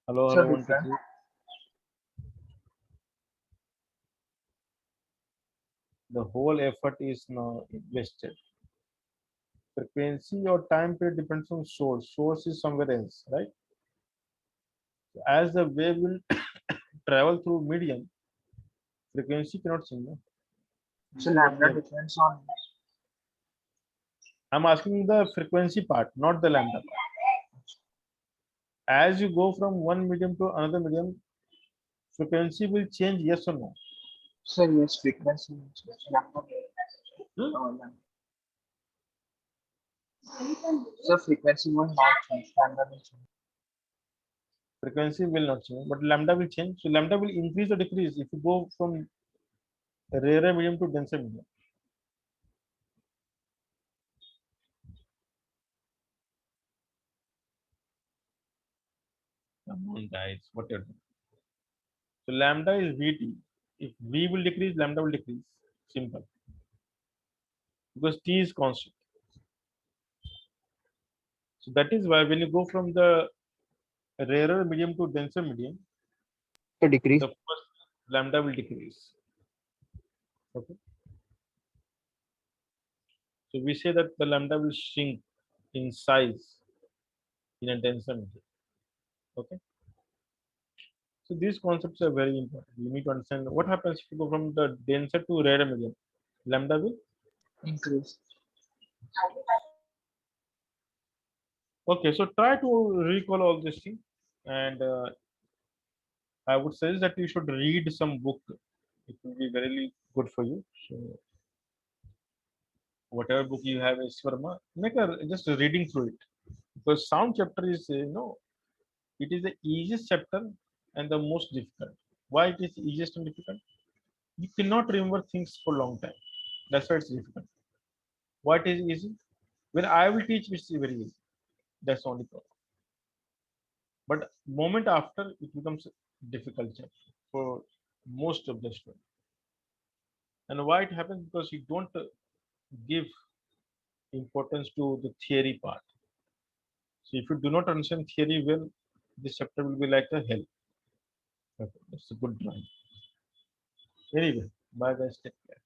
Hello, so hello, one, two, different. three. The whole effort is now invested. Frequency or time period depends on source. Source is somewhere else, right? So as the wave will travel through medium, frequency cannot change. No? So What we lambda have. depends on. I'm asking the frequency part, not the lambda part. As you go from one medium to another medium, frequency will change, yes or no? So yes, frequency. Lambda. Hmm? Lambda. So frequency will not change. Lambda will change. Frequency will not change, but lambda will change. So lambda will increase or decrease if you go from rarer medium to denser medium. Come on, guys, what you're doing. So lambda is Vt. If V will decrease, lambda will decrease. Simple. Because T is constant. So that is why when you go from the rarer medium to denser medium, So decrease. the first lambda will decrease. Okay. So we say that the lambda will shrink in size in a denser medium. Okay. So these concepts are very important. You need to understand what happens if you go from the denser to rarer medium. Lambda will. Increase. Okay. So try to recall all this thing, and I would suggest that you should read some book. It will be very good for you. So whatever book you have is Swarma, make a just reading through it. Because sound chapter is it is the easiest chapter and the most difficult. Why it is easiest and difficult? You cannot remember things for a long time. That's why it's difficult. What is easy? When I will teach, it's very easy. That's the only problem. But moment after, it becomes difficult chapter for most of the students. And why it happens? Because you don't give importance to the theory part. So if you do not understand theory well, this chapter will be like a hell. Okay, that's a good drawing. Anyway, bye guys, take care.